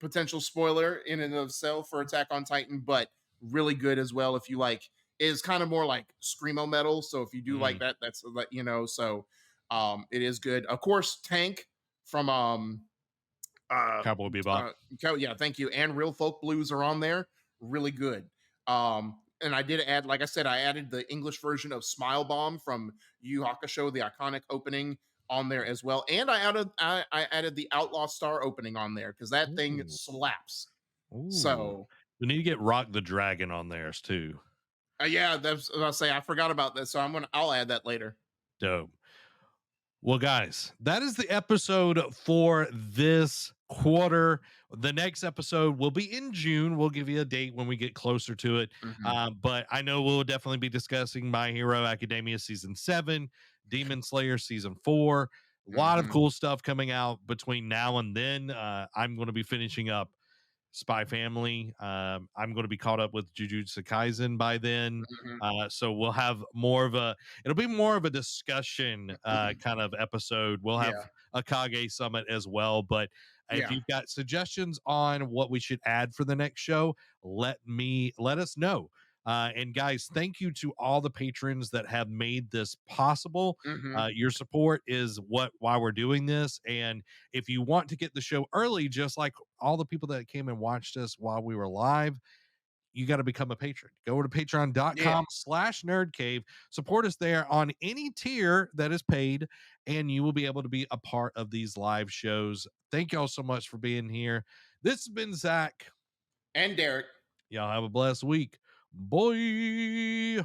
potential spoiler in and of itself for Attack on Titan, but really good as well. If you like, is kind of more like screamo metal, so if you do like Mm, that, that's like, so it is good. Of course, Tank from uh Cowboy Bebop. yeah, thank you, and Real Folk Blues are on there, really good. And I did add, like I said, I added the English version of Smile Bomb from Yu Hakusho, the iconic opening, on there as well, and I added the Outlaw Star opening on there because that thing Ooh. slaps. Ooh. So We need to get Rock the Dragon on theirs too. yeah, that's what I'll say. I forgot about that, so I'll add that later. Dope. Well, guys, that is the episode for this quarter. The next episode will be in June. We'll give you a date when we get closer to it. Hmm. But I know we'll definitely be discussing My Hero Academia season 7, Demon Slayer season 4. A lot of Hmm. cool stuff coming out between now and then. I'm going to be finishing up Spy Family. I'm going to be caught up with Jujutsu Kaisen by then. Hmm. So we'll have it'll be more of a discussion kind of episode. We'll have Yeah, a Kage Summit as well. But if yeah. you've got suggestions on what we should add for the next show, let us know. And guys, thank you to all the patrons that have made this possible. Hmm. Your support is why we're doing this. And if you want to get the show early, just like all the people that came and watched us while we were live, you got to become a patron. Go over to Yeah. patreon.com/nerdcave. Support us there on any tier that is paid, and you will be able to be a part of these live shows. Thank y'all so much for being here. This has been Zach. And Derek. Y'all have a blessed week. Bye.